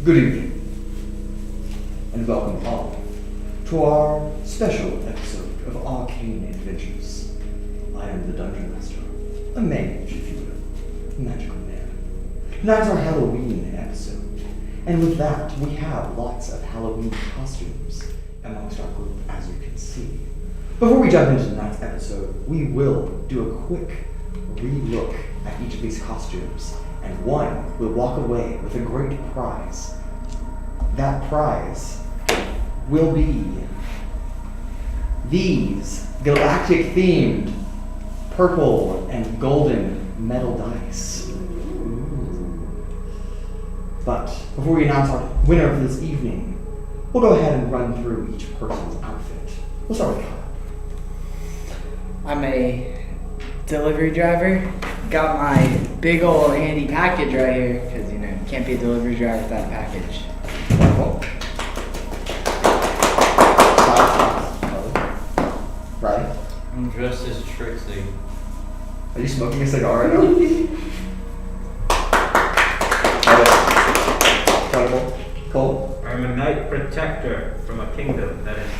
Good evening, and welcome all to our special episode of Arcane Adventures. I am the Dungeon Master, a mage, if you will, a magical man. Tonight's our Halloween episode, and with that, we have lots of Halloween costumes amongst our group, as you can see. Before we jump into tonight's episode, we will do a quick re-look at each of these costumes, and one will walk away with a great prize. That prize will be these galactic-themed purple and golden metal dice. But before we announce our winner for this evening, we'll go ahead and run through each person's outfit. We'll start with Kyle. I'm a delivery driver. Got my big old handy package right here, because you can't be a delivery driver without a package. Wonderful. Right? I'm dressed as Trixi. Are you smoking a cigar right now? Wonderful. Cole? I'm a knight protector from a kingdom that is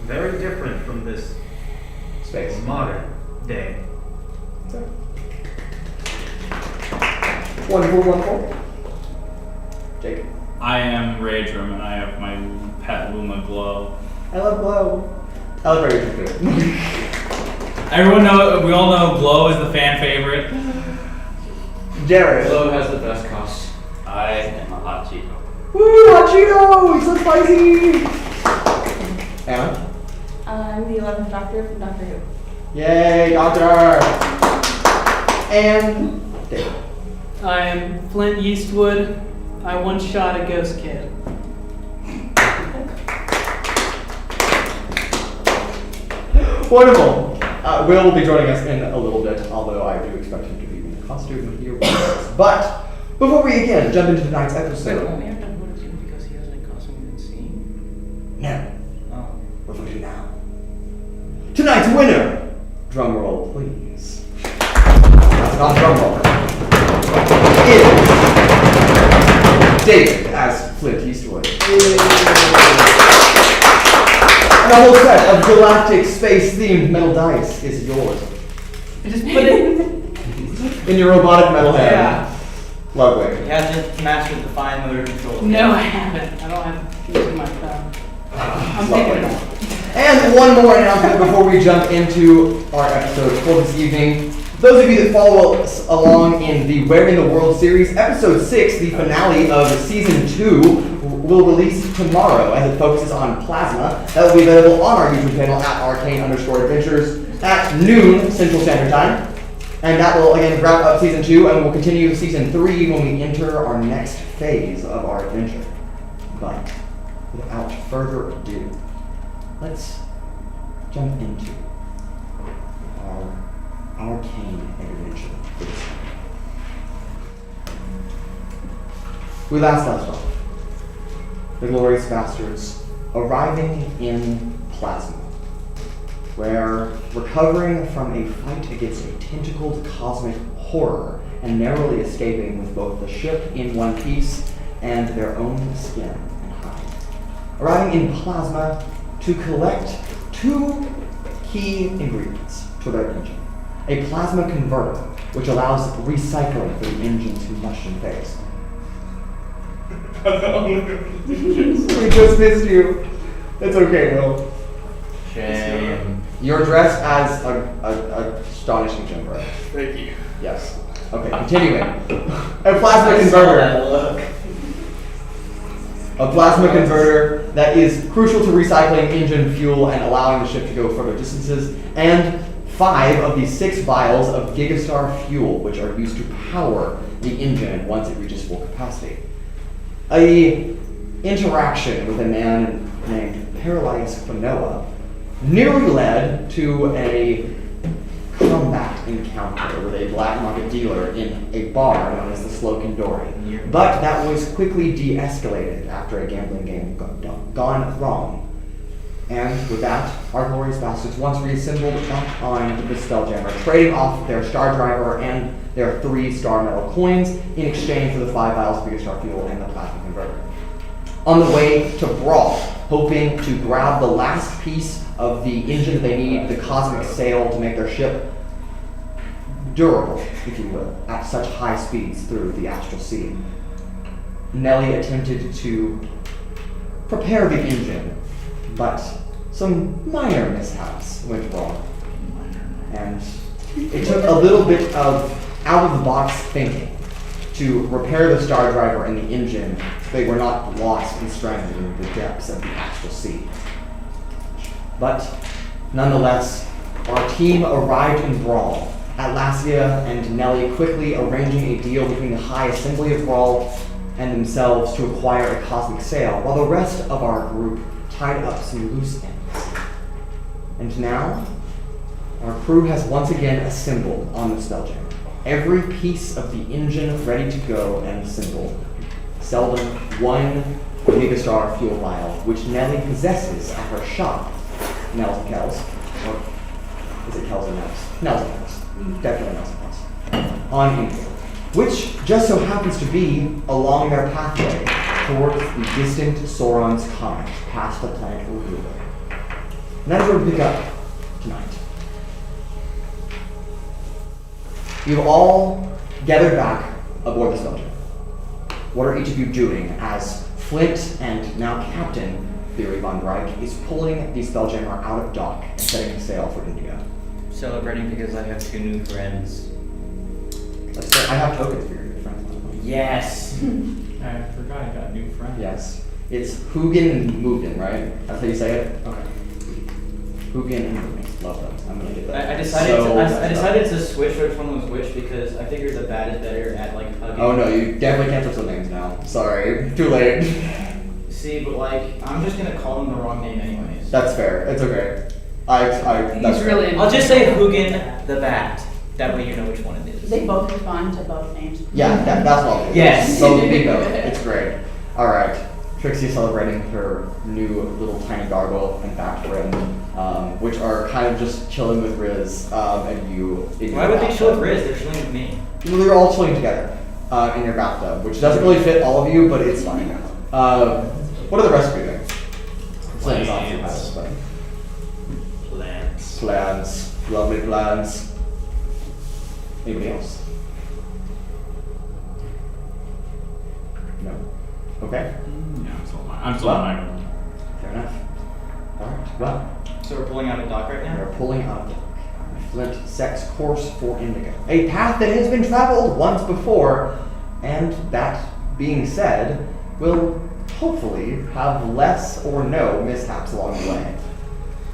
very different from this Space. modern day. Wonderful. Jake? I am Raudrem, and I have my pet Luma Glow. I love Glow. I love Raudrem too. We all know Glow is the fan favorite. Jared? Glow has the best cost. I am a hot Cheeto. Woo, hot Cheeto! He's so spicy! Anna? I'm the 11th Doctor from Doctor Who. Yay, Doctor! And Dave. I am Flint Yeastwood. I once shot a ghost kid. Wonderful. Will be joining us in a little bit, although I do expect him to be in costume here with us. But before we again jump into tonight's episode. Wait, we have to vote him because he hasn't costume been seen? No. Oh. We're voting now. Tonight's winner! Drum roll, please. That's not a drum roll. Is David as Flint Yeastwood. And the whole set of galactic space-themed metal dice is yours. Just put it. In your robotic metal hand. Yeah. Lovely. You have to master the fine motor control. No, I haven't. I don't have to use my thumb. I'm thinking about it. And one more announcement before we jump into our episode for this evening. Those of you that follow us along in the Where in the World series, episode 6, the finale of season 2, will release tomorrow as it focuses on plasma. That will be available on our YouTube channel at Arcane_Adventures at noon Central Standard Time. And that will again wrap up season 2, and we'll continue season 3 when we enter our next phase of our adventure. But without further ado, let's jump into our Arcane Adventure for this time. We last left off the glorious bastards arriving in Plasma, where recovering from a fight against a tentacled cosmic horror and narrowly escaping with both the ship in one piece and their own skin and hide. Arriving in Plasma to collect 2 key ingredients to their engine. A plasma converter, which allows recycling for the engine to mushroom phase. We just missed you. It's okay, Will. Shame. You're dressed as a astonishing gym bro. Thank you. Yes. Okay, continuing. A plasma converter. A plasma converter that is crucial to recycling engine fuel and allowing the ship to go further distances, and 5 of the 6 vials of Gigastar fuel, which are used to power the engine once it reaches full capacity. A interaction with a man named Paralyzed Fanoa nearly led to a combat encounter with a black market dealer in a bar known as the Slocan Dory. But that was quickly de-escalated after a gambling game gone wrong. And with that, our glorious bastards once reassembled back on the Spelljammer, trading off their Star Driver and their 3 star metal coins in exchange for the 5 vials of Gigastar fuel and the plasma converter. on the way to Brawl, hoping to grab the last piece of the engine that they need, the cosmic sail, to make their ship durable, if you will, at such high speeds through the astral sea. Nellie attempted to prepare the engine, but some minor mishaps went wrong. And it took a little bit of out-of-the-box thinking to repair the star driver and the engine so they were not lost and stranded in the depths of the astral sea. But nonetheless, our team arrived in Brawl, Atlasia and Nellie quickly arranging a deal between the High Assembly of Brawl and themselves to acquire a cosmic sail, while the rest of our group tied up some loose ends. And now, our crew has once again assembled on the Spelljammer. Every piece of the engine ready to go and assembled. Seldom one megastar fuel vial, which Nellie possesses at her shop, Nels and Kells. Or is it Kells and Nels? Nels and Kells. Definitely Nels and Kells. On Infield. Which just so happens to be along their pathway towards the distant Soaron's Comet, past the planet Urogar. And that's where we pick up tonight. You've all gathered back aboard the Spelljammer. What are each of you doing as Flint and now Captain Theory Von Reich is pulling the Spelljammer out of dock and setting sail for India? Celebrating because I have 2 new friends. Let's say I have tokens for your new friends. Yes! I forgot I got a new friend. Yes. It's Hugin and Mugen, right? That's how you say it? Okay. Hugin and Mugen. Love them. I'm gonna get that. I decided to switch which one was which because I figured the bad is better at like hugging. Oh no, you definitely can't touch the names now. Sorry. Too late. See, but like, I'm just gonna call him the wrong name anyways. That's fair. It's okay. That's He's really. fair. I'll just say Hugin the Bat. That way you know which one it is. They both respond to both names. Yeah, that's what I'll do. Yes. So bingo. It's great. Alright. Trixi celebrating her new little tiny gargoyle and back rim, which are kind of just chilling with Riz and you. Why would they chill with Riz? They're chilling with me. Well, they're all chilling together in your bathtub, which doesn't really fit all of you, but it's fine. What are the rest of you doing? Flint's obviously has, but plans, lovely plans. Anybody else? No. Okay. Yeah, I'm still on my own. Fair enough. All right. Well, So we're pulling out a dock right we now? are pulling out of the Flint sets course for Indigo, a path that has been traveled once before, and that being said, will hopefully have less or no mishaps along the way.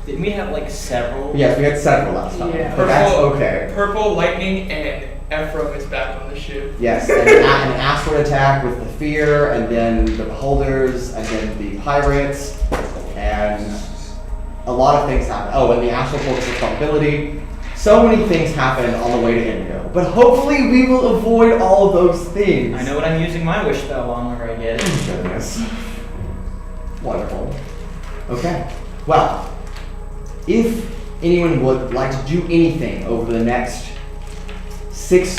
Didn't we have like several? Yes, we had several last time, Yeah. but that's okay. Purple Lightning and Ephraim is back on the ship. Yes, and an asteroid attack with the Fear, and then the Beholders, and then the Pirates, and a lot of things happen. Oh, and the Astral Force Responsibility. So many things happen on the way to Indigo, but hopefully we will avoid all of those things. I know what I'm using my wish spell on whenever I get it. Goodness. Wonderful. Okay. Well, if anyone would like to do anything over the next 6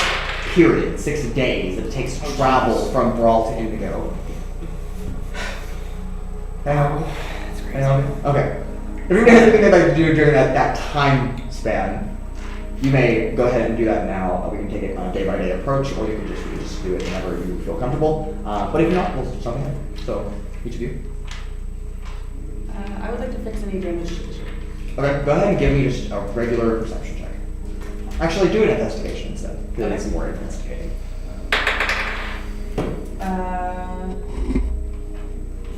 days that it takes to travel from Brawl to Indigo. Okay. If anyone has anything they'd like to do during that time span, you may go ahead and do that now. We can take it on a day-by-day approach, or you can just do it whenever you feel comfortable. But if not, we'll jump ahead. So, each of you. I would like to fix any damage to the ship. Okay, go ahead and give me just a regular perception check. Actually, do an investigation instead. Because it needs more investigating. Can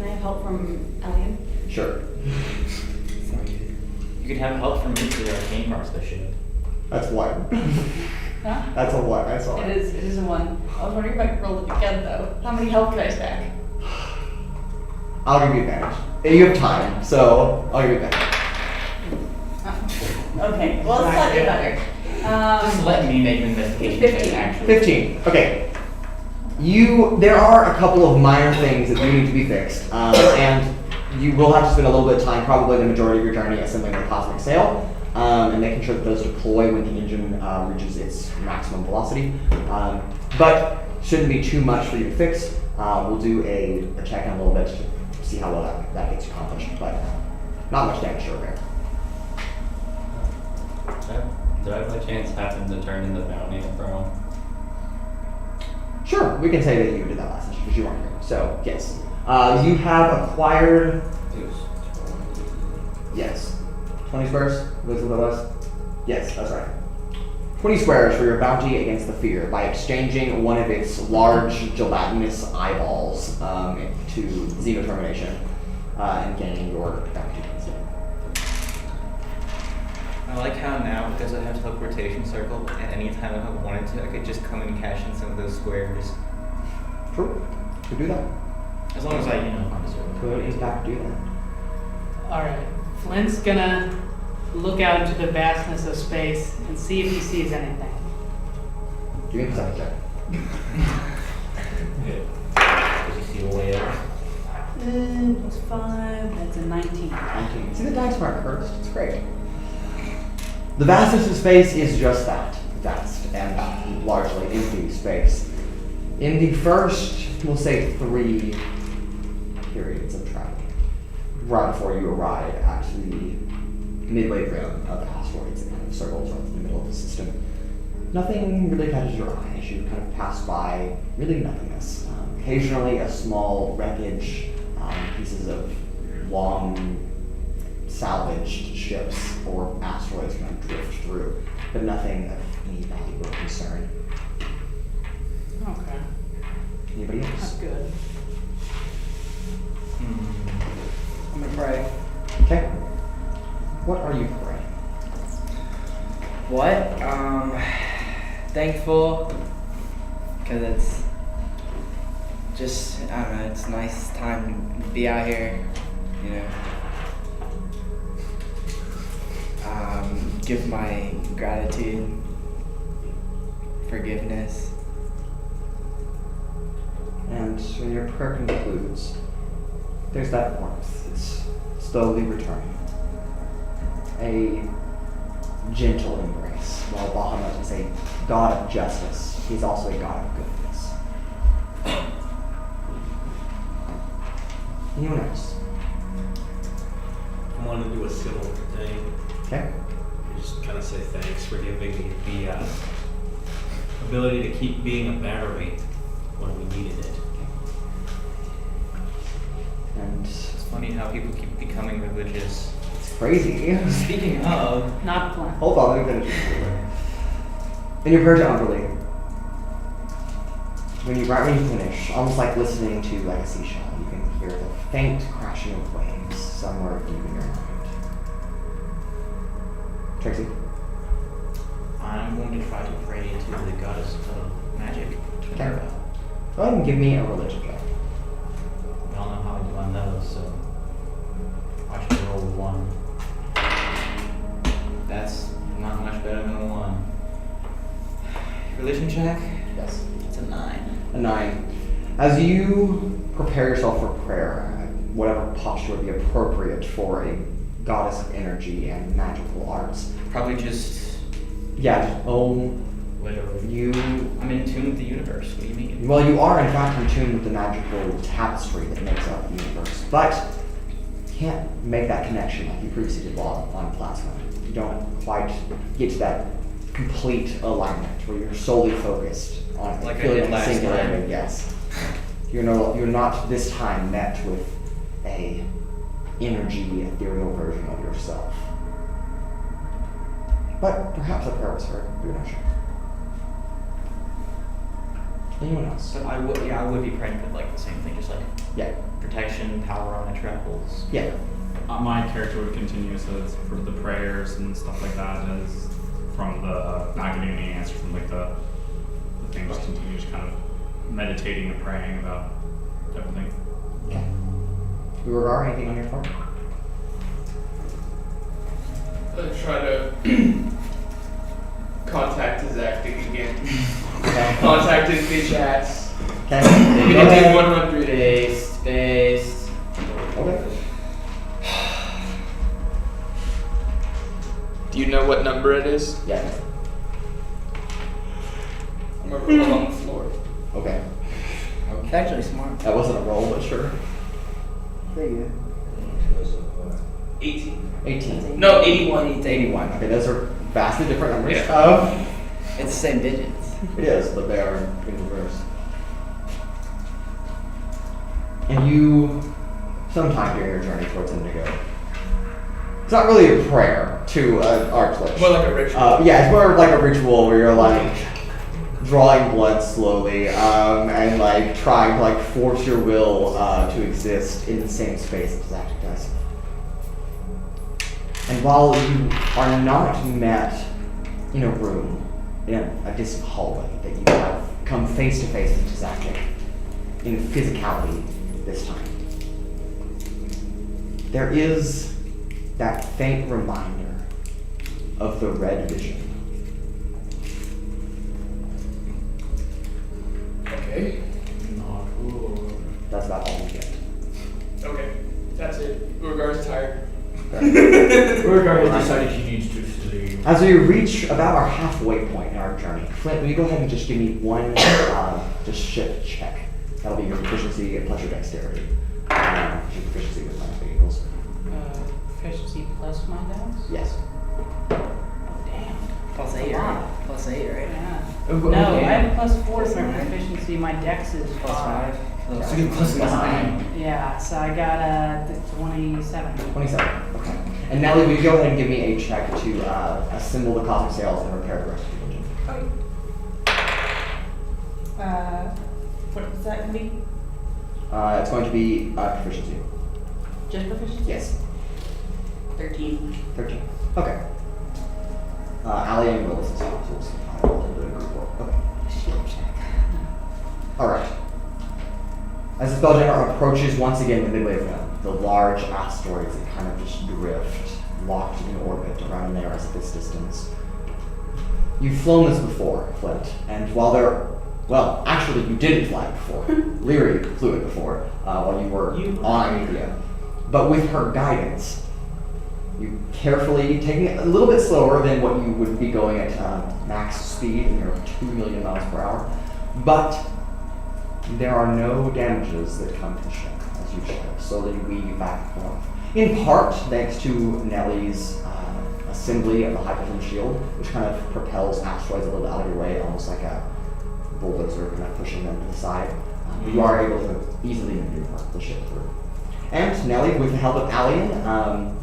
I have help from Alien? Sure. You can have help from me to the arcane parts of the ship. That's one. Huh? That's a one. I saw It it. is a 1. I was wondering if I could roll it again though. How many health can I stack? I'll give you advantage. You have time, so I'll give you advantage. Okay, well it's slightly better. Just let me make an investigation check 15. actually. 15. Okay. There are a couple of minor things that do need to be fixed, and you will have to spend a little bit of time, probably the majority of your journey, assembling the cosmic sail, and making sure that those deploy when the engine reaches its maximum velocity. But shouldn't be too much for you to fix. We'll do a check in a little bit see how well that gets accomplished, but not much damage to repair. Did I by chance happen to turn in the bounty from? Sure, we can say that you did that last session because you weren't here. So, yes. You have acquired... Yes. 20 squares? Was what it was? Yes, that's right. 20 squares for your bounty against the fear by exchanging one of its large gelatinous eyeballs to xenotermination and gaining your bounty instead. I like how now, because I have teleportation circle, at any time if I wanted to, I could just come and cash in some of those squares. True. Could do that. As long as I, find a circle. Could in fact do that. Alright, Flint's gonna look out into the vastness of space and see if he sees anything. Give me a perception check. Does he see a way out? Plus 5, that's a 19. 19. See the dice mark cursed? It's great. The vastness of space is just that, vast and largely empty space. In the first, we'll say 3 periods of travel, right before you arrive at the midway rim of asteroids that kind of circles around the middle of the system, nothing really catches your eye as you kind of pass by really nothingness. Occasionally a small wreckage, pieces of long salvaged ships or asteroids kind of drift through, but nothing of any value or concern. Okay, Anybody that's else? good. I'm gonna pray. Okay. What are you praying? What? Thankful, because it's just, I don't know, it's a nice time to be out here, you know. Give my gratitude, forgiveness. And when your prayer concludes, there's that warmth that's slowly returning. A gentle embrace. While Bahamut is a god of justice, he's also a god of goodness. Anyone else? I want to do a civil thing. Okay. Just kind of say thanks for giving me the ability to keep being a battery when we needed it. And It's funny how people keep becoming religious. it's crazy. Speaking of, Not a plan. Hold on, let me finish. In your prayer to Umberly, right when you finish, almost like listening to like a seashell, you can hear the faint crashing of waves somewhere deep in your mind. Trixi? I'm going to try to pray to the goddess of magic, Minerva. Go ahead and give me a religion check. We all know how I do on those, so I should roll 1. That's not much better than a 1. Religion check? Yes. It's a 9. A 9. As you prepare yourself for prayer, whatever posture would be appropriate for a goddess of energy and magical arts. Probably just Yeah, just literally. you. I'm in tune with the universe. What do you mean? Well, you are in fact in tune with the magical tapestry that makes up the universe, but you can't make that connection like you previously did on Plasma. You don't quite get to that complete alignment where you're solely focused on Like I feeling did last singular. time. Yes, you're not this time met with a energy ethereal version of yourself. But perhaps a prayer was heard. You're not sure. Anyone else? So I would be praying for like the same thing, just like Yeah. protection, power on my travels. Yeah. My character would continue, so it's for the prayers and stuff like that, as from the not getting any answer from like the thing, just continue just kind of meditating and praying about everything. Okay. Urogar, anything on your part? Try to contact his acting again. Okay. Contact his bitch ass. Okay. We Go can ahead. do 100. Based. Okay. Do you know what number it is? Yeah. I'm gonna roll on the floor. Okay. It's actually smart. That wasn't a roll, but sure. There you 18. 18. No, 81. It's 81. Okay, those are vastly different numbers. Yeah. It's the same digits. It is, but they are in reverse. And you, sometime during your journey towards Indigo, it's not really a prayer to an archlich. More like a ritual. Yeah, it's more like a ritual where you're like drawing blood slowly and like trying to like force your will to exist in the same space as Zach does. And while you are not met in a room, in a distant hallway, that you have come face to face with Zach in physicality this time, there is that faint reminder of the red vision. Okay. Not cool. That's about all you get. Okay. That's it. Urogar's tired. Urogar has decided she needs to sleep. As we reach about our halfway point in our journey, Flint, will you go ahead and just give me one just ship check? That'll be your proficiency plus your dexterity. Your proficiency with my vehicles. Proficiency plus my dex? Yes. Oh, damn. Plus 8, right? Plus 8, right? Yeah. Oh, No, okay. I have plus 4 for Plus my 9. proficiency. My dex is Plus 5. Yeah. So you get plus 9. Yeah, so I got 27. 27. Okay. And Nellie, will you go ahead and give me a check to assemble the cosmic sails and repair the rest of the engine? What's that gonna be? It's going to be proficiency. Just proficiency? Yes. 13. 13. Okay. Allie and Willis is okay. Alright. As the Spelljammer approaches once again the midway of the large asteroids that kind of just drift, locked in orbit around there at this distance. You've flown this before, Flint, and while they're well, actually, you didn't fly it before. Leary flew it before while you were on India. But with her guidance, you carefully, taking it a little bit slower than what you would be going at max speed in your 2 million miles per hour, but there are no damages that come to the ship as you slowly weave back and forth. In part, thanks to Nellie's assembly of the high-performance shield, which kind of propels asteroids a little out of your way, almost like a bulldozer kind of pushing them to the side. You are able to easily maneuver the ship through. And Nellie, with the help of Allian,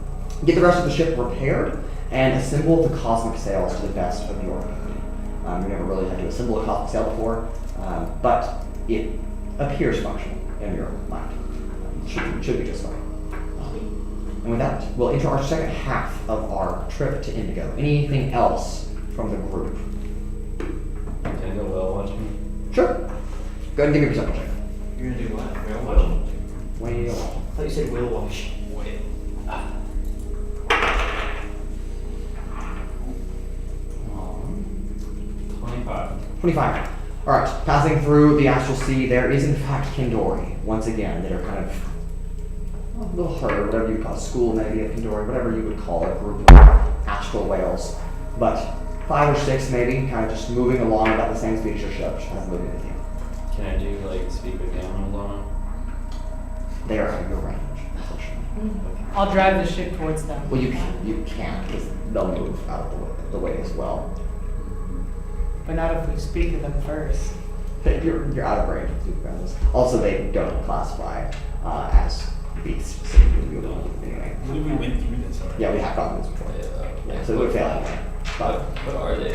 get the rest of the ship repaired and assemble the cosmic sails to the best of your ability. You never really had to assemble a cosmic sail before, but it appears functional in your mind. Should be just fine. And with that, we'll enter our second half of our trip to Indigo. Anything else from the group? Can I go whale watching? Sure. Go ahead and give me a perception check. You're gonna do what? Whale watching? Whale. I thought you said whale watch. Whale. 25. Alright, passing through the astral sea, there is in fact Kindori, once again, that are kind of a little herd, whatever you call it, school maybe of Kindori, whatever you would call a group of astral whales. But 5 or 6 maybe, kind of just moving along about the same speed as your ship, just kind of moving with you. Can I do like speak with animals on them? They are at your range, unfortunately. I'll drive the ship towards them. Well, you can't, because they'll move out of the way as well. But not if we speak to them first. You're out of range of superpowers. Also, they don't classify as beasts, so you don't anyway. I believe we went through this already. Yeah, we have gotten this before. Yeah, so we're failing there. But What are they?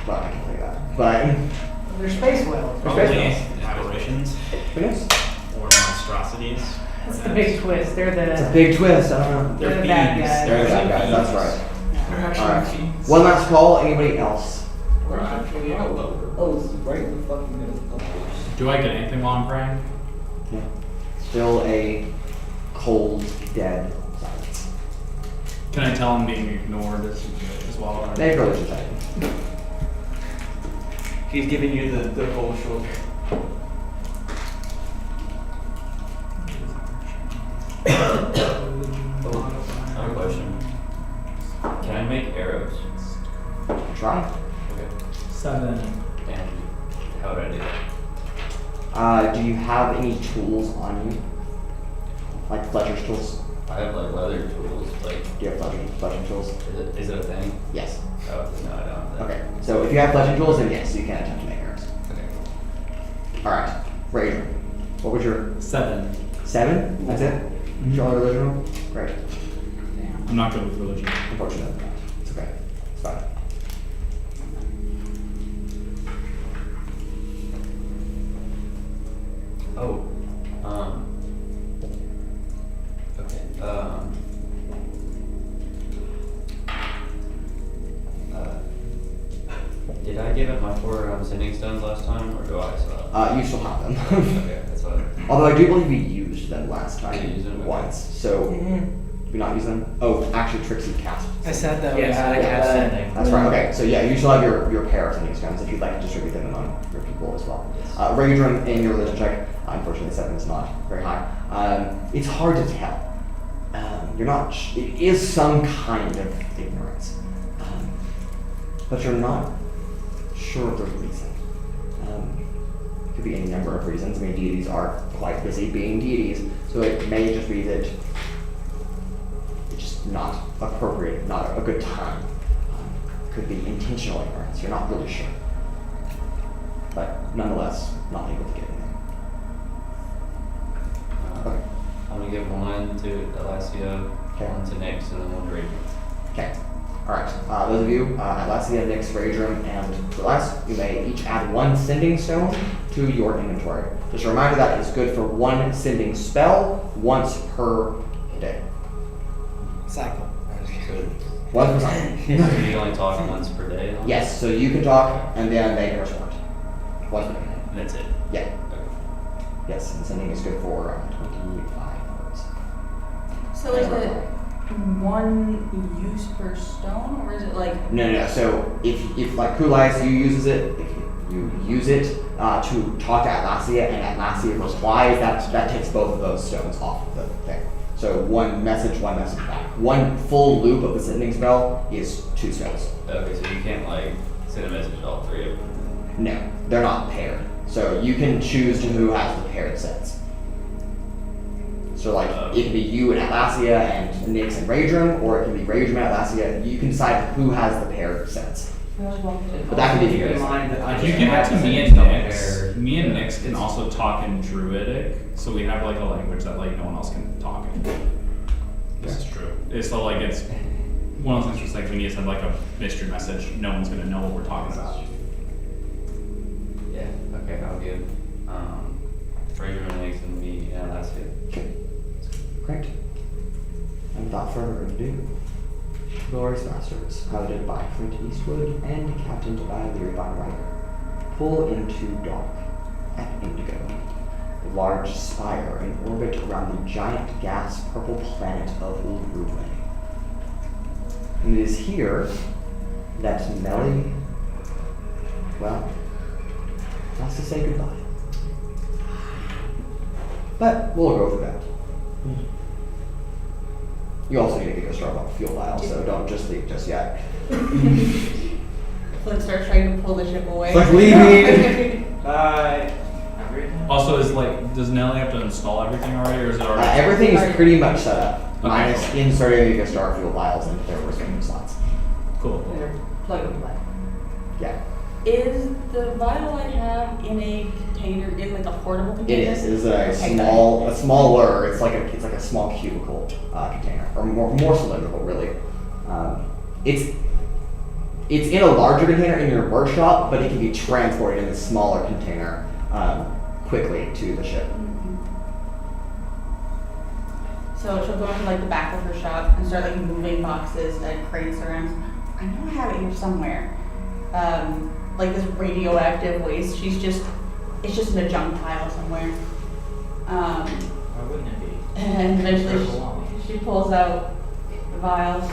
well, I can tell you that. But They're space whales. Probably Space apparitions who knows? or monstrosities. That's the big twist. They're It's a the big twist. I don't know. They're the bad beings. guys. They're the bad guys. That's right. They're yeah. actually All right. fiends. One last call. Anybody else? We're actually out. Oh, it's right in the fucking middle. Do I get anything while I'm praying? Yeah. Still a cold, dead silence. Can I tell I'm being ignored as well? or- They probably should tell you. He's giving you the cold shoulder. I have a question. Can I make arrows? Try. Okay. 7. And how would I do that? Do you have any tools on you? Like Fletcher's tools? I have like leather tools, like, Do you have Fletching tools? is it a thing? Yes. Oh, no, I don't. Okay, so if you have Fletching tools, then yes, you can attempt to make arrows. Okay. Alright, Raudrem. What was your 7. 7? That's it? Your only religion roll? Great. I'm not good with religion. Unfortunately. It's okay. It's fine. Oh, okay, did I give up my 4 sending stones last time, or do I still? You still have them. Okay, that's what. Although I do believe you used them last time. You used them, okay. Once. So, did you not use them? Oh, actually Trixi cast. I said that Yes, we had I a cast cast sending. That's right, okay. So yeah, you still have your pair of sending stones if you'd like to distribute them among your people as well. Yes. Raudrem, in your religion check, unfortunately 7 is not very high. It's hard to tell. You're not, it is some kind of ignorance. But you're not sure of the reason. Could be any number of reasons. I mean, deities are quite busy being deities, so it may just be that it's just not appropriate, not a good time. Could be intentional ignorance. You're not really sure. But nonetheless, not able to get in there. Okay. I'm gonna give 1 to Atlasia, Okay. 1 to Nyx, and then 1 to Raven. Okay. Alright. Those of you, Atlasia, Nyx, Raudrem, and Flores, you may each add 1 sending stone to your inventory. Just a reminder that is good for 1 sending spell once per day. cycle. Once per cycle. So you only talk once per day? Yes, so you can talk and then they can respond. Once per day. And that's it? Yeah. Okay. Yes, and sending is good for 25 words. So is it one use per stone, or is it like? No. So if like Kulais, you uses it, if you use it to talk to Atlasia and Atlasia replies, that takes both of those stones off of the thing. So one message back. 1 full loop of the sending spell is 2 stones. Okay, so you can't like send a message to all 3 of them? No, they're not paired. So you can choose to who has the paired sets. So like it can be you and Atlasia and Nyx and Raudrem, or it can be Raudrem and Atlasia. You can decide who has the paired sets. But that can be you guys. If you give it to me and Nyx, me and Nyx can also talk in Druidic, so we have like a language that like no one else can talk in. This is true. It's so like it's one of those things where like we need to send like a mystery message. No one's gonna know what we're talking about. Yeah, okay, I'll give Raven and Nyx and me and Atlasia. Okay. Great. And without further ado, Glorious Bastards, piloted by Flint Yeastwood and captained by Leary Von Ryder, pull into dock at Indigo, a large spire in orbit around the giant gas purple planet of Urogar. And it is here that Nellie, well, has to say goodbye. But we'll go through that. You also need to get a start on fuel vial, so don't just leave just yet. Flint starts trying to pull the ship away. It's like leaving. Bye. Also, does Nellie have to install everything already, or is it already? Everything is pretty much set up, Okay. minus inserting the star fuel vials into their respective slots. Cool. They're plug and play. Yeah, Is the vial I have in a container, in like a portable it container? is. It is a Okay, smaller. It's like a small cubicle container, or more cylindrical, really. It's in a larger container in your workshop, but it can be transported in a smaller container quickly to the ship. So she'll go into like the back of her shop and start like moving boxes and crates around. I know I have it here somewhere. Like this radioactive waste. It's just in a junk pile somewhere. Why wouldn't it be? And eventually Where it belongs. she pulls out the vials.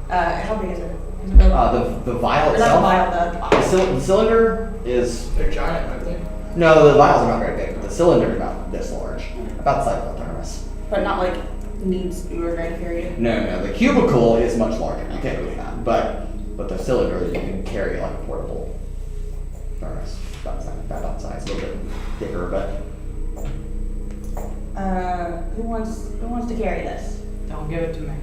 How big is it? Is it really The vial or not the itself. vial, the box. The cylinder is They're giant, aren't they? no. The vials are not very big, but the cylinder is about this large, about the size of a thermos. But not like needs Urogar period. No. The cubicle is much larger. You can't move that, but the cylinder you can carry like a portable thermos. About the size, a little bit thicker, but Who wants to carry this? Don't give it to me.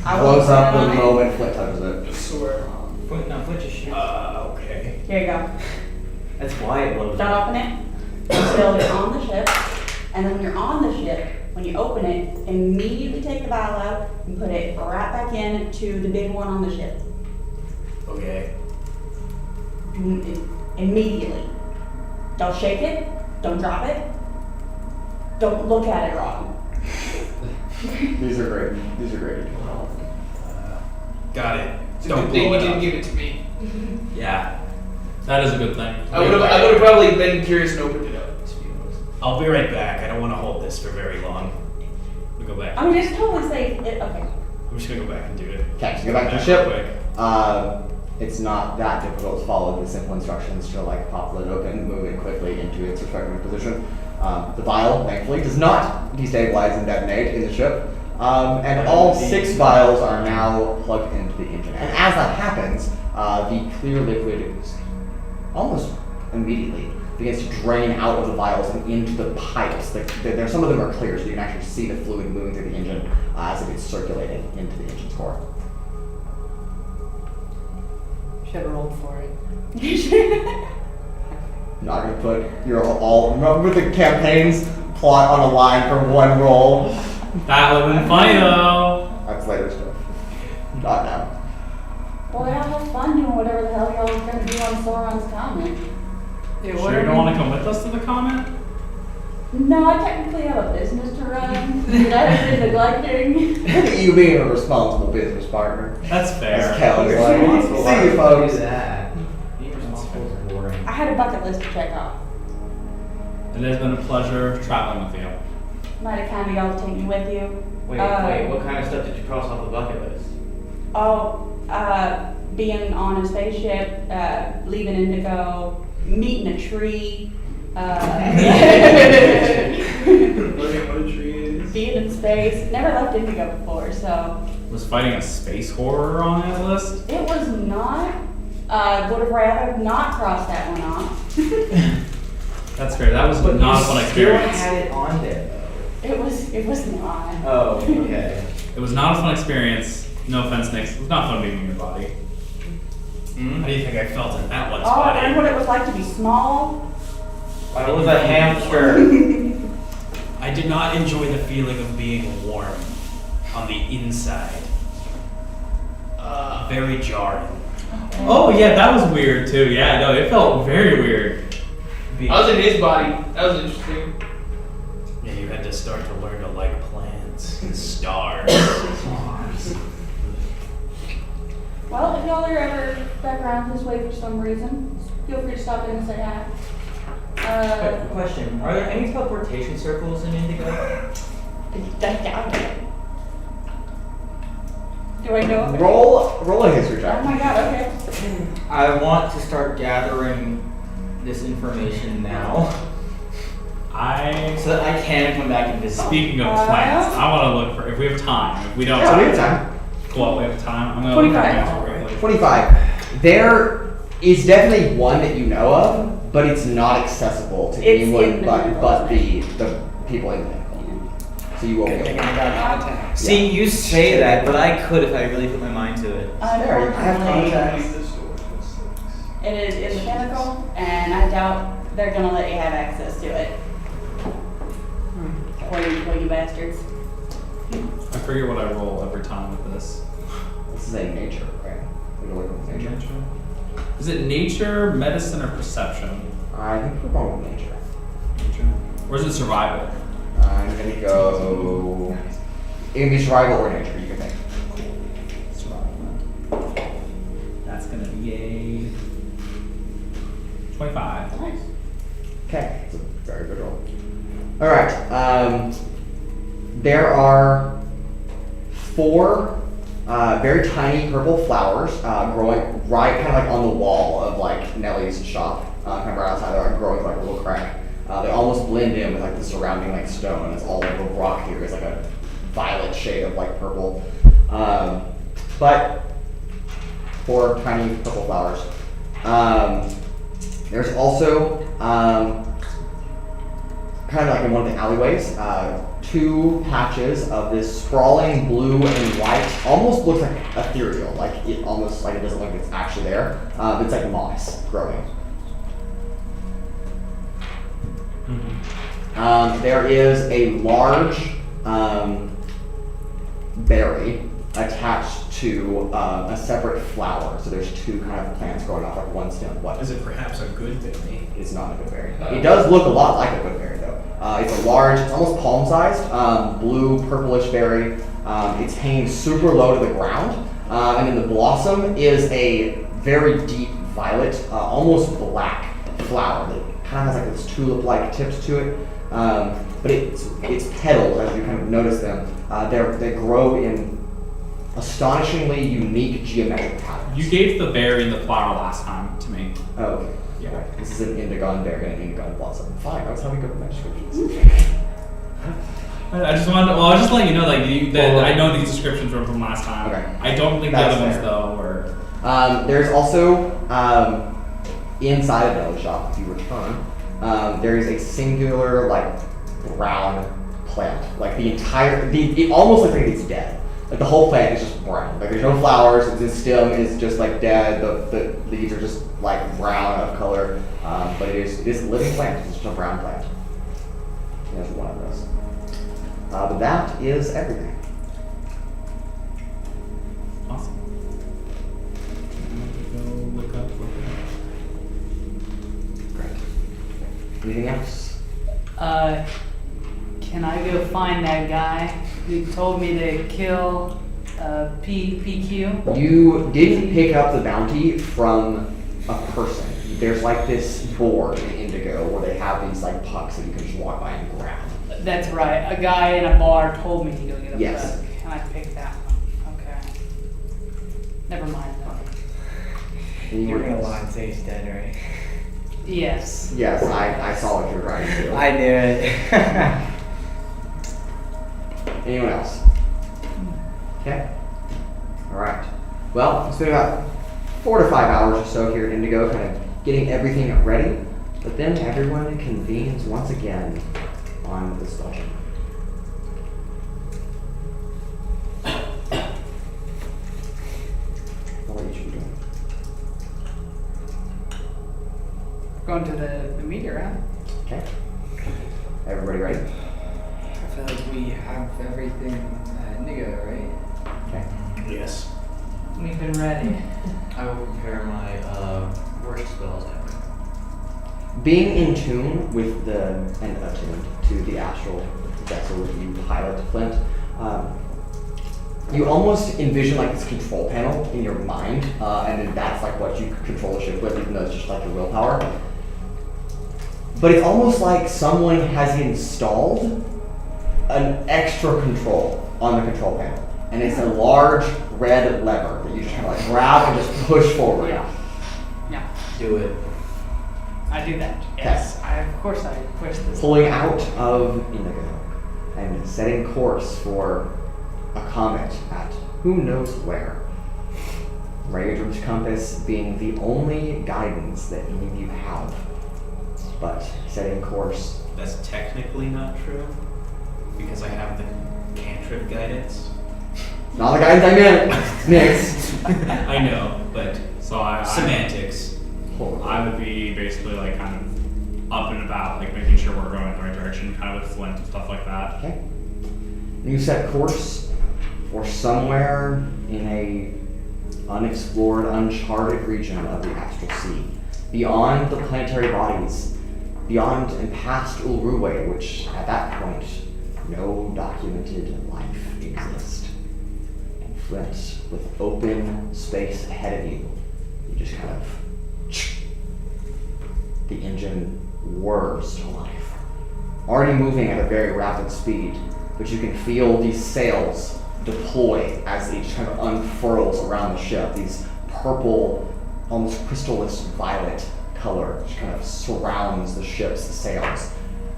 I will Blows up put it the on it. moment Flint touches it. Swear. Flint just shoots. Okay. Here you go. That's why it blows Don't up. open it until you're on the ship. And then when you're on the ship, when you open it, immediately take the vial out and put it right back in to the big one on the ship. Okay. Immediately. Don't shake it. Don't drop it. Don't look at it wrong. These are great. These are great. Got it. It's a Don't good thing blow you it didn't up. give it to me. Yeah. That is a good thing. I would have probably been curious and opened it up. To be honest. I'll be right back. I don't want to hold this for very long. We'll go back. I mean, it's totally safe. Okay. I'm just gonna go back and do it. Okay, so go back to the Real ship. quick. It's not that difficult to follow the simple instructions to like pop the lid open, move it quickly into its respective position. The vial, thankfully, does not destabilize and detonate in the ship. And all 6 vials are now plugged into the engine. And as that happens, the clear liquid almost immediately begins to drain out of the vials and into the pipes. There, some of them are clear, so you can actually see the fluid moving through the engine as it gets circulated into the engine's core. Should have rolled for it. Not gonna put your all. Remember the campaign's plot on a line for one roll. That would have been funny though. That's later stuff. Not now. Well, yeah, have fun doing whatever the hell y'all are going to do on Sauron's Comet. Yeah, Sure, you don't want to come with us to the Comet? No, I technically have a business to run that I've been neglecting. Look at you being a responsible business partner. That's fair. As Kelly's Responsible. like, see you folks. Do that. Being responsible is boring. I had a bucket list to check off. It has been a pleasure traveling with you. Might have kind of y'all to take me with you. Wait, what kind of stuff did you cross off the bucket list? Being on a spaceship, leaving Indigo, meeting a tree, Learning what a tree is. being in space. Never left Indigo before, so Was fighting a space horror on that list? it was not. Would have rather not crossed that one off. That's fair. That was But not a you fun still experience. had it on there It was not. though. Oh, okay. It was not a fun experience. No offense, Nick. It was not fun being in your body. How do you think I felt in that one's Oh, I body? learned what it was like to be small. I was a hamster. I did not enjoy the feeling of being warm on the inside. Very jarring. Oh yeah, that was weird too. Yeah, no, it felt very weird. Being, I was in his body. That was interesting. yeah, you had to start to learn to like plants and stars. Well, if y'all are ever back around this way for some reason, feel free to stop in and say hi. Question: are there any teleportation circles in Indigo? I doubt it. Do I know? Of Roll a history Oh check. my god, okay. I want to start gathering this information now, so that I can come back and visit. Speaking of plants, I want to look for if we have time. If we don't, Yeah, we have time. Cool, we have time. I'm gonna look at plants quickly. 25. There is definitely one that you know of, but it's not accessible to It's anyone in the but pinnacle. the people in the pinnacle. So you won't be able to. See, you say that, but I could if I really put my mind to it. There, you have Unfortunately, contacts. it is in the pinnacle, and I doubt they're gonna let you have access to it. What you bastards. I forget what I roll every time with this. This is a nature, right? We're looking with nature. Is it nature, medicine, or perception? I think we're going with nature. Nature. Or is it survival? I'm gonna go. It can be survival or nature, you can think. Survival. That's gonna be a 25. Nice. Okay, it's a very good roll. All right. There are 4 very tiny purple flowers growing right kind of like on the wall of like Nellie's shop, kind of right outside. They're growing like a little crack. They almost blend in with like the surrounding like stone. It's all like the rock here is like a violet shade of like purple. But 4 tiny purple flowers. There's also kind of like in one of the alleyways, 2 patches of this sprawling blue and white, almost looks like ethereal, like it almost like it doesn't look like it's actually there. It's like moss growing. There is a large berry attached to a separate flower. So there's 2 kind of plants growing off like one stem. What? Is it perhaps a good berry? It's not a good berry. It does look a lot like a good berry though. It's a large, it's almost palm-sized, blue, purplish berry. It's hanging super low to the ground. And then the blossom is a very deep violet, almost black flower that kind of has like this tulip-like tips to it. But its petals, as you kind of notice them, they grow in astonishingly unique geometric patterns. You gave the berry and the flower last time to me. Oh, okay. Yeah. Right. This is an indigon berry and an indigon blossom. Fine, that's how we go with my descriptions. I just wanted. Well, I was just letting you know, like I know these descriptions were from last time. Okay. I don't think That's the other fair. ones though were. There's also inside of Nellie's shop, if you return, there is a singular like brown plant. Like the entire, it almost looks like it's dead. Like the whole plant is just brown. Like there's no flowers. The stem is just like dead. The leaves are just like brown of color. But it is a living plant. It's just a brown plant. And there's one of those. But that is everything. Awesome. Go look up. Great. Anything else? Can I go find that guy who told me to kill PQ? You didn't pick up the bounty from a person. There's like this board in Indigo where they have these like pucks that you can just walk by and grab. That's right. A guy in a bar told me to go get a Yes. book, and I picked that one. Okay. Never mind though. You're gonna lie and say he's dead, right? Yes. Yes, I saw what you were trying to do. I knew it. Anyone else? Okay. Alright. Well, it's been about 4 to 5 hours or so here at Indigo, kind of getting everything ready. But then everyone convenes once again on this dungeon. What are you doing? Going to the meteor, huh? Okay. Everybody ready? I feel like we have everything Indigo, right? Okay. Yes. We've been ready. I will prepare my worst spells ever. Being in tune with and attuned to the astral vessel that you pilot, Flint, you almost envision like this control panel in your mind, and then that's like what you control the ship with, even though it's just like your willpower. But it's almost like someone has installed an extra control on the control panel. And it's a large red lever that you just kind of like grab and just push forward. Yeah. Do it. I do that. Yes. Of course I push this. Pulling out of Indigo and setting course for a comet at who knows where. Raudrem's compass being the only guidance that any of you have. But setting course. That's technically not true, because I have the cantrip guidance. Not the guidance I meant. Next. I know, but So I semantics. I would be basically like kind of up and about, like making sure we're going in the right direction, kind of with Flint and stuff like that. Okay. You set course for somewhere in a unexplored, uncharted region of the astral sea, beyond the planetary bodies, beyond and past Ulruwe, which at that point no documented life exists. And Flint, with open space ahead of you, you just kind of the engine whirs to life. Already moving at a very rapid speed, but you can feel these sails deploy as it kind of unfurls around the ship. These purple, almost crystalline violet color just kind of surrounds the ship's sails.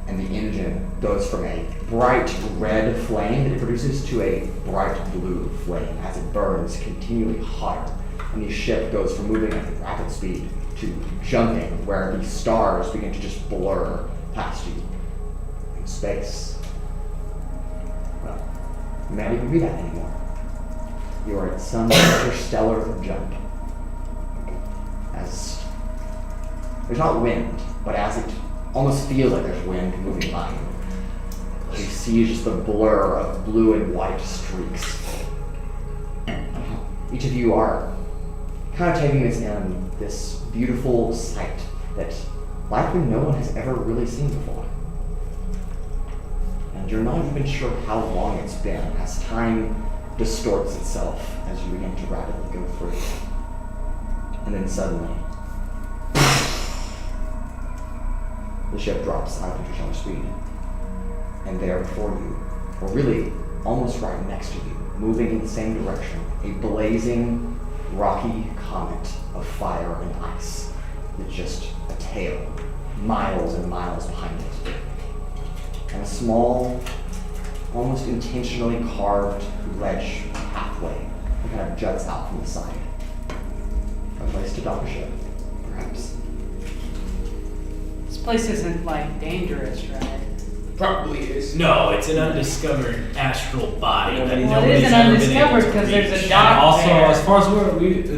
And the engine goes from a bright red flame that it produces to a bright blue flame as it burns continually hotter. And the ship goes from moving at rapid speed to jumping, where the stars begin to just blur past you. space. Well, you may not even be that anymore. You are at some interstellar jump. As there's not wind, but as it almost feels like there's wind moving by you. You see just the blur of blue and white streaks. Each of you are kind of taking this in, this beautiful sight that likely no one has ever really seen before. And you're not even sure how long it's been as time distorts itself as you begin to rapidly go through. And then suddenly, the ship drops out of interstellar speed. And there before you, or really almost right next to you, moving in the same direction, a blazing, rocky comet of fire and ice with just a tail, miles and miles behind it. And a small, almost intentionally carved ledge pathway that kind of juts out from the side. A place to dock a ship, perhaps. This place isn't like dangerous, right? Probably is. No, it's an undiscovered astral body that Well, it nobody's isn't ever been able undiscovered to because there's reach. a And dock also, there. as far as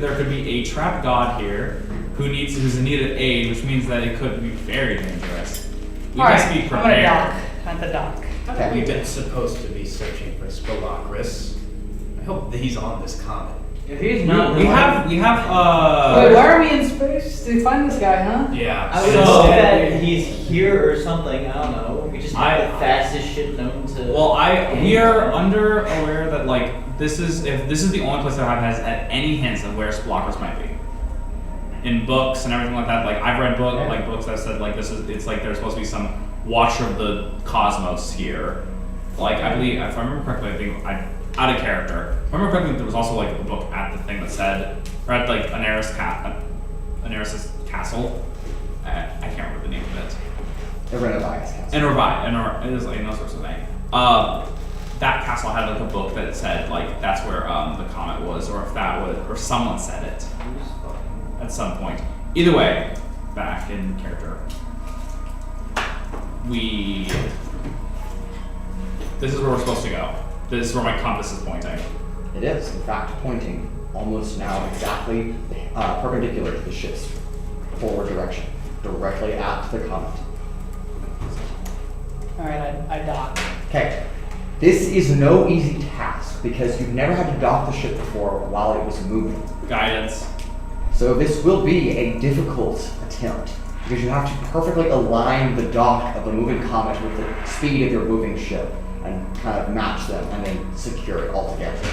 there could be a trapped god here who's in need of aid, which means that it could be very dangerous. We Alright, must be I'm gonna prepared. dock at the dock. Okay. We've been supposed to be searching for Spolacris. I hope that he's on this comet. If he's not, We have Wait, why are we in space to find this guy, huh? Yeah. I would So- hope that he's here or something. I don't know. We just have the fastest ship known to. Well, we are under aware that like this is the only place that has had any hints of where Spolacris might be. In books and everything like that, like I've read books that said like it's like there's supposed to be some watcher of the cosmos here. Like I believe, if I remember correctly, I think out of character. If I remember correctly, there was also like a book at the thing that said, or at like Anaris' castle. I can't remember the name of it. Erenovi's castle. It is like no sorts of name. That castle had like a book that said like that's where the comet was, or if that was, or someone said it at some point. Either way, back in character. This is where we're supposed to go. This is where my compass is pointing. It is, in fact, pointing almost now exactly perpendicular to the ship's forward direction, directly at the comet. Alright, I dock. Okay, this is no easy task because you've never had to dock the ship before while it was moving. Guidance. So this will be a difficult attempt because you have to perfectly align the dock of the moving comet with the speed of your moving ship and kind of match them and then secure it all together.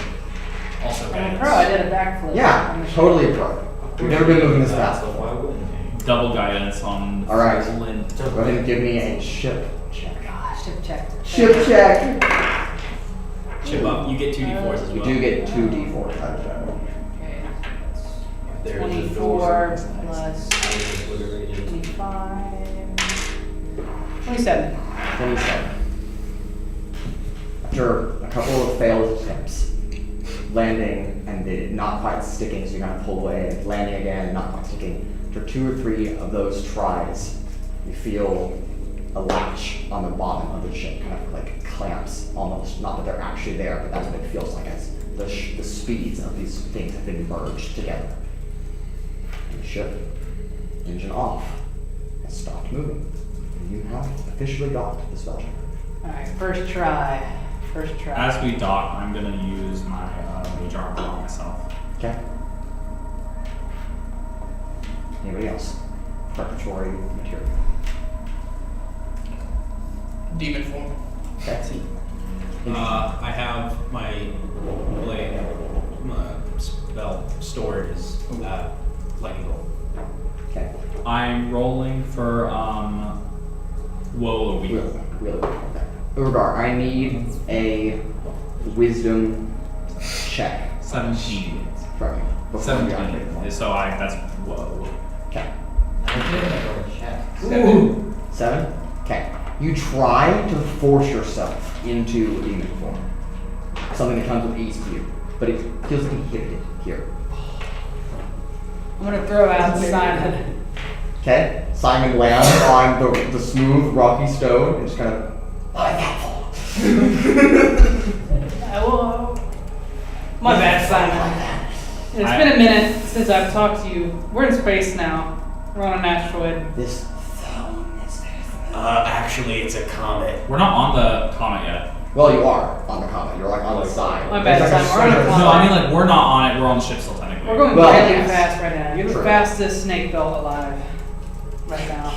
Also I'm a guidance. pro, I did a backflip. Yeah, totally a pro. You've never been moving this fast. So why wouldn't he? Double guidance on All right. Flint. Go ahead and give me a ship check. Ship check. Ship check! Chip up. You get 2d4s as well. You do get 2d4 out of that. Okay, There's a 24 door. plus Obliterated. 25. 27. 27. After a couple of failed attempts, landing and it not quite sticking, so you kind of pull away, and landing again, not quite sticking. After 2 or 3 of those tries, you feel a latch on the bottom of the ship, kind of like clamps almost. Not that they're actually there, but that's what it feels like as the speeds of these things have been merged together. And the ship, engine off, has stopped moving. And you have officially docked the spell checker. Alright, first try. As we dock, I'm gonna use my mage armor on myself. Okay. Anybody else? Preparatory material. Demon form. Okay. I have my blade, spell stored as lightning bolt. Okay. I'm rolling for woe a week. Really. Okay. Urogar, I need a wisdom check 17. from you. before we activate the 17. one. So that's whoa. Okay. I'm giving it a check. 7? Okay. You try to force yourself into demon form. Something that comes with ease to you. But it feels inhibited here. I'm gonna throw out Simon. Okay? Simon lands on the smooth, rocky stone and just kind of My bad, Simon. It's been a minute since I've talked to you. We're in space now. We're on an asteroid. This zone is Actually, it's a comet. We're not on the comet yet. Well, you are on the comet. You're like on the side. My bad, There's like Simon. We're on a comet. No, I mean like we're not on it. We're on the ship still technically. We're going Well, really yes. fast right now. You're the True. fastest snake belt alive right now.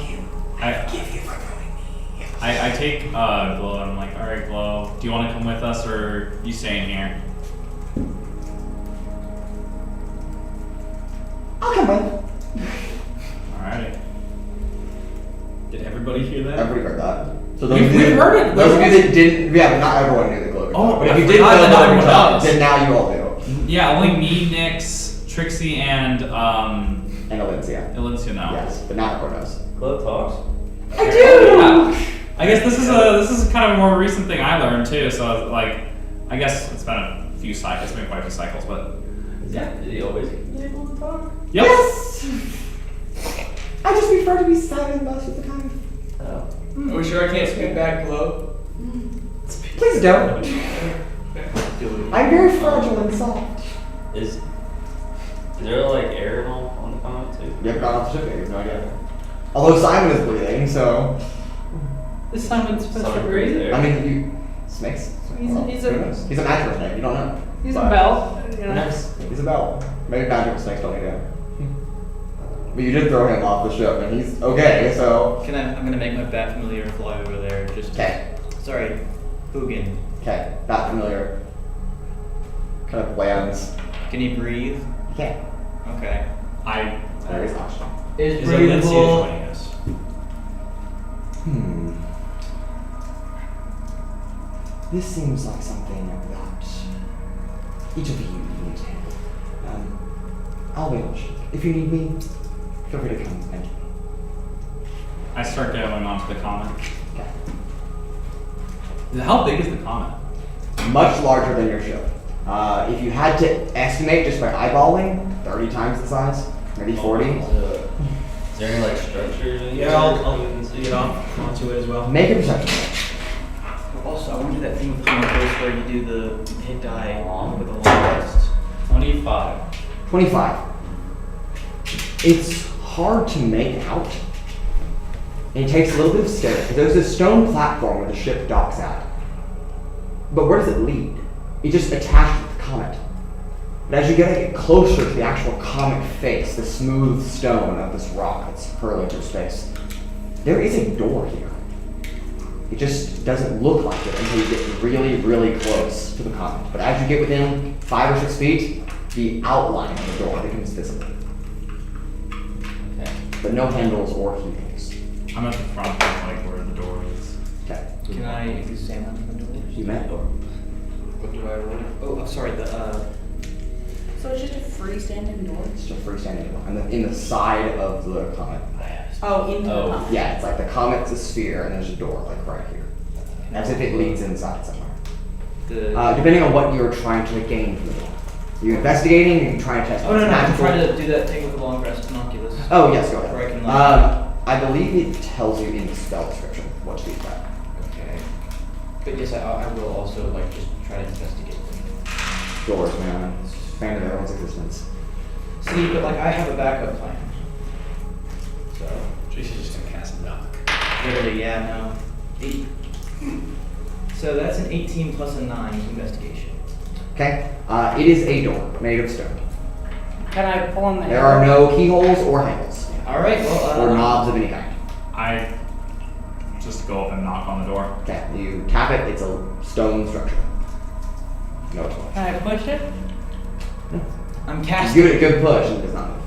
I take Glow and I'm like, all right, Glow, do you want to come with us or you staying here? I'll come with. Alrighty. Did everybody hear that? Everybody heard that. So We've heard it. Those of you that didn't, yeah, but not everyone knew the Glow. Oh, but if I you didn't forgot know that that everyone does. then now you all do. Yeah, only me, Nyx, Trixie, and And Alencia. Alencia now. Yes, but not everyone knows. Glow talks. I do. Yeah. I guess this is kind of a more recent thing I learned too. So like, I guess it's been a few cycles, maybe quite a few cycles, but Yeah. Did he always be able to talk? yep. Yes. I just prefer to be silent most of the time. Oh. Are we sure I can't speak back, Glow? Please don't. I'm very fragile and soft. Is there like air and all on the comet too? You haven't gone off the ship yet. You have no idea. Although Simon is breathing, so Is Simon supposed to Someone breathe? there. I mean, you snakes. He's who knows? He's a magical snake. You don't know. He's a But- bell. You know? Yes, he's a bell. Maybe magical snakes don't need him. But you did throw him off the ship, and he's okay. So I'm gonna make my bat familiar fly over there. Just. okay, Sorry, Hugin. okay, not familiar. Kind of lands. Can you breathe? You can't. Okay. There is oxygen. Is Alencia breathable. joining us? This seems like something that each of you need to handle. I'll wait on ship. If you need me, feel free to come and get me. I start going onto the comet. Okay. How big is the comet? Much larger than your ship. If you had to estimate just by eyeballing, 30 times the size, maybe 40. Is there any like structures? in Yeah, there? I'll You can see? get off onto it as well. Make a perception check. Also, I want to do that thing with Comet where you do the hit die with a long rest. 25. 25. It's hard to make out. And it takes a little bit of skill, because there's this stone platform where the ship docks at. But where does it lead? It just attached to the comet. But as you get closer to the actual comet face, the smooth stone of this rock that's hurling through space, there is a door here. It just doesn't look like it until you get really, really close to the comet. But as you get within 5 or 6 feet, the outline of the door becomes visible. Okay. But no handles or keyholes. I'm at the front of like where the door is. Okay. Can I examine the door? You met door. What do I roll? Oh, I'm sorry. So it's just a freestanding door? It's just a freestanding door. And in the side of the comet. Oh, into the comet. Yeah, it's like the comet's a sphere and there's a door like right here. As if it leads inside somewhere. Depending on what you're trying to gain from the door. You investigating? Are you trying to test Oh no, I'm magical? trying to do that thing with the long rest binoculars. Oh yes, go ahead. Where I can I believe it tells you in the spell description what to do with that. Okay. But yes, I will also like just try to investigate them. Doors, man. It's just fan of everyone's existence. See, but like I have a backup plan. So She's just gonna cast a knock. literally, yeah, no. 8. So that's an 18 plus a 9 investigation. Okay. It is a door made of stone. Can I pull on the There are no keyholes or handles. All right, well, Or knobs of any kind. I just go up and knock on the door. Okay. You tap it, it's a stone structure. No it's not. Can I push it? I'm You casting. give it a good push and it does not move.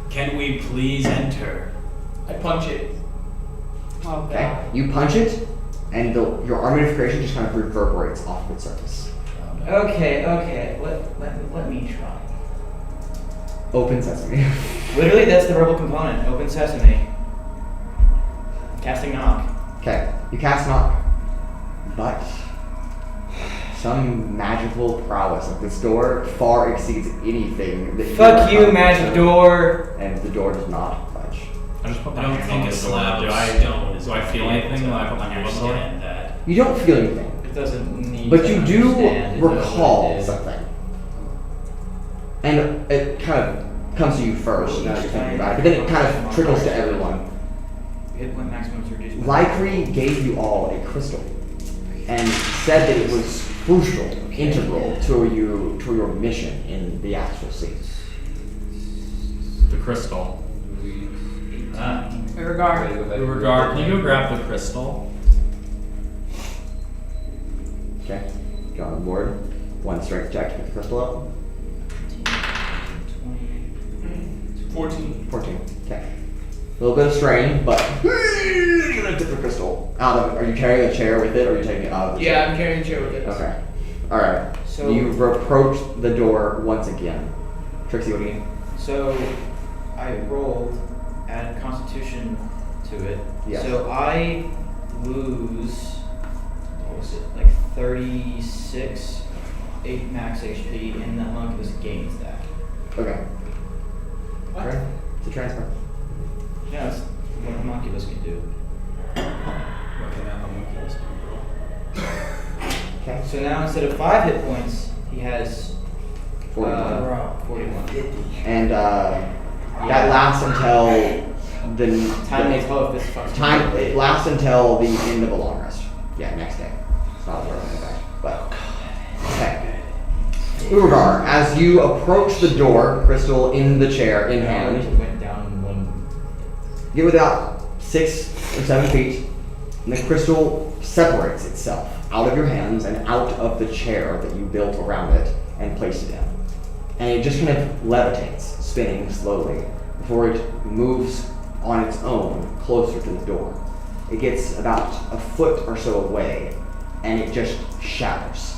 Can we please enter? I punch it. Oh, Okay. God. You punch it, and your armament of creation just kind of reverberates off of its surface. Okay. Let me try. Open sesame. Literally, that's the verbal component. Open sesame. Casting knock. Okay. You cast knock, but some magical prowess of this door far exceeds anything that Fuck are you, accustomed magic to. door. And the door does not budge. I just put my I don't hand think on a the door. slab Do of I stone is do I gonna feel be able anything to when I put my hand on the door? understand that. You don't feel anything, It doesn't need but to you do understand to know what recall it is. something. And it kind of comes to you first, now that you're thinking about it, but then it kind of trickles to everyone. Hit point maximum is reduced. Lycree gave you all a crystal and said that it was crucial, integral to your mission in the astral sea. The crystal. Urogar. Urogar, can you go grab the crystal? Okay, go on board. One strength check to pick the crystal up. 14. 14. Okay. A little bit of strain, but you're gonna tip the crystal out of it. Are you carrying a chair with it, or are you taking it out of the chair? Yeah, I'm carrying a chair with it. Okay. All right. So- you approach the door once again. Trixie, what do you need? So I rolled, add Constitution to it. Yes. So I lose, what was it, like 36, 8 max HP, and the homunculus gains that. Okay. What? Okay. It's a transfer. Yeah, that's what homunculus can do. What can that homunculus do, Okay. So now instead of 5 hit points, he has 41. 41. And that lasts until the Time may tell if this fucks me time. up. It lasts until the end of a long rest. Yeah, next day. It's not worth it, but okay. Urogar, as you approach the door, crystal in the chair in hand, It went down one. get about 6 or 7 feet, and the crystal separates itself out of your hands and out of the chair that you built around it and placed it in. And it just kind of levitates, spinning slowly, before it moves on its own closer to the door. It gets about a foot or so away, and it just shatters.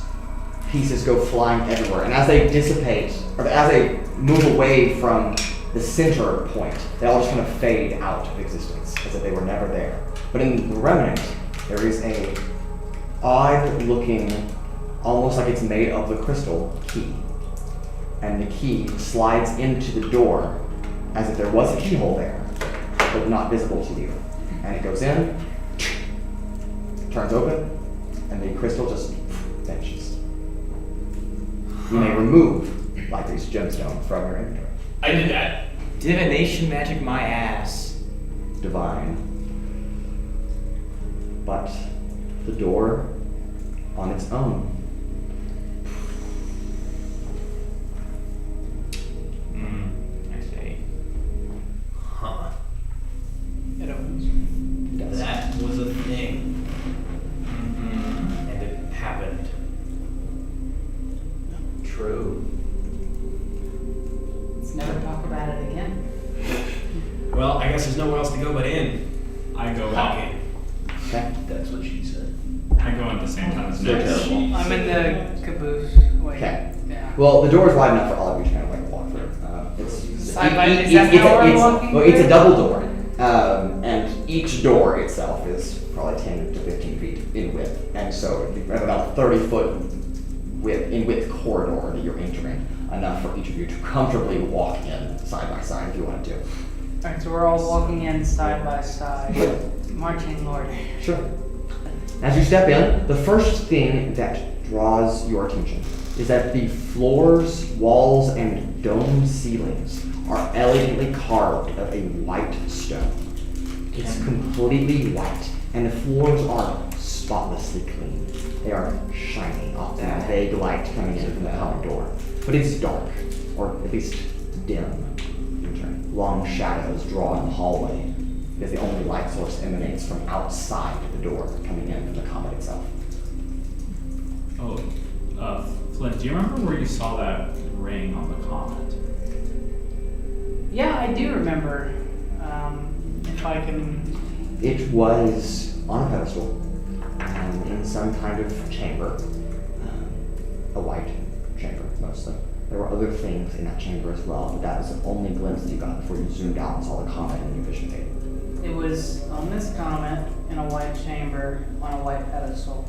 Pieces go flying everywhere, and as they dissipate, or as they move away from the center point, they all just kind of fade out of existence, as if they were never there. But in the remnant, there is a odd-looking, almost like it's made of the crystal, key. And the key slides into the door as if there was a keyhole there, but not visible to you. And it goes in, turns open, and the crystal just vanishes. You may remove Lycree's gemstone from your inventory. I did that. Divination magic my ass. Divine. But the door on its own. I see. Huh. It opens. That was a thing. And it happened. True. Let's never talk about it again. Well, I guess there's nowhere else to go but in. I go Walking. Okay. That's what she said. I go at the same time as They're Nick. terrible. I'm in the caboose. Wait. Okay. Yeah. Well, the door is wide enough for all of you to kind of like walk through. It's Side by- it- is that it's- how we're it's- walking Well, it's a through? double door, and each door itself is probably 10 to 15 feet in width, and so you have about a 30-foot width corridor that you're entering, enough for each of you to comfortably walk in side by side if you wanted to. Alright, so we're all walking in side by side, marching in order. Sure. As you step in, the first thing that draws your attention is that the floors, walls, and dome ceilings are elegantly carved of a white stone. It's completely white, and the floors are spotlessly clean. They are shiny off the vague light coming in from the common door. But it's dark, or at least dim. Long shadows draw in the hallway, because the only light source emanates from outside the door, coming in from the comet itself. Oh, Flint, do you remember where you saw that ring on the comet? Yeah, I do remember. If I can. It was on a pedestal, in some kind of chamber, a white chamber mostly. There were other things in that chamber as well, but that was the only glimpse that you got before you zoomed out and saw the comet in your vision aid. It was on this comet in a white chamber on a white pedestal.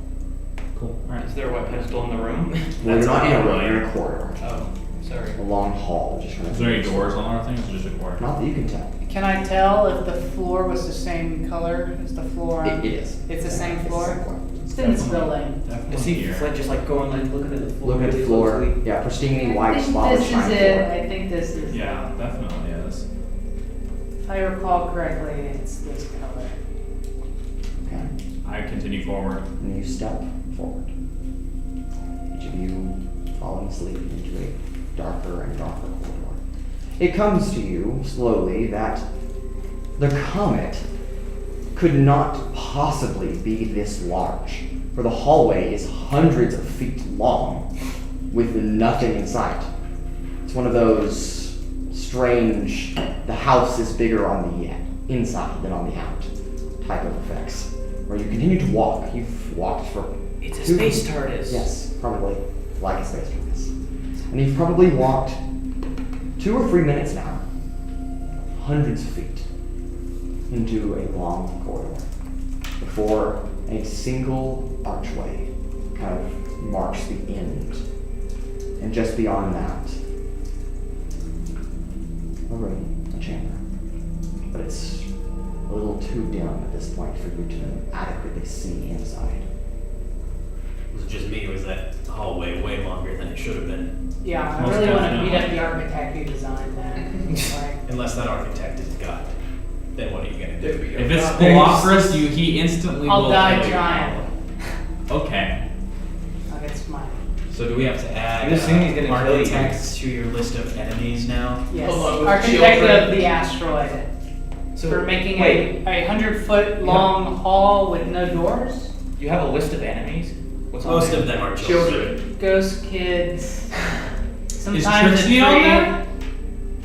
Cool. Alright. Is there a white pedestal in the room? Well, you're not in a room, you're in a corridor. Oh, sorry. A long hall, just kind of. Is there any doors on our things or just a corridor? Not that you can tell. Can I tell if the floor was the same color as the floor? It is. It's the same It's the floor? same floor. It's in this building. I Definitely see here. Flint just like going like looking at the floor. Look at the really floor. closely. Yeah, pristinely I white, think spotless this is shiny it. floor. I think this is. Yeah, definitely is. If I recall correctly, it's this color. Okay. I continue forward. And you step forward. Each of you falling asleep into a darker and darker corridor. It comes to you slowly that the Comet could not possibly be this large, for the hallway is hundreds of feet long with nothing in sight. It's one of those strange, the house is bigger on the inside than on the out type of effects, where you continue to walk. You've walked for It's a two- space TARDIS. Yes, probably like a space TARDIS. And you've probably walked 2 or 3 minutes now, hundreds of feet, into a long corridor, before a single archway kind of marks the end. And just beyond that, a room, a chamber. But it's a little too dim at this point for you to adequately see inside. Was it just me, or was that hallway way longer than it should have been? Yeah, I Most really want to definitely. beat up the architect who designed that. Like, Unless that architect is God, then what are you gonna do? If it's Flores, he instantly I'll will die kill you. trying. Okay. I'll get smite. So do we have to add I'm assuming he's gonna kill you. architects to your list of enemies now? Yes, Along with architect children. of the asteroid. So For making wait, a 100-foot long hall with no doors. you have a list of enemies? What's on Most there? of them are Children. Ghost kids. Sometimes a Trixi on tree. there?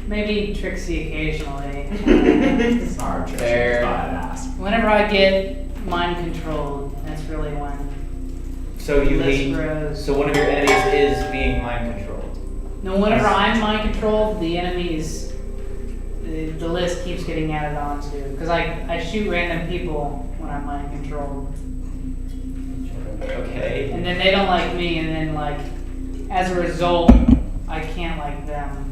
Maybe Trixie occasionally. Sorry, Trixi. Fair. Badass. Whenever I get mind controlled, that's really when So you list hate. grows. So one of your enemies is being mind controlled. No, whenever I'm mind controlled, the enemies, the list keeps getting added on to. Because I shoot random people when I'm mind controlled. Okay. And then they don't like me, and then, like, as a result, I can't like them.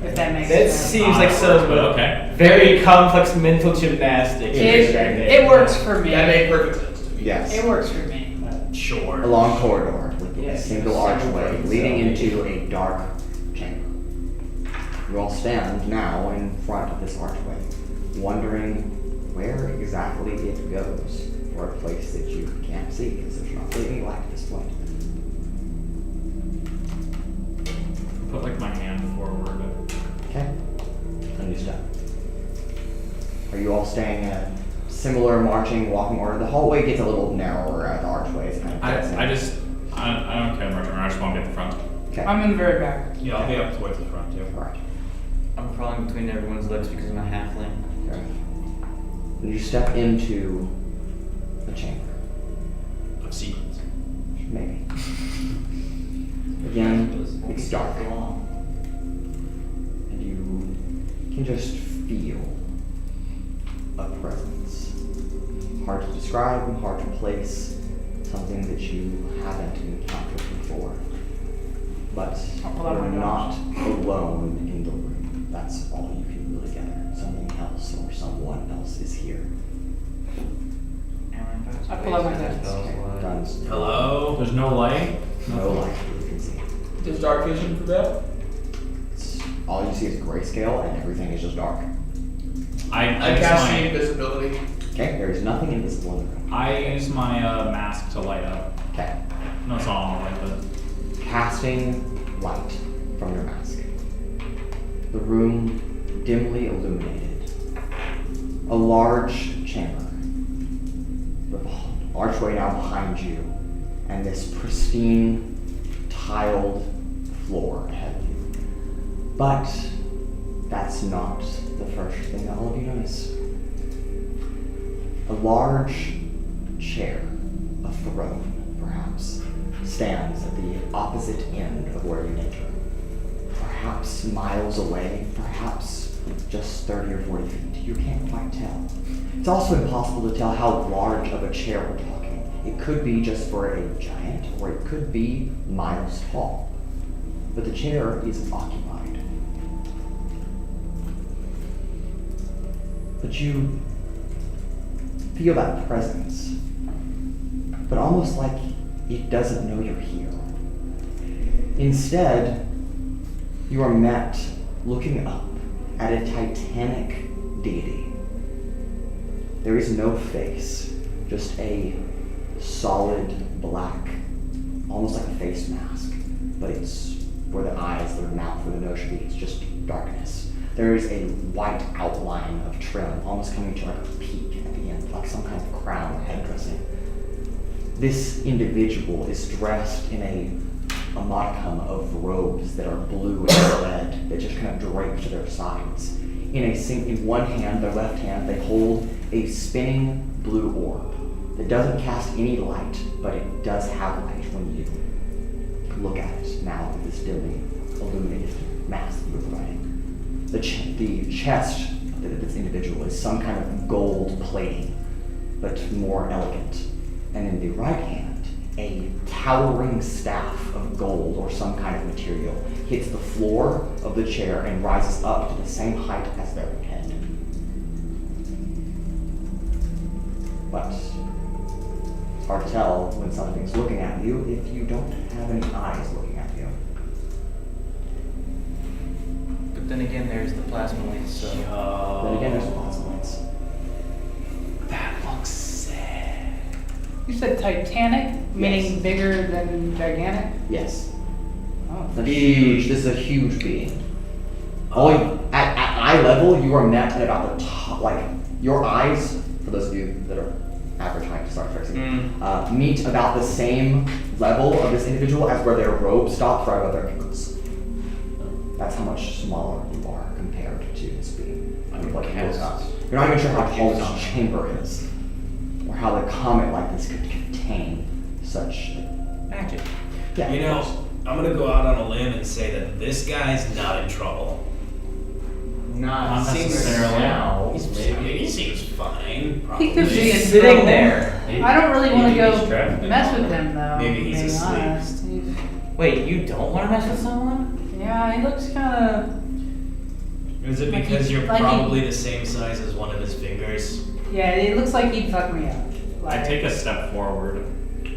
If that makes That sense. seems like some But okay. very complex mental gymnastics. It works for me. That made perfect sense to me. Yes. It works for me. Sure. A long corridor with a Yes, single single archway road, leading so- into a dark chamber. You all stand now in front of this archway, wondering where exactly it goes, or a place that you can't see because there's not really any light at this point. Put like my hand forward. Okay, and you step. Are you all staying in a similar marching, walking order? The hallway gets a little narrower at the archway. It's kind of I don't care much. I just want to be at the front. Okay. I'm in the very back. Yeah, I'll be up towards the front too. Alright. I'm crawling between everyone's legs because I'm a halfling. Okay. And you step into the chamber. Of secrets. Maybe. Again, it's dark. And you can just feel a presence. Hard to describe and hard to place. Something that you haven't encountered before. But I'll pull out you're my not alone in the room. That's all you can really gather. Something else or someone else is here. I pull out my guns. Okay, guns. Hello? There's no light. No light that you can see. Does dark vision prevail? All you see is grayscale and everything is just dark. I use cast my- invisibility. Okay, there is nothing invisible in the room. I use my mask to light up. Okay, No, it's all on light, but casting light from your mask. The room dimly illuminated. A large chamber with an archway now behind you and this pristine tiled floor ahead of you. But that's not the first thing that all of you notice. A large chair, a throne perhaps, stands at the opposite end of where you enter. Perhaps miles away, perhaps just 30 or 40 feet. You can't quite tell. It's also impossible to tell how large of a chair we're talking. It could be just for a giant, or it could be miles tall. But the chair is occupied. But you feel that presence, but almost like it doesn't know you're here. Instead, you are met looking up at a titanic deity. There is no face, just a solid black, almost like a face mask, but it's where the eyes, the mouth, where the nose should be, it's just darkness. There is a white outline of trim, almost coming to like a peak at the end, like some kind of crown or head dressing. This individual is dressed in a modicum of robes that are blue and red that just kind of drape to their sides. In one hand, their left hand, they hold a spinning blue orb that doesn't cast any light, but it does have light when you look at it now with this dimly illuminated mask that you're providing. The chest of this individual is some kind of gold plating, but more elegant. And in the right hand, a towering staff of gold or some kind of material hits the floor of the chair and rises up to the same height as their head. But it's hard to tell when something's looking at you if you don't have any eyes looking at you. But then again, there's the plasma lens, so. Then again, there's the consequence. That looks sad. You said Titanic, meaning Yes. bigger than gigantic? Yes. Oh. This is a huge being. Only at eye level, you are met at about the top, like your eyes, for those of you that are average height to start Trixi, meet about the same level of this individual as where their robe stops right above their ankles. That's how much smaller you are compared to this being. I mean, like, you're not even sure how tall this chamber is, or how the comet like this could contain such Magic. Yeah. You know, I'm gonna go out on a limb and say that this guy's not in trouble. Not necessarily. now. I mean, he seems fine. He Probably. could be in Sitting trouble. there. I don't really want to Maybe he's go trapped in mess it. with him though. Maybe he's being asleep. honest. He's- Wait, you don't want to mess with someone? Yeah, he looks kind of. Is it Like because he- you're like he- probably the same size as one of his fingers? Yeah, it looks like he'd fuck me up. I take a step forward.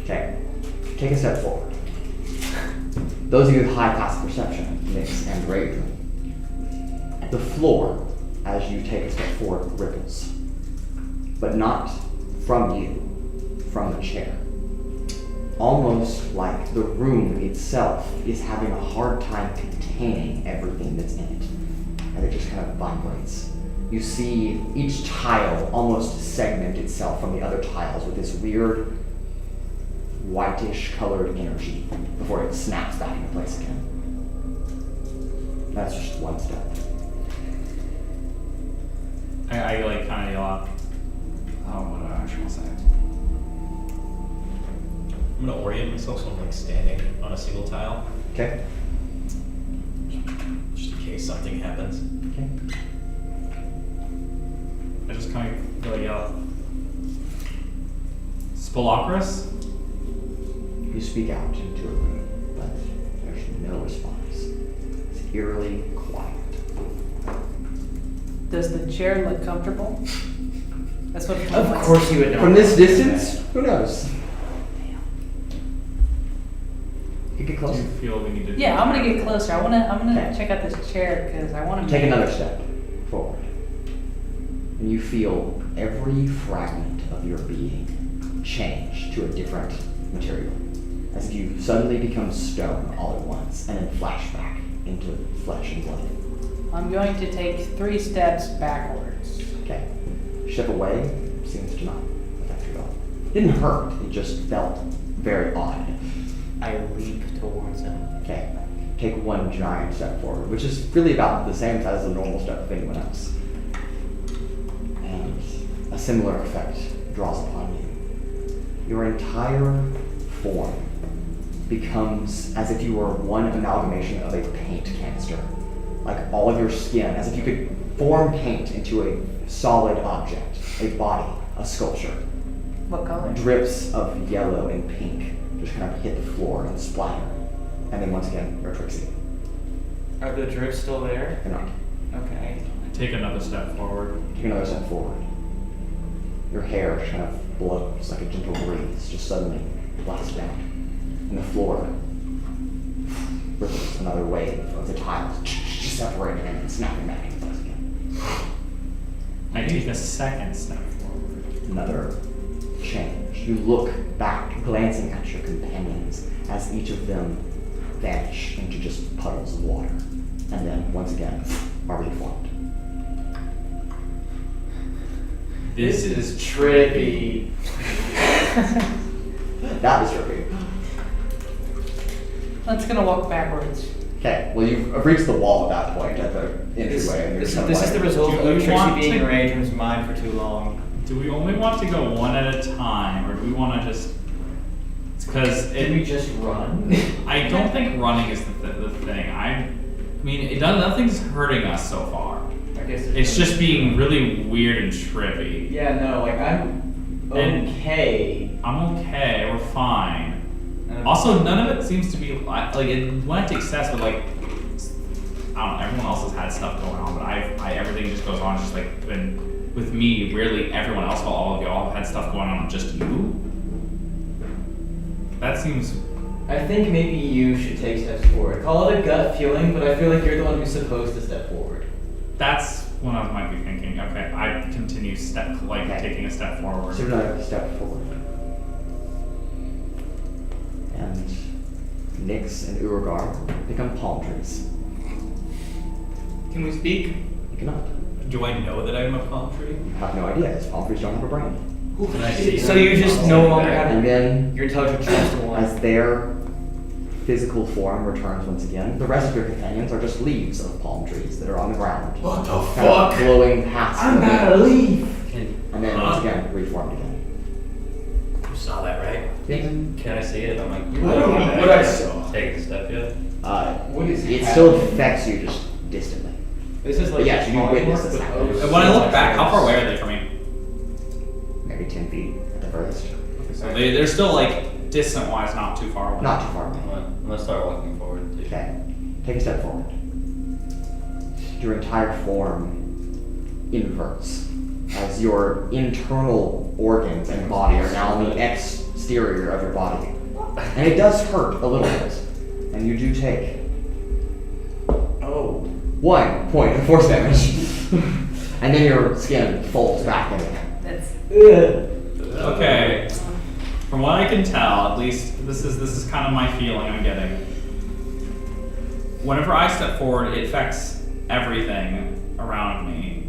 Okay, take a step forward. Those of you with high passive perception, Nyx and Raudrem, the floor, as you take a step forward, ripples. But not from you, from the chair. Almost like the room itself is having a hard time containing everything that's in it. And it just kind of vibrates. You see each tile almost segment itself from the other tiles with this weird whitish colored energy before it snaps back into place again. That's just one step. I like kind of yell out. Oh, what do I actually want to say? I'm gonna orient myself so I'm like standing on a single tile, Okay? just in case something happens. Okay. I just kind of really yell. Spelocris? You speak out into a room, but there's no response. It's eerily quiet. Does the chair look comfortable? That's what. Of course you would know. From this distance, who knows? You get Do you closer. feel we need to? Yeah, I'm gonna get closer. I'm gonna Okay. check out this chair because I want to Take another step forward. And you feel every fragment of your being change to a different material. As if you suddenly become stone all at once and then flash back into flesh and blood. I'm going to take 3 steps backwards. Okay. Step away seems to not affect you at all. It didn't hurt, it just felt very odd. I leap towards him. Okay. Take one giant step forward, which is really about the same size as a normal step of anyone else. And a similar effect draws upon you. Your entire form becomes as if you were one amalgamation of a paint canister. Like all of your skin, as if you could form paint into a solid object, a body, a sculpture. What color? Drips of yellow and pink just kind of hit the floor and splatter. And then once again, you're Trixi. Are the drips still there? You're not. Okay. Take another step forward. Take another step forward. Your hair just kind of blows like a gentle breeze, just suddenly blasts down. And the floor ripples another wave of the tiles separating and snapping back into place again. I take a second step forward. Another change. You look back, glancing at your companions as each of them vanish into just puddles of water. And then, once again, are reformed. This is trippy. That was trippy. Let's gonna walk backwards. Okay, well you've reached the wall at that point, at the entryway. And you're This just kind of is the result Do of we Trixi want being to- enraged in his mind for too long. Do we only want to go one at a time, or do we want to just? Because Did we just run? I don't think running is the thing. I mean, nothing's hurting us so far. I guess It's just being really weird and trippy. Yeah, no, like I'm okay. I'm okay. We're fine. And Also, none of it seems to be like it went to excess, but like I don't know. Everyone else has had stuff going on, but I everything just goes on. Just like been with me. Weirdly, everyone else, while all of y'all have had stuff going on, just you. That seems. I think maybe you should take steps forward. Call it a gut feeling, but I feel like you're the one who's supposed to step forward. That's what I might be thinking. Okay, I continue taking a step forward. So another step forward. And Nyx and Urogar become palm trees. Can we speak? You cannot. Do I know that I'm a palm tree? You have no idea, as palm trees don't have a brain. Can I see So you just no longer have And then, your touch of trust one. as their physical form returns once again, the rest of your companions are just leaves of palm trees that are on the ground. What the Kind of fuck? glowing past I'm the not a leaf. and then once again reformed again. You saw that, right? Can I see it? I'm like, I don't know what I saw. Take a step yet? What is It happening? still affects you just distantly. This is like But yes, you polymorph, witness this but happen. of And when I look back, how far away are they from me? Maybe 10 feet at the furthest. So they're still like distant wise, not too far away. Not too far away. I'm gonna start walking forward too. Okay, take a step forward. Your entire form inverts as your internal organs and body are now on the exterior of your body. And it does hurt a little bit. And you do take 1 point of force damage. And then your skin folds back in again. That's Okay. From what I can tell, at least this is kind of my feeling I'm getting. Whenever I step forward, it affects everything around me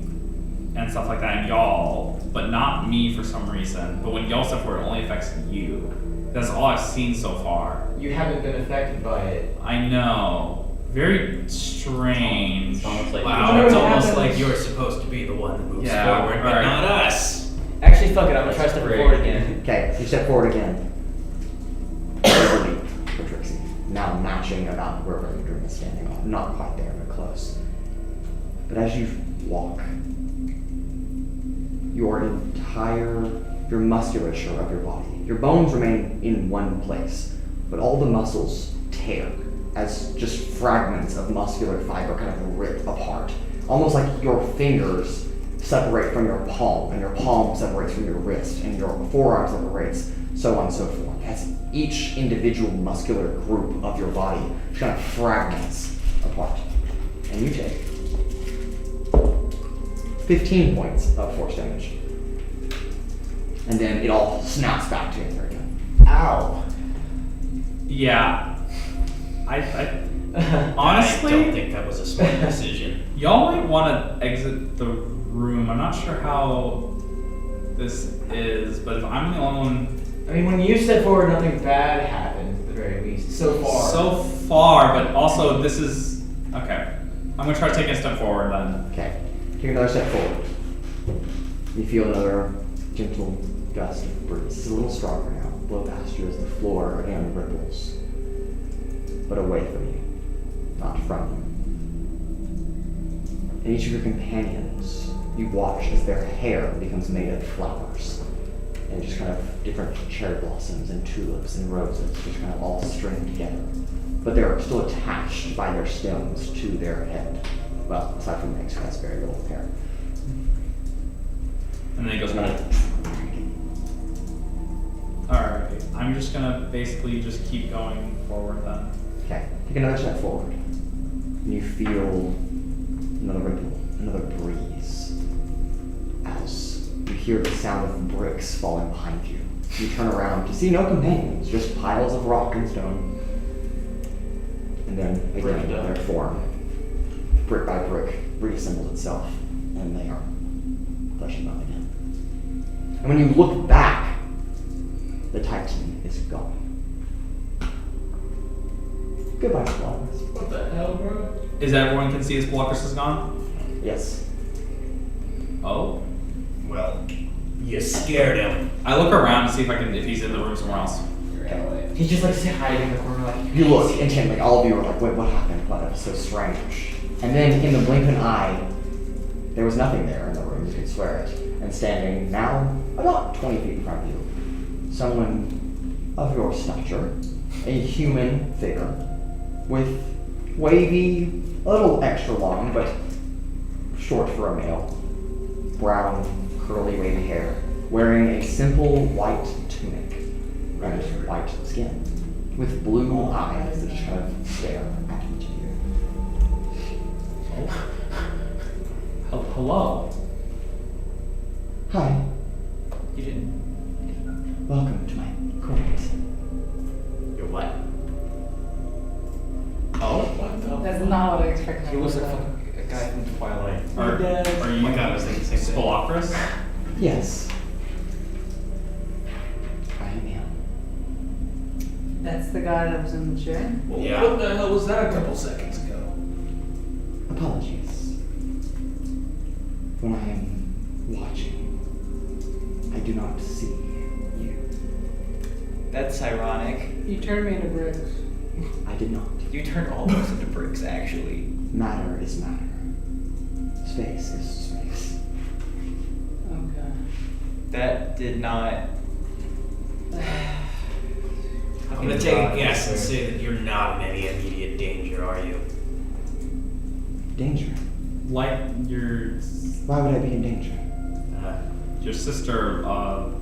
and stuff like that, and y'all, but not me for some reason. But when y'all step forward, it only affects you. That's all I've seen so far. You haven't been affected by it. I know. Very strange. It's almost like Wow, it's almost like you're supposed to be the one that moves Yeah, forward, but right. not us. Actually, fuck it. I'm gonna try That's stepping great. forward again. Okay, you step forward again. Another leap for Trixi. Now matching about where Raudrem is standing on. Not quite there, but close. But as you walk, your musculature of your body, your bones remain in one place, but all the muscles tear as just fragments of muscular fiber kind of rip apart. Almost like your fingers separate from your palm, and your palm separates from your wrist, and your forearm separates, so on and so forth. As each individual muscular group of your body just kind of fragments apart. And you take 15 points of force damage. And then it all snaps back together again. Ow. Yeah. I I honestly, don't think that was a smart decision. y'all might want to exit the room. I'm not sure how this is, but if I'm the only one I mean, when you step forward, nothing bad happens, at the very least. So far. so far, but also this is okay. I'm gonna try taking a step forward then. Okay, take another step forward. You feel another gentle gust of breeze. It's a little stronger now. Blow past you as the floor again ripples. But away from you, not from you. And each of your companions, you watch as their hair becomes made of flowers. And just kind of different cherry blossoms and tulips and roses, just kind of all stringed together. But they're still attached by their stems to their head. Well, aside from Max, who has very little hair. And then he goes back. Alright, I'm just gonna basically just keep going forward then. Okay, take another step forward. And you feel another ripple, another breeze. As you hear the sound of bricks falling behind you. You turn around to see no companions, just piles of rock and stone. And then again, their form, brick by brick, reassembles itself, and they are flesh and bone again. And when you look back, the Titan is gone. Goodbye, Flores. What the hell, bro? Is everyone can see his Blockus is gone? Yes. Oh? Well, you scared him. I look around to see if he's in the room somewhere else. He's just like hiding in the corner like. You look intently, all of you are like, wait, what happened? That was so strange. And then in the blink of an eye, there was nothing there in the room, you could swear it. And standing now, about 20 feet in front of you, someone of your stature, a human figure, with wavy, a little extra long, but short for a male, brown, curly, wavy hair, wearing a simple white tunic and white skin, with blue eyes that just kind of stare at each of you. Hello? Hi, You didn't. welcome to my court. You're what? Oh? That's not what I expected. He looks like a guy from Twilight. Are you Oh my God, I was thinking the same thing. Spelocris? Yes. I am him. That's the guy that was in the chair? Well, Yeah. What the hell was that a couple seconds ago? Apologies. When I am watching, I do not see you. That's ironic. You turned me into bricks. I did not. You turned all of us into bricks, actually. Matter is matter. Space is space. Okay. That did not. I'm gonna take a guess and say that you're not in any immediate danger, are you? Danger. Like your Why would I be in danger? your sister,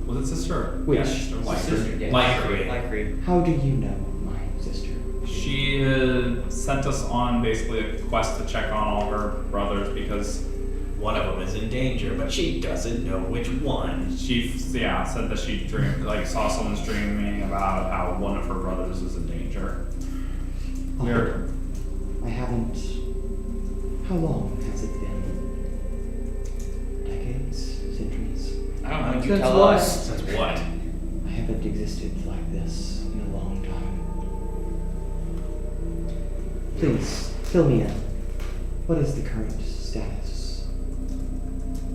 was it sister? Which? Yeah, sister, like, Sister, yeah. Lycree. Like Reed. How do you know my sister? She sent us on basically a quest to check on all her brothers because One of them is in danger, but she doesn't know which one. she, said that she saw someone's dreaming about how one of her brothers is in danger. We're I haven't. How long has it been? Decades? Centuries? I don't know. You Since tell what? us. Since what? I haven't existed like this in a long time. Please, fill me in. What is the current status?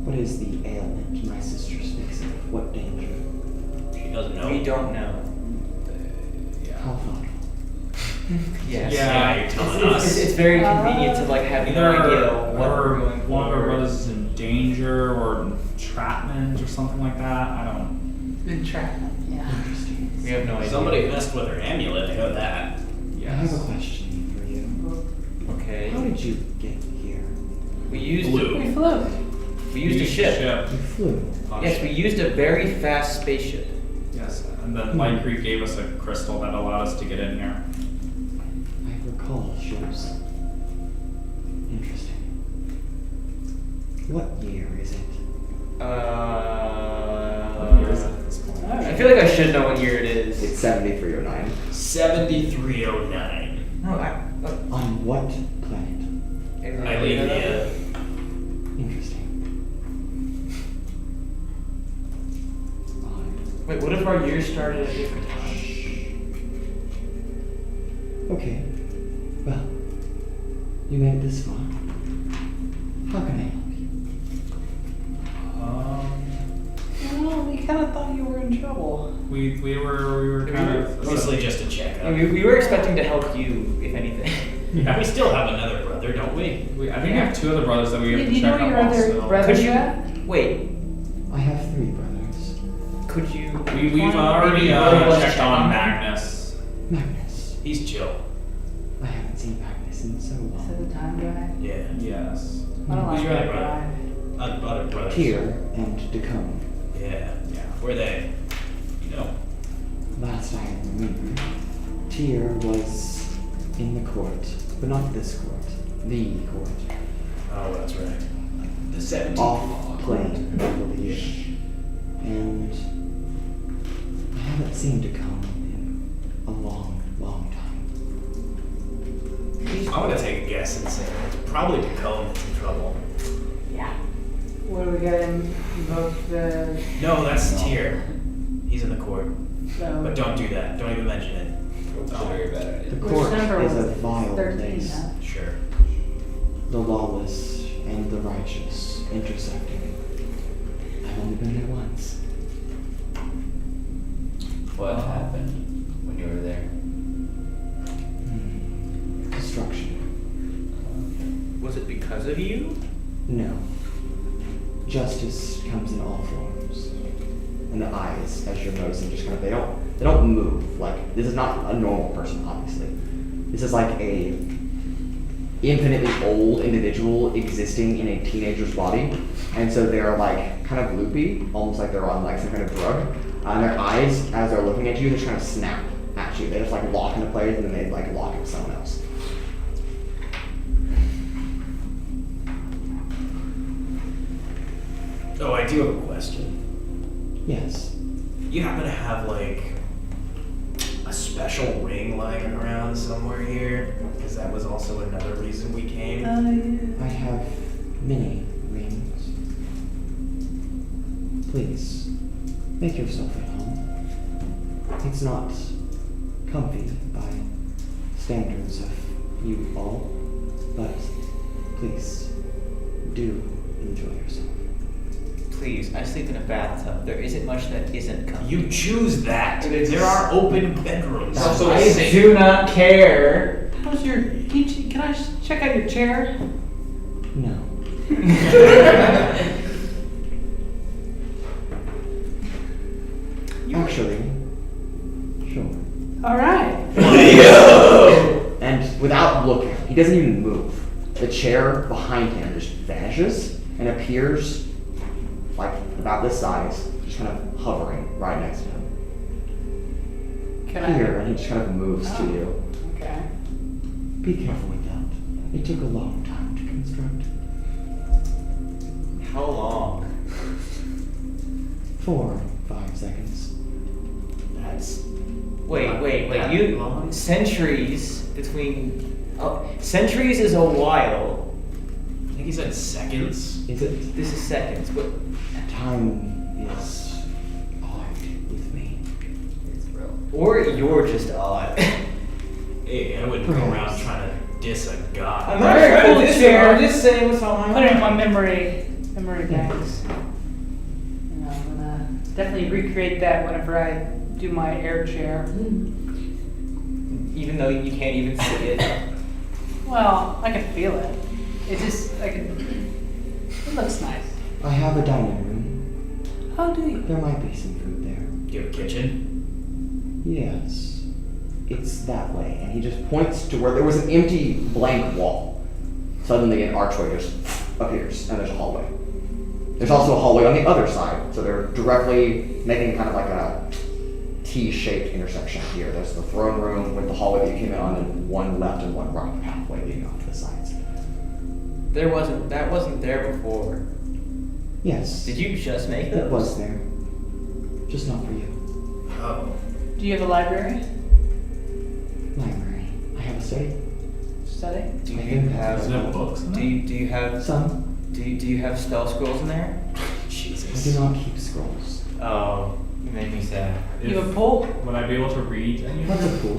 What is the ailment my sister speaks of? What danger? She doesn't know. We don't know. How thoughtful. Yes. Yeah, you're telling It's- us. it's very convenient to like have no idea what we're going one of her for. brothers is in danger or entrapment or something like that. I don't. Entrapment, yeah. Interesting. We have no idea. Somebody messed with her amulet, I know that. I have a question for you. Okay. How did you get here? We used Blue. We flew. we used a ship. You flew. Yes, we used a very fast spaceship. Yes, and then Lycree gave us a crystal that allowed us to get in here. I recall ships. Interesting. What year is it? What year is it at this point? I feel like I should know what year it is. It's 7309. 7309. No, On what planet? Atlasia. Interesting. Odd. Wait, what if our year started at a different time? Okay. Well, you made it this far. How can I help you? Well, we kind of thought you were in trouble. We were kind of Mostly just a checkup. I mean, we were expecting to help you, if anything. Yeah. We still have another brother, don't we? I think we have two other brothers that we have Do to you check know up your on other still. brother? Could you yet? wait? I have 3 brothers. Could you? We've already Maybe one checked check on on Magnus. Magnus. He's chill. I haven't seen Magnus in so Is that long. the time guy? Yeah. Yes. I don't like Who's your that other guy. brother? Other brothers. Tyr and Decone. Yeah. Where are they? You know. Last I remember, Tyr was in the court, but not this court, the court. Oh, that's right. The 17th. Off playing, I believe. And I haven't seen Decone in a long, long time. I'm gonna take a guess and say it's probably Decone that's in trouble. Yeah. What do we got in both the... No, that's Tyr. He's in the court. So, But don't do that. Don't even mention it. Very bad idea. The which court number is was a it? vile 13, place. huh? Sure. The lawless and the righteous intersecting. I've only been there once. What happened when you were there? Destruction. Was it because of you? No. Justice comes in all forms. And the eyes, as you're noticing, just kind of, they don't move. Like, this is not a normal person, obviously. This is like a infinitely old individual existing in a teenager's body. And so they're like kind of loopy, almost like they're on like some kind of drug. And their eyes, as they're looking at you, they just kind of snap at you. They just like lock into place and then they like lock into someone else. Oh, I do have a question. Yes. You happen to have like a special ring lying around somewhere here? Because that was also another reason we came. I have many rings. Please, make yourself at home. It's not comfy by standards of you all, but please, do enjoy yourself. Please, I sleep in a bathtub. There isn't much that isn't comfy. You choose that. There are open bedrooms. Also I safe. do not care. How's your... Can I check out your chair? No. Actually, sure. Alright. And without looking, he doesn't even move. The chair behind him just vanishes and appears like about this size, just kind of hovering right next to him. Can Here, and he just kind of moves to you. Okay. Be careful with that. It took a long time to construct. How long? 4 or 5 seconds. That's Wait. That You long? centuries between. Oh, centuries is a while. I think he said seconds. Is it? This is seconds. But Time is odd with me. it's real. Or you're just odd. Hey, I wouldn't go around trying to diss a god. I'm not trying to diss you, I'm just saying what's on Put it in my memory banks. You know, I'm gonna definitely recreate that whenever I do my air chair. Even though you can't even see it. Well, I can feel it. It looks nice. I have a dining room. How do you? There might be some food there. Do you have a kitchen? Yes. It's that way. And he just points to where there was an empty blank wall. Suddenly an archway just appears and there's a hallway. There's also a hallway on the other side. So they're directly making kind of like a T-shaped intersection here. There's the throne room with the hallway that you came in on and one left and one right pathway leading off to the sides. That wasn't there before. Yes. Did you just make those? It was there. Just not for you. Oh. Do you have a library? Library. I have a study. Study? Do I you think have Is there books in do you have Some. do you have spell scrolls in there? I Jesus. do not keep scrolls. Oh, you made me sad. You have a pool? Would I be able to read any of What's them? a pool?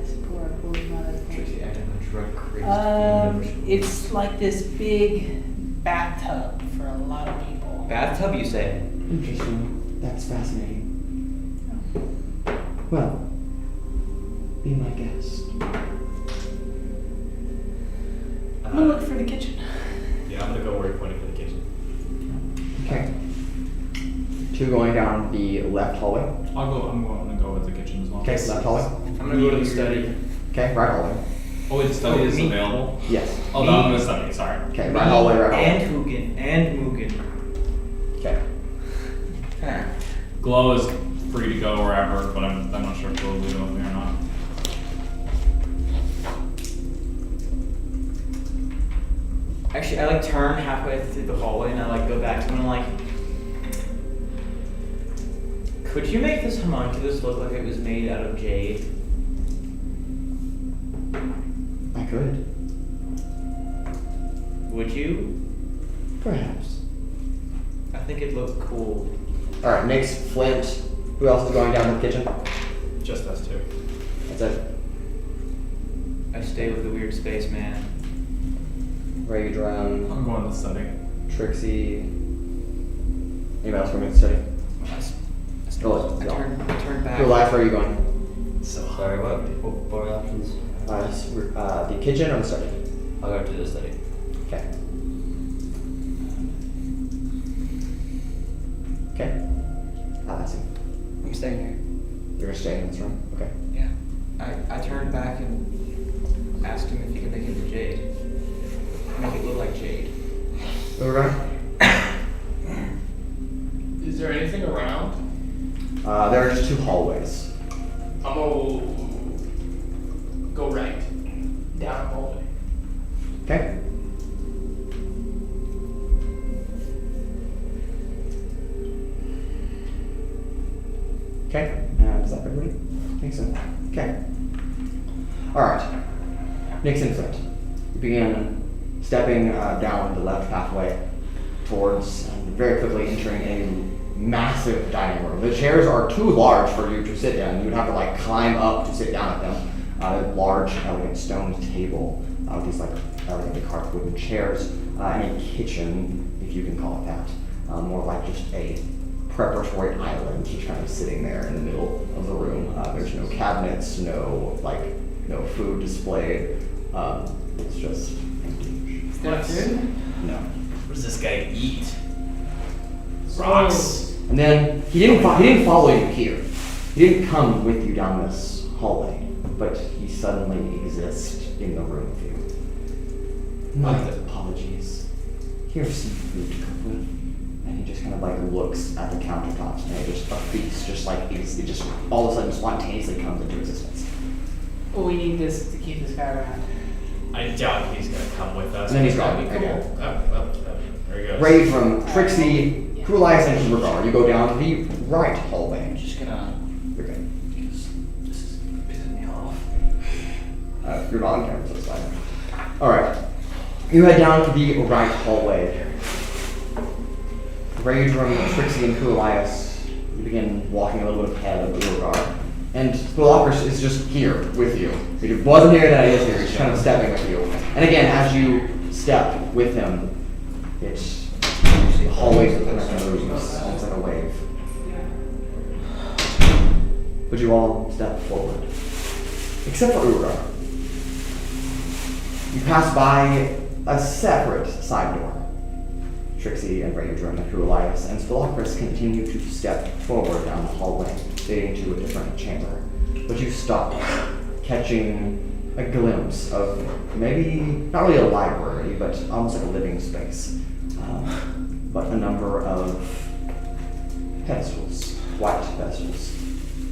This pool is not as Trixi acted like a drug crazed It's like this big bathtub for a lot of people. bathtub. You say? Interesting. That's fascinating. Well, be my guest. I'm gonna look for the kitchen. Yeah, I'm gonna go where you're pointing for the kitchen. Okay. 2 going down the left hallway. I'm gonna go with the kitchen as well. Okay, left hallway. I'm gonna go to the study. Okay, right hallway. Oh wait, the study is me. available? Yes. Oh, that one was study, sorry. Okay, right hallway, right hallway. And Hugin. And Mugen. Okay. Glow is free to go wherever, but I'm not sure if Glow will go with me or not. Actually, I like turn halfway through the hallway and I like go back to him and I'm like, could you make this homunculus look like it was made out of jade? I could. Would you? Perhaps. I think it'd look cool. Alright, next, Flint. Who else is going down to the kitchen? Just us two. That's it. I stay with the weird spaceman. Raudrem, I'm going to the study. Trixi. Anybody else going to the study? I turn back. Your life, where are you going? So Sorry, what are the options? The kitchen or the study? I'll go to the study. Okay. Okay. Atlasia. I'm staying here. You're gonna stay in this room? Okay. Yeah. I turned back and asked him if he could make it to jade. Make it look like jade. Urogar? Is there anything around? There are just 2 hallways. I'm gonna go right down the hallway. Okay. Okay. Is that everybody? I think so. Okay. Alright. Nix and Flint. You begin stepping down the left pathway towards, very quickly entering a massive dining room. The chairs are too large for you to sit down. You would have to like climb up to sit down at them. A large, elegant stone table with these like elegantly carved wooden chairs, and a kitchen, if you can call it that. More like just a preparatory island, just kind of sitting there in the middle of the room. There's no cabinets, no food displayed. It's just empty. Is there food? No. What does this guy eat? Rocks. And then he didn't follow you here. He didn't come with you down this hallway, but he suddenly exists in the room with you. My apologies. Here's some food to cook with. And he just kind of like looks at the countertops, and a feast just like it just all of a sudden spontaneously comes into existence. Well, we need this to keep this guy around. I doubt he's gonna come with us. And then he's That'd gone. be cool. Oh, there he goes. Raid from Trixi, Kulias, and Urogar. You go down the right hallway. I'm just gonna. You're good. This is pissing me off. You're not on camera, so it's fine. Alright. You head down to the right hallway. Raudrem, Trixi, and Kulias, you begin walking a little bit ahead of Urogar. And Flores is just here with you. He wasn't here, that he is here. He's kind of stepping with you. And again, as you step with him, it's the hallways that kind of moves, almost like a wave. But you all step forward. Except for Urogar. You pass by a separate side door. Trixi and Raudrem and Kulias and Flores continue to step forward down the hallway, leading to a different chamber. But you stop, catching a glimpse of maybe, not really a library, but almost like a living space. But a number of pedestals, white pedestals,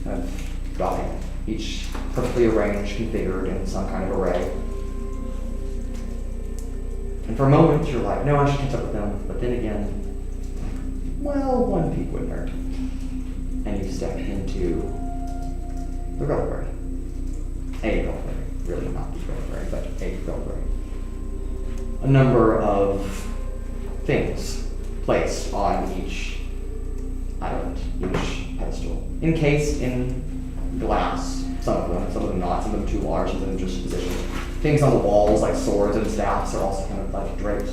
kind of dotting, each perfectly arranged, configured in some kind of array. And for a moment, you're like, no, I should catch up with them. But then again, well, one peek wouldn't hurt. And you step into the reliquary. A reliquary. Really not the reliquary, but a reliquary. A number of things placed on each island, each pedestal. Encased in glass, some of them not, some of them too large, some of them just positioned. Things on the walls, like swords and staffs, are also kind of like draped.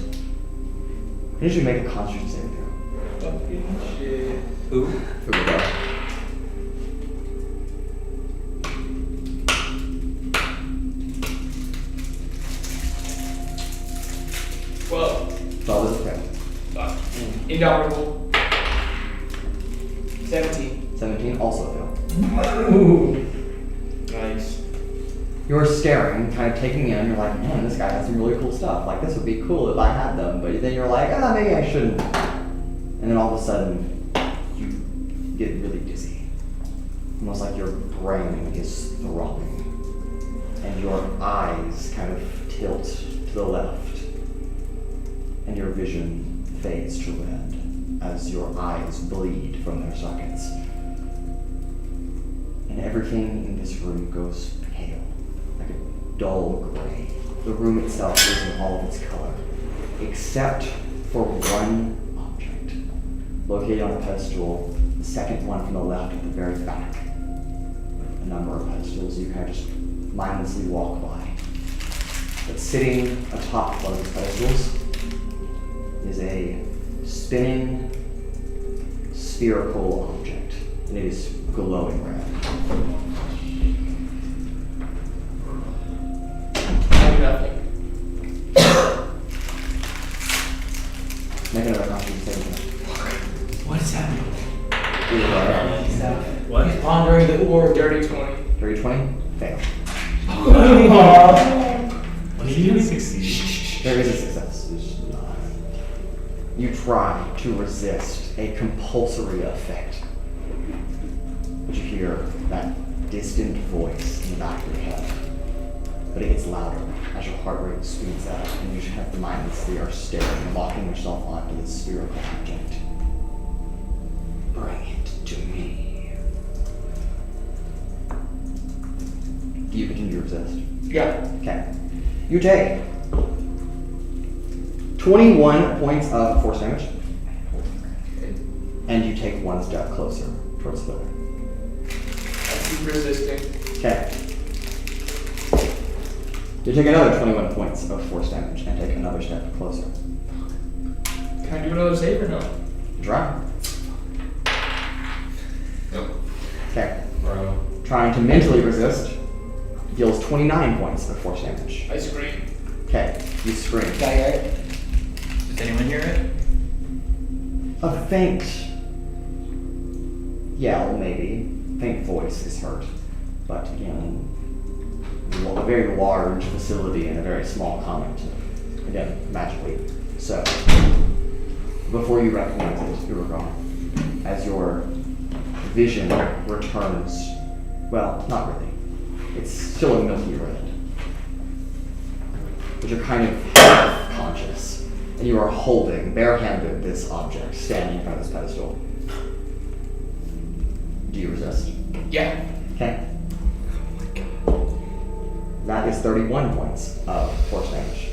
You should make a constitution saving throw. Fucking shit. Who? Who would go? Well, 12 is okay. fuck. Indomitable. 17. 17 also failed. Nice. You're staring, kind of taking in, you're like, man, this guy has some really cool stuff. Like, this would be cool if I had them. But then you're like, maybe I shouldn't. And then all of a sudden, you get really dizzy. Almost like your brain is throbbing. And your eyes kind of tilt to the left. And your vision fades to red as your eyes bleed from their sockets. And everything in this room goes pale, like a dull gray. The room itself losing all of its color, except for one object, located on a pedestal, the second one from the left at the very back. A number of pedestals you kind of just mindlessly walk by. But sitting atop one of these pedestals is a spinning spherical object, and it is glowing red. I do nothing. Make another constitution saving What is happening? throw. What? He's pondering the Urogar. Dirty 20. Dirty 20? Fail. He didn't succeed. There is a success. You try to resist a compulsory effect. But you hear that distant voice in the back of your head. But it gets louder as your heart rate speeds up and you have to mindlessly are staring, locking yourself onto this spherical object. Bring it to me. Do you continue to resist? Yeah. Okay. You take 21 points of force damage. And you take one step closer towards the building. I keep resisting. Okay. You take another 21 points of force damage and take another step closer. Can I do another save or no? Try. No. Okay. Bro. Trying to mentally resist deals 29 points of force damage. I scream. Okay. You scream. Did I hear it? Does anyone hear it? A faint yell, maybe. Faint voice is heard. But again, a very large facility and a very small comment. Again, magically. So, before you recognize it, Urogar, as your vision returns, well, not really. It's still a milky red. But you're kind of half conscious. And you are holding, barehanded, this object standing in front of this pedestal. Do you resist? Yeah. Okay. That is 31 points of force damage.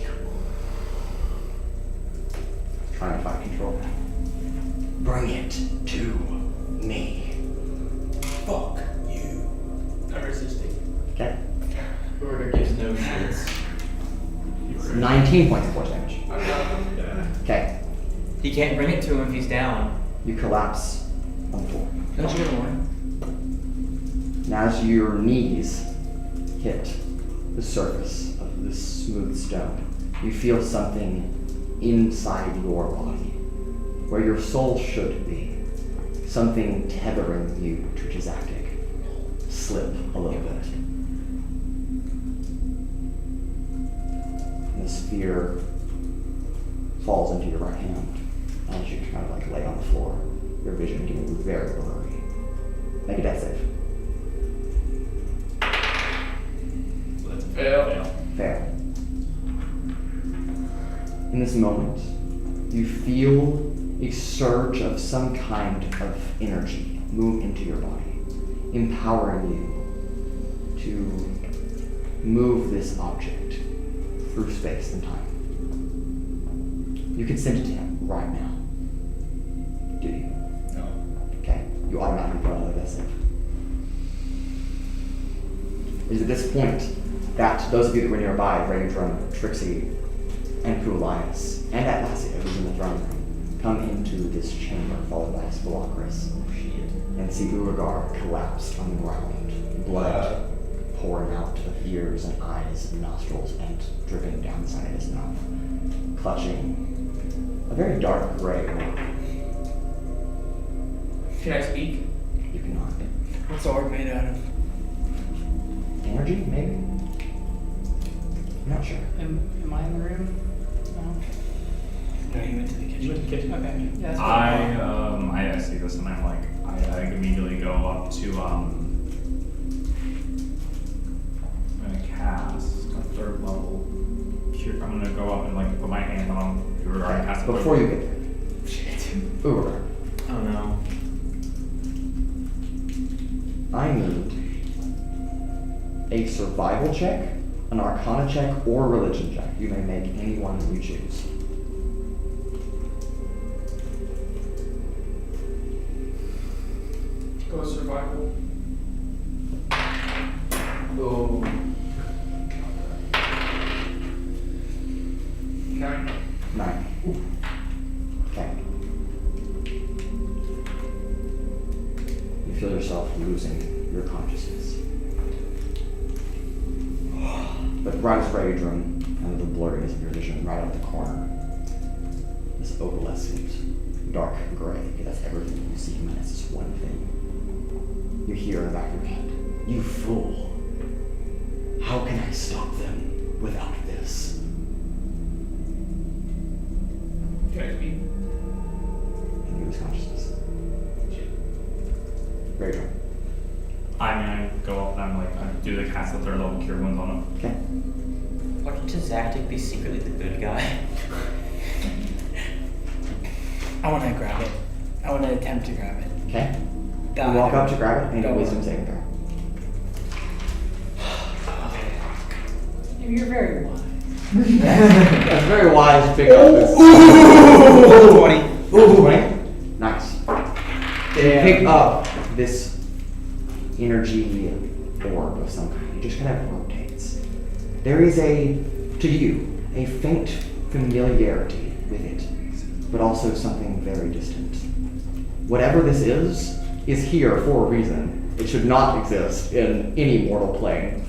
Trying to find control. Bring it to me. Fuck you. I'm resisting. Okay. Urogar gives no shits. 19 points of force damage. I'm done. Okay. He can't bring it to him if he's down. You collapse on the floor. Don't you get a warning? And as your knees hit the surface of this smooth stone, you feel something inside your body, where your soul should be, something tethering you to Trizactic, slip a little bit. And the sphere falls into your right hand, and as you kind of like lay on the floor, your vision getting very blurry. Make a death save. Fail. Fair. In this moment, you feel a surge of some kind of energy move into your body, empowering you to move this object through space and time. You can send it to him right now. Do you? No. Okay. You automatically put another death save. It is at this point that those of you that were nearby, Raudrem, Trixi, and Kulias, and Atlasia, who's in the throne room, come into this chamber followed by Spelocris, and see Urogar collapsed on the ground, blood pouring out of ears and eyes and nostrils and dripping down the side of his mouth, clutching a very dark gray orb. Can I speak? You cannot. What's the orb made out of? Energy, maybe? I'm not sure. Am I in the room? No. No, you went to the kitchen. You went to the kitchen. Okay. Yeah, that's what I see this and I'm like, I immediately go up to, I'm gonna cast a 3rd level cure. I'm gonna go up and like put my hand on Urogar and cast a Before you get there. Shit. Urogar. Oh no. I need a survival check, an arcana check, or a religion check. You may make any one you choose. Go survival. Oh. 9. 9. Okay. You feel yourself losing your consciousness. But right as Raudrem and the blurriness of your vision right out the corner, this opalescent, dark gray, that's everything you see human as this one thing. You hear in the back of your head, "You fool! How can I stop them without this?" Can I speak? And you lose consciousness. Raudrem. I go up and I'm like, I do the cast of 3rd level cure wounds on him. Okay. Why can't Zactic be secretly the good guy? I want to grab it. I want to attempt to grab it. Okay. Die. You walk up to grab it and Go a wisdom saving throw. You're very wise. That's very wise to pick up this. 20. Ooh, 20. Nice. You pick up this energy orb of some kind. It just kind of rotates. There is to you, a faint familiarity with it, but also something very distant. Whatever this is here for a reason. It should not exist in any mortal plane.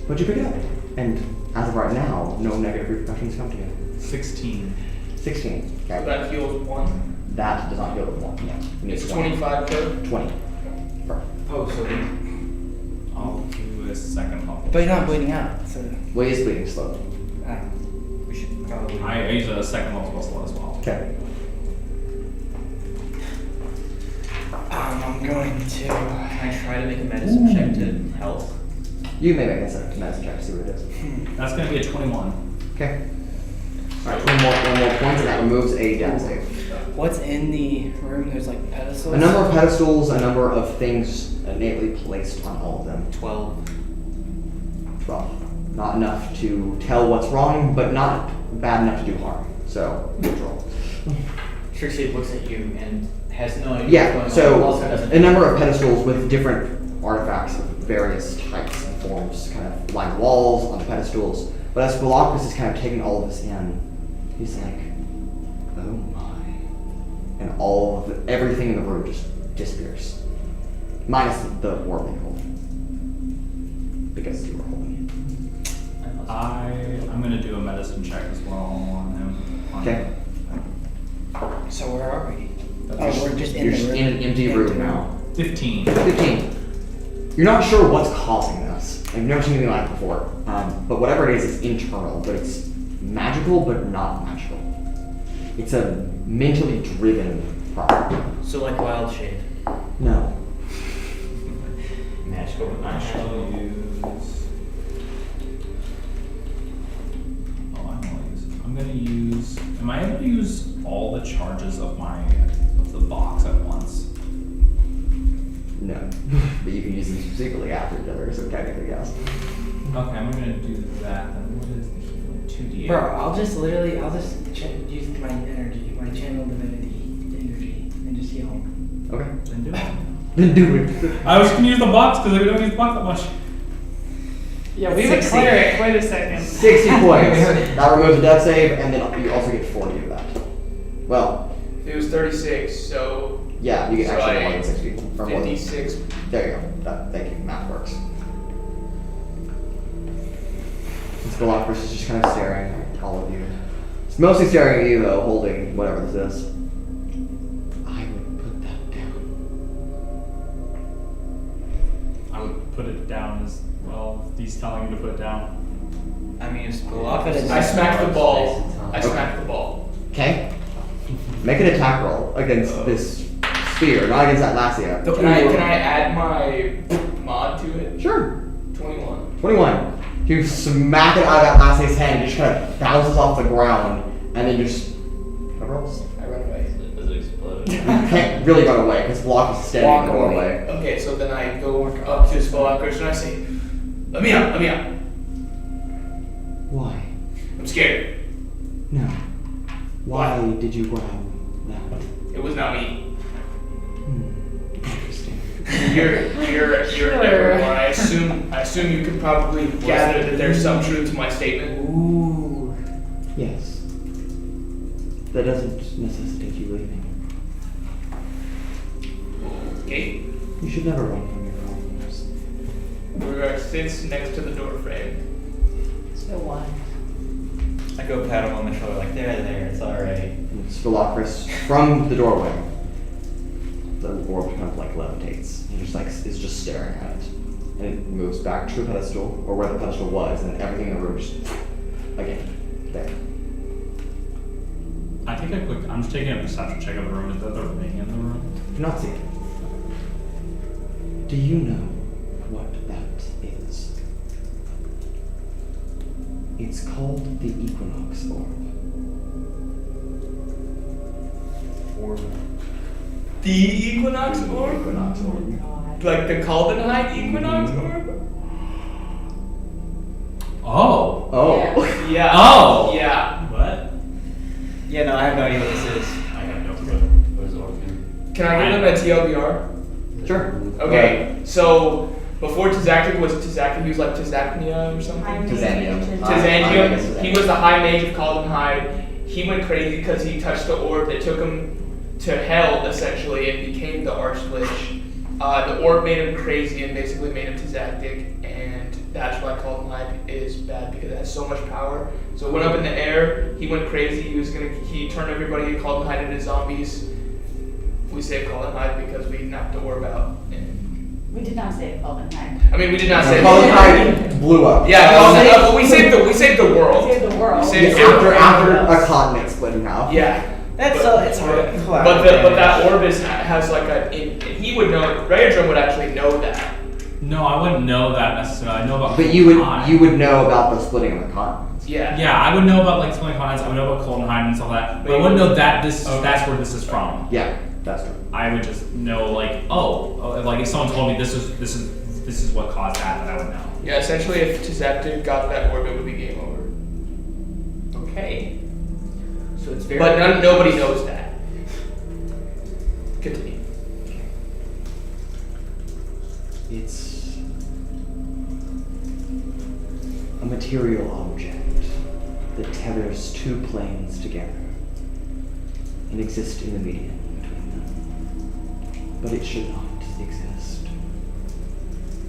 But you pick it up, and as of right now, no negative repercussions come to you. 16. 16. So Okay. that heals 1. That does not heal with 1. Yeah. You need It's 20. 25 per. 20. Perfect. Oh, so I'll do a 2nd level. But you're not bleeding out, so Way is bleeding slowly. we should probably. I use a 2nd level spell slot as well. Okay. I'm going to. Can I try to make a medicine check to help? You may make a medicine check to see what it is. That's gonna be a 21. Okay. Alright, one more point, and that removes a death save. What's in the room? There's like pedestals. A number of pedestals, a number of things innately placed on all of them. 12. 12. Not enough to tell what's wrong, but not bad enough to do harm. So, neutral. Trixi looks at you and has no idea Yeah, what's so going on. Also doesn't. a number of pedestals with different artifacts of various types and forms kind of line the walls on the pedestals. But as Galactus is kind of taking all of this in, he's like, oh my. And all of everything in the room just disappears. Minus the orb that you're holding. Because you were holding I'm gonna do a medicine check as well on him. it. Okay. So where are we? That's We're just in You're the just room. in an empty room now. 15. 15. You're not sure what's causing this. I've never seen anything like it before. But whatever it is internal, but it's magical, but not magical. It's a mentally driven problem. So like Wild Shade. No. Magical but not I shall magical. use. Oh, I'm gonna use. Am I able to use all the charges of the box at once? No. But you can use them secretly after each other, so technically yes. Okay, I'm gonna do that. Then what is the healing? 2d8. Bro, I'll just use my energy, my channel divinity energy, and just heal. Okay. Then do it. Then do it. I was gonna use the box because we don't use the box that much. Yeah, we have a 60. cleric. Wait a second. 60 points. That removes a death save, and then you also get 40 of that. Well, It was 36, so yeah, you get So actually I- more than 60. Or more than 56. There you go. Thank you. Math works. This Galactus is just kind of staring at all of you. It's mostly staring at you, though, holding whatever this is. I would put that down. I would put it down as well. If he's telling you to put it down. I mean, if I smacked the ball. I smacked the ball. Okay. Make an attack roll against this sphere, not against Atlasia. Can I add my mod to it? Sure. 21. 21. You smack it out of Atlasia's hand, it just kind of bounces off the ground, and then just. What rolls? I run away. Does it explode? You can't really run away because Block is standing in the doorway. Okay, so then I go up to Spellacros and I say, let me out, let me out. Why? I'm scared. No. Why did you grab that? It was not me. Interesting. You're everyone. I assume you could probably gather that there's some truth to my statement. Ooh. Yes. That doesn't necessitate you leaving. Okay. You should never run from your problems. Urogar sits next to the door frame. So what? I go pat him on the shoulder, like, there, it's alright. And Spelacris, from the doorway, the orb kind of like levitates. And just like is just staring at it. And it moves back to the pedestal, or where the pedestal was, and everything in the room just again, there. I think I'm just taking a perception check of the room. Is that the ring in the room? Do not see it. Do you know what that is? It's called the Equinox Orb. The Equinox The orb? Equinox Orb. Like the Caldenhide Equinox orb? Oh. Oh. Yeah. Oh. Yeah. What? Yeah, no, I have no idea what this is. I have no clue. What is organ? Can I give them a TLDR? Sure. Okay, so before Tizaktic was Tizaktic, he was like Tizaknia or something? Tizanium. Tizanium. He was the high mage of Caldenhide. He went crazy because he touched the orb that took him to hell, essentially, and became the Archlich. The orb made him crazy and basically made him Tizaktic, and that's why Caldenhide is bad, because it has so much power. So it went up in the air, he went crazy, he turned everybody in Caldenhide into zombies. We saved Caldenhide because we knocked the orb out. And We did not say Caldenhide. I mean, we did not save Caldenhide blew up. Yeah, Caldenhide, we saved the world. We saved the world. We saved After a continent split in half. Yeah. That's it's hard. But that orb has like he would know, Raudrem would actually know that. No, I wouldn't know that necessarily. I know about. But you would know about the splitting of the continents. Yeah. Yeah, I would know about like splitting continents. I would know about Caldenhide and stuff like that. But I wouldn't know that that's where this is from. Yeah, that's true. I would just know like like if someone told me this is what caused that I would know. Yeah, essentially, if Tizaktic got that orb, it would be game over. Okay. So it's very. But nobody knows that. Continue. It's a material object that tethers two planes together and exists in the median between them. But it should not exist.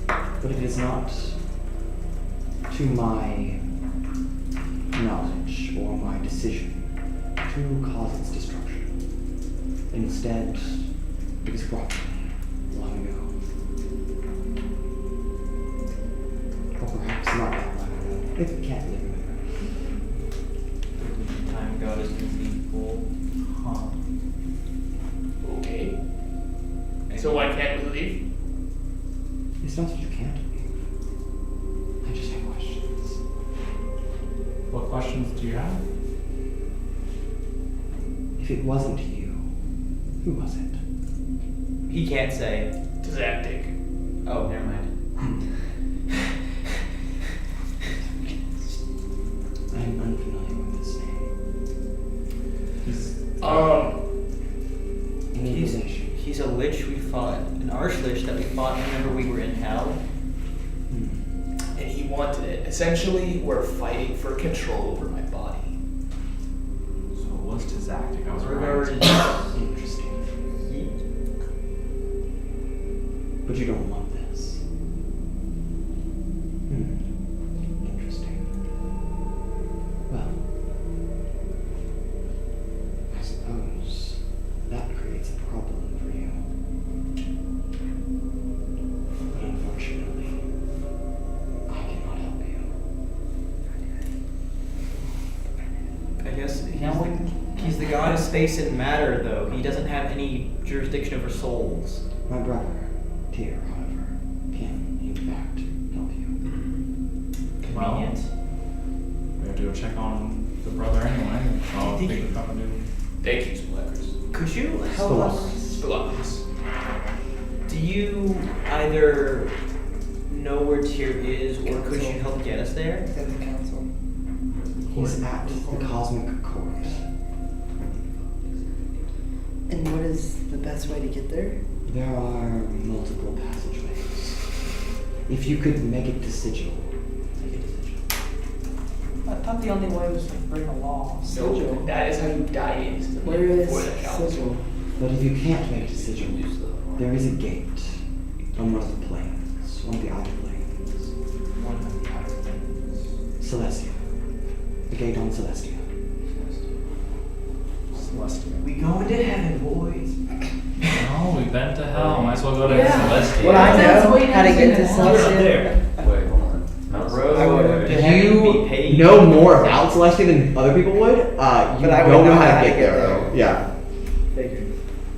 But it is not, to my knowledge or my decision, to cause its destruction. Instead, it was brought to me long ago. Or perhaps not that long ago, if it can't live remember. Time God is conceivable. Huh. Okay. So why can't we leave? It's not that you can't leave. I just have questions. What questions do you have? If it wasn't you, who was it? He can't say. Tizaktic. Oh, never mind. I am unfamiliar with this name. Any relation? He's a lich we fought, an archlich that we fought whenever we were in hell. And he wanted it. Essentially, we're fighting for control over my body. So it was Tizaktic. I was Regarding right. Interesting. But you don't want this. Interesting. Well, I suppose that creates a problem for you. But unfortunately, I cannot help you. space and matter, though. He doesn't have any jurisdiction over souls. My brother, Tyr, however, can in fact help you. Convenient. We have to go check on the brother anyway. I'll think we're coming to. Thank you, Spelunks. Could you help us? Spelunks. Do you either know where Tyr is, or could you help get us there? At the council. He's at the Cosmic Court. And what is the best way to get there? There are multiple passageways. If you could make it to Sigil, make it to Sigil. I thought the only way was to bring a law. No, that is how you die instantly Where is before the council. Sigil? But if you can't make it to Sigil, there is a gate on one of the planes, one of the outer planes. One of the outer things. Celestia. The gate on Celestia. Celestia. We going to heaven, boys. No, we've been to hell. Might as well go to Yeah. Celestia. Well, I That's know way how to nicer get to than Celestia. Wait, hold on. Mount Rose. I would- You be paid. know more about Celestia than other people would. You But I would don't know know how how to to get get there, there. though. Yeah. Figured.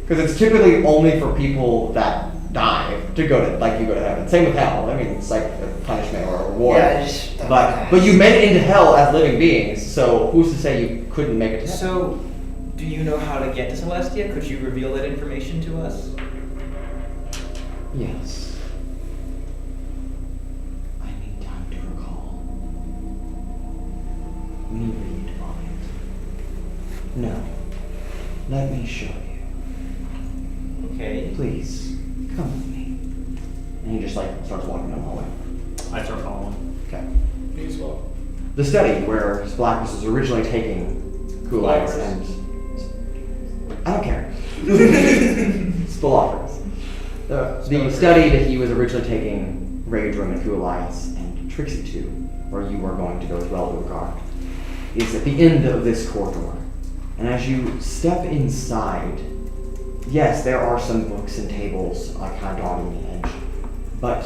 Because it's typically only for people that die to go to, like, you go to heaven. Same with hell. I mean, it's like a punishment or a reward. Yeah, just But you made it into hell as living beings, so who's to say you couldn't make it to heaven? So, do you know how to get to Celestia? Could you reveal that information to us? Yes. I need time to recall. Let me read on it. No. Let me show you. Okay. Please, come with me. And he just like starts walking down the hallway. I start following. Okay. Me as well. The study where Blackness was originally taking Kulaks and I don't care. Spelunks. The study that he was originally taking Raudrem and Kualias and Trixi to, where you are going to go as well, Urogar, is at the end of this corridor. And as you step inside, yes, there are some books and tables kind of dotting the edge, but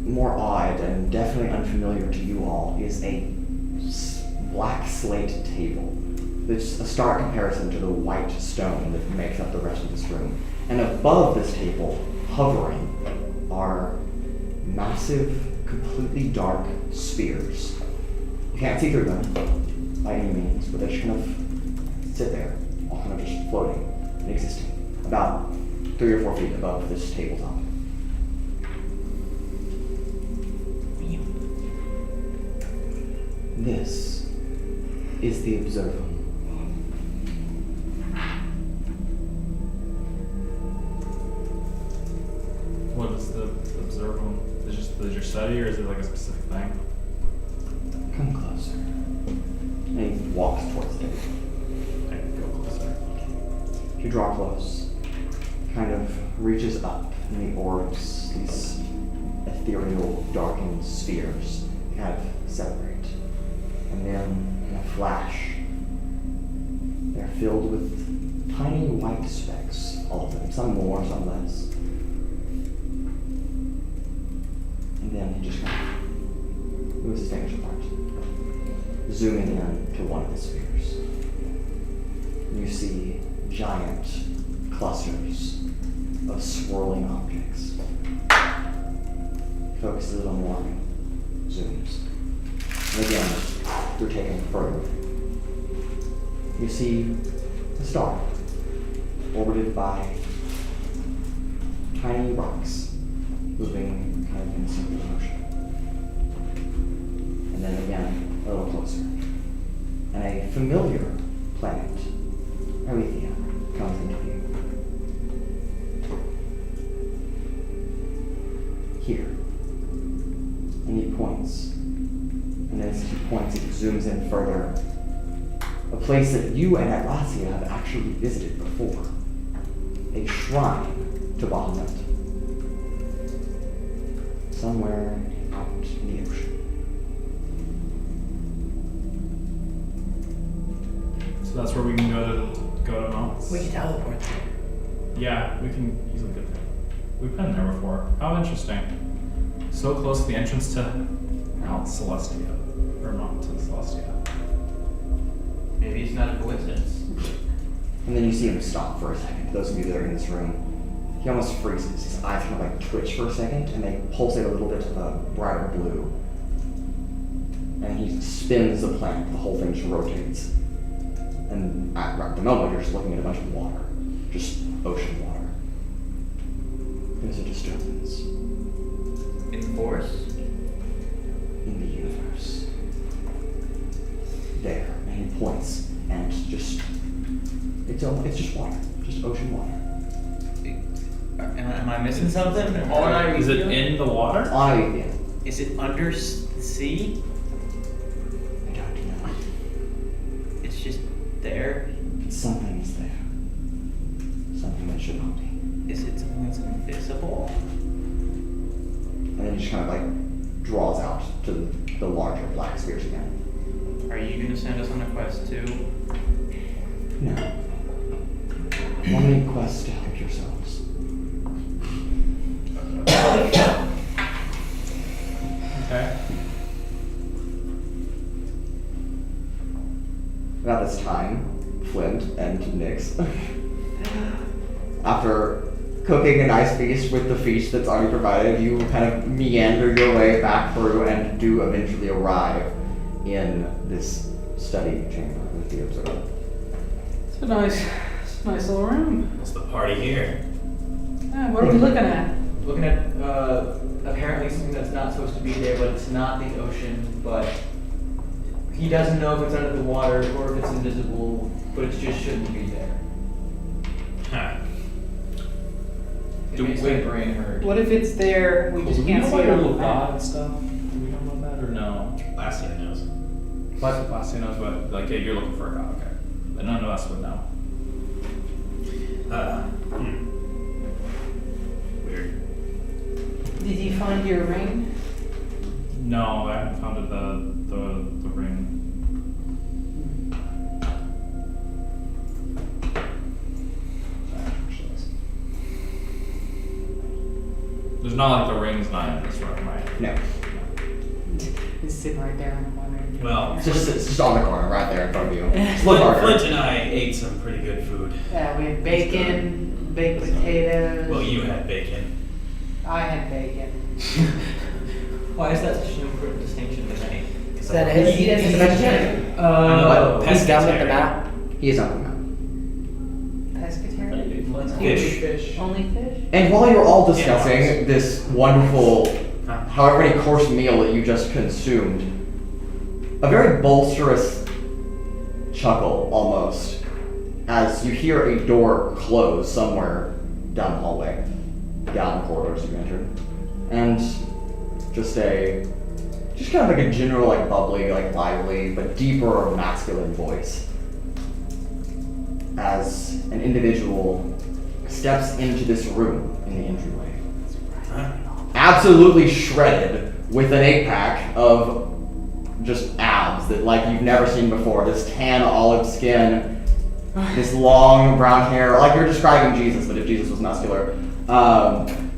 more odd and definitely unfamiliar to you all is a black slate table. It's a stark comparison to the white stone that makes up the rest of this room. And above this table, hovering, are massive, completely dark spheres. You can't see through them by any means, but they just kind of sit there, all kind of just floating and existing, about 3 or 4 feet above this tabletop. This is the Observum. What is the Observum? Is your study, or is it like a specific thing? Come closer. And he walks towards it. I can go closer. If you draw close, kind of reaches up, and the orbs, these ethereal, darkened spheres, kind of separate. And then, in a flash, they're filled with tiny white specks, all of them, some more, some less. And then it just kind of moves his fingers apart, zooming in to one of the spheres. You see giant clusters of swirling objects. Focuses on one, zooms. And again, you're taken further. You see a star orbited by tiny rocks moving kind of in circular motion. And then again, a little closer. And a familiar planet, Atlasia, comes into view. Here. And he points. And as he points, it zooms in further. A place that you and Atlasia have actually visited before. A shrine to Bahamut. Somewhere out in the ocean. So that's where we can go to mountains. We can teleport there. Yeah, we can easily get there. We've been there before. How interesting. So close to the entrance to Mount Celestia. Or Mount to Celestia. Maybe it's not a coincidence. And then you see him stop for a second. Those of you that are in this room, he almost freezes. His eyes kind of like twitch for a second, and they pulsate a little bit of a brighter blue. And he spins the plant. The whole thing just rotates. And at the moment, you're just looking at a bunch of water, just ocean water. There's a disturbance In force? in the universe. There, and he points, and just it's just water, just ocean water. Am I missing something? Is it in the water? On Aethian. Is it under the sea? I don't know. It's just there? Something is there. Something that should not be. Is it something that's invisible? And then he just kind of like draws out to the larger black spheres again. Are you gonna send us on a quest too? No. Only quest to help yourselves. Okay. About this time, Flint and Nyx, after cooking a nice feast with the feast that's already provided, you kind of meander your way back through and do eventually arrive in this study chamber with the Observum. It's a nice little room. What's the party here? What are we looking at? Looking at apparently something that's not supposed to be there, but it's not the ocean, but he doesn't know if it's under the water or if it's invisible, but it just shouldn't be there. Huh. It makes my brain hurt. What if it's there, we just can't see it on the map? and stuff? Do we know about that or no? Atlasia knows. Atlasia knows what, like, you're looking for a god, okay. But none of us would know. Weird. Did you find your ring? No, I haven't found the ring. There's not like the ring's not in this room, right? No. It's sitting right there in the corner. Well, It's just on the corner right there in front of you. Just look Flint harder. and I ate some pretty good food. Yeah, we had bacon, baked potatoes. Well, you had bacon. I had bacon. Why is that such an important distinction to make? Is that it? He's a vegetarian. Oh, He's done with the pescatarian. map. He is on the map. Pescatarian? Fish. Only fish? And while you're all Yeah, discussing nice. this wonderful, Huh. however many course meal that you just consumed, a very bolsterous chuckle almost as you hear a door close somewhere down the hallway, down the corridors you entered, and just kind of like a general like bubbly, like lively, but deeper masculine voice as an individual steps into this room in the entryway. Huh? Absolutely shredded with an 8-pack of just abs that like you've never seen before. This tan olive skin, this long brown hair, like you're describing Jesus, but if Jesus was muscular.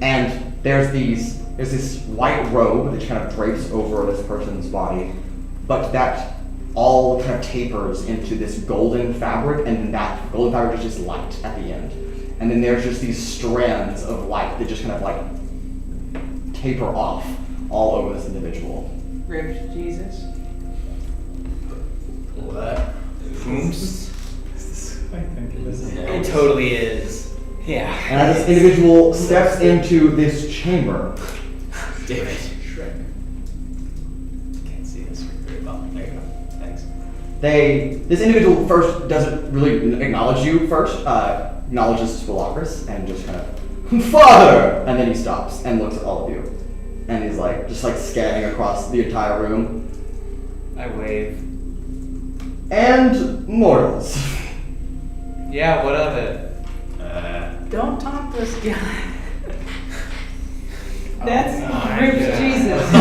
And there's this white robe that kind of drapes over this person's body, but that all kind of tapers into this golden fabric, and then that golden fabric is just light at the end. And then there's just these strands of light that just kind of like taper off all over this individual. Ripped Jesus. What? Oops. It totally is. Yeah. And as this individual steps into this chamber, Damn it. Can't see this very well. There you go. Thanks. this individual first doesn't really acknowledge you first, acknowledges Spilakris and just kind of, Father! And then he stops and looks at all of you. And he's like, just like scanning across the entire room. I wave. And mortals. Yeah, what of it? Don't talk to this guy. That's my ripped God. Jesus. I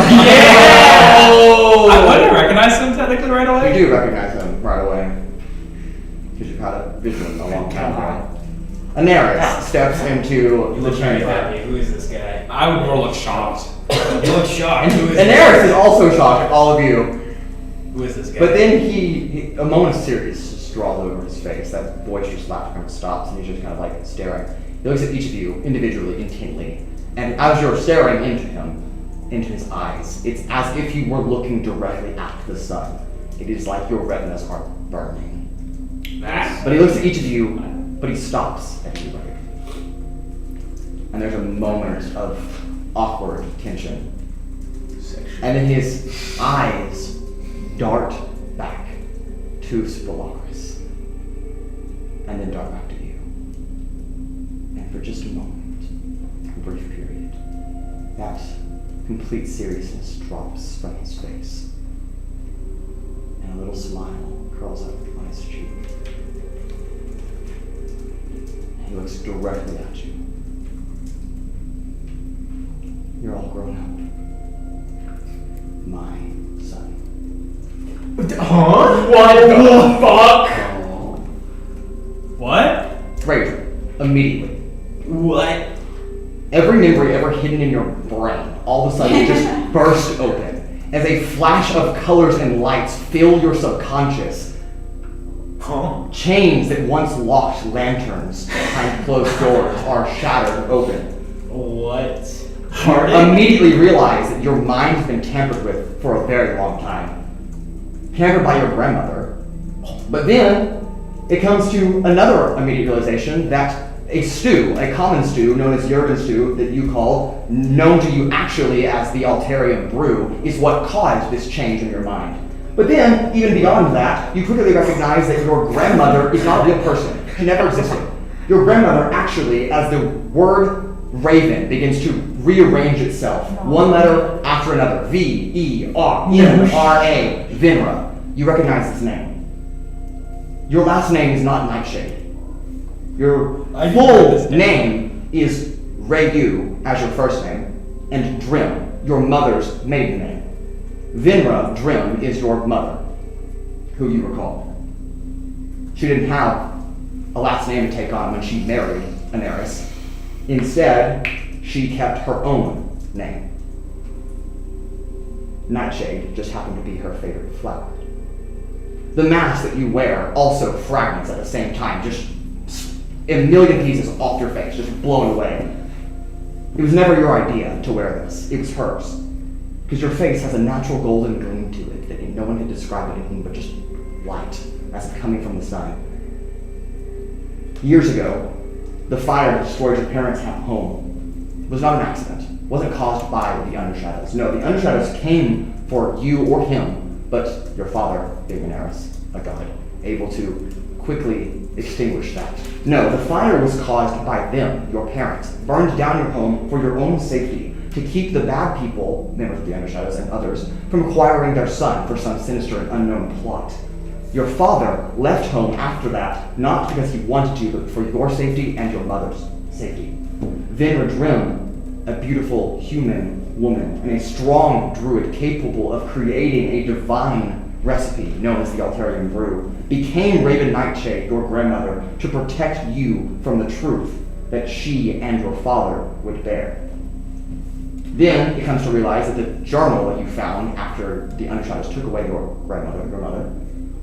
wouldn't recognize him technically right away. You do recognize him right away. Because you've had a vision a long time ago. Anaris steps into You the look very chamber. happy. Who is this guy? I would more look shocked. You look shocked. Who is Anaris is also shocked at all of you. Who is this guy? But then he a moment of serious, just draws over his face. That boisterous laughter kind of stops, and he's just kind of like staring. He looks at each of you individually, intently, and as you're staring into him, into his eyes, it's as if you were looking directly at the sun. It is like your retinas are burning. But he looks at each of you, but he stops at you. And there's a moment of awkward tension. And then his eyes dart back to Spolacris. And then dart back to you. And for just a moment, a brief period, that complete seriousness drops from his face. And a little smile curls up on his cheek. And he looks directly at you. You're all grown up. My son. Huh? What the fuck? What? Raudrem, immediately. What? Every memory ever hidden in your brain, all of a sudden just burst open as a flash of colors and lights fill your subconscious. Huh? Chains that once locked lanterns behind closed doors are shattered open. What? You immediately realize that your mind has been tampered with for a very long time. Tampered by your grandmother. But then, it comes to another immediate realization that a stew, a common stew known as Jurgen stew that you call, known to you actually as the Altarium brew, is what caused this change in your mind. But then, even beyond that, you quickly recognize that your grandmother is not a real person. She never existed. Your grandmother actually, as the word Raven begins to rearrange itself, one letter after another, V-E-R-N-R-A, Vinra. You recognize this name. Your last name is not Nighshade. Your full name is Rayu as your first name, and Drim, your mother's maiden name. Vinra Drim is your mother, who you recall. She didn't have a last name to take on when she married Aneris. Instead, she kept her own name. Nighshade just happened to be her favorite flower. The mask that you wear also fragments at the same time, just a million pieces off your face, just blown away. It was never your idea to wear this. It was hers. Because your face has a natural golden gleam to it that no one could describe anything but just light, as if coming from the sun. Years ago, the fire that destroyed your parents' home was not an accident. It wasn't caused by the Undershadows. No, the Undershadows came for you or him, but your father, being Aneris, a god, able to quickly extinguish that. No, the fire was caused by them, your parents, burned down your home for your own safety, to keep the bad people, members of the Undershadows and others, from acquiring their son for some sinister and unknown plot. Your father left home after that, not because he wanted to, but for your safety and your mother's safety. Vinra Drim, a beautiful human woman and a strong druid capable of creating a divine recipe known as the Altarium brew, became Raven Nightshade, your grandmother, to protect you from the truth that she and your father would bear. Then it comes to realize that the journal that you found after the Undershadows took away your grandmother, your mother,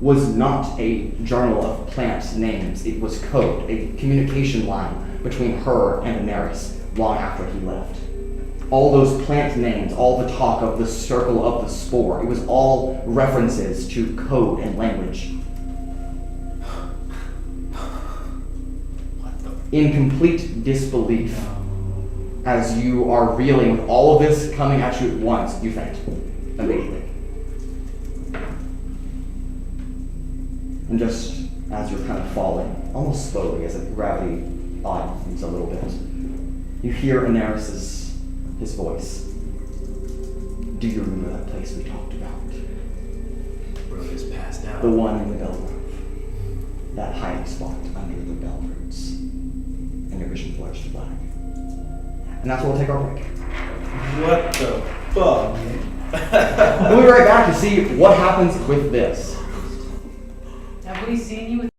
was not a journal of plant names. It was code, a communication line between her and Aneris long after he left. All those plant names, all the talk of the circle of the spore, it was all references to code and language. In complete disbelief, as you are reeling with all of this coming at you at once, you faint immediately. And just as you're kind of falling, almost slowly, as if gravity oddens a little bit, you hear Aneris's his voice. Do you remember that place we talked about? Bro is passed out. The one in the bell roof. That hiding spot under the bell roots. And your vision flashed to black. And that's where we'll take our break. What the fuck? We'll be right back to see what happens with this. Have we seen you with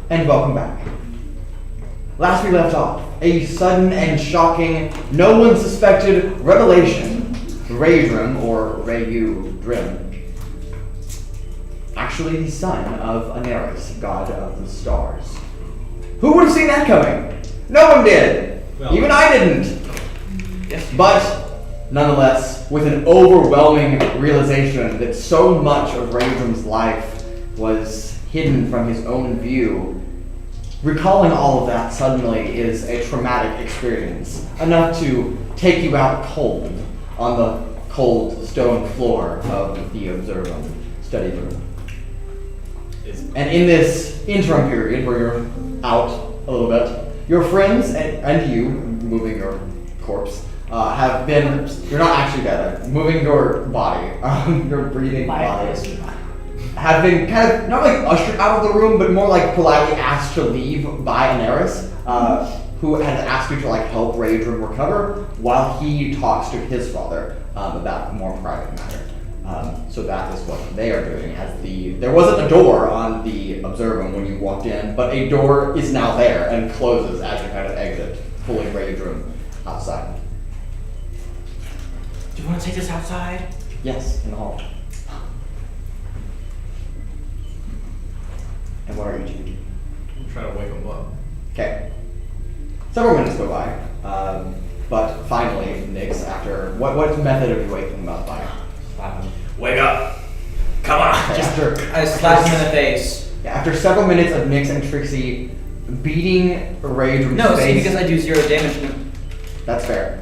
and welcome back. Last we left off, a sudden and shocking, no one suspected revelation. Raudrem, or Raudrem, actually the son of Aneris, god of the stars. Who would have seen that coming? No one did. Well, even I didn't. Yes. But nonetheless, with an overwhelming realization that so much of Raudrem's life was hidden from his own view, recalling all of that suddenly is a traumatic experience, enough to take you out cold on the cold stone floor of the Observum study room. And in this interim period where you're out a little bit, your friends and you, moving your corpse, have been, you're not actually dead, moving your body, your breathing body, have been kind of, not like ushered out of the room, but more like politely asked to leave by Aneris, who has asked you to like help Raudrem recover while he talks to his father about a more private matter. So that is what they are doing. There wasn't a door on the Observum when you walked in, but a door is now there and closes as you kind of exit, pulling Raudrem outside. Do you want to take this outside? Yes, in the hall. And what are you two? I'm trying to wake him up. Okay. Several minutes go by, but finally, Nix, after what method are you waking him up by? Slap him. Wake up! Come on! Okay, I slapped him in the face. after several minutes of Nix and Trixi beating Raudrem's No, see, face. because I do 0 damage to him. That's fair.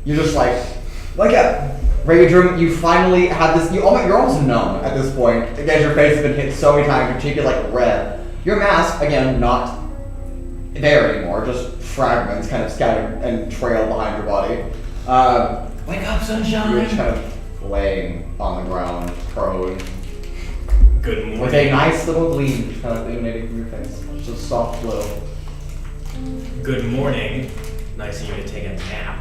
You're just yeah. Raudrem, you finally have this. You're almost numb at this point. Again, your face has been hit so many times. Your cheek is like red. Your mask, again, not there anymore. Just fragments kind of scattered and trailed behind your body. Wake up, sunshine! You're just kind of laying on the ground, prone, Good morning. with a nice little gleam kind of emanating from your face. Just a soft glow. Good morning. Nice of you to take a nap.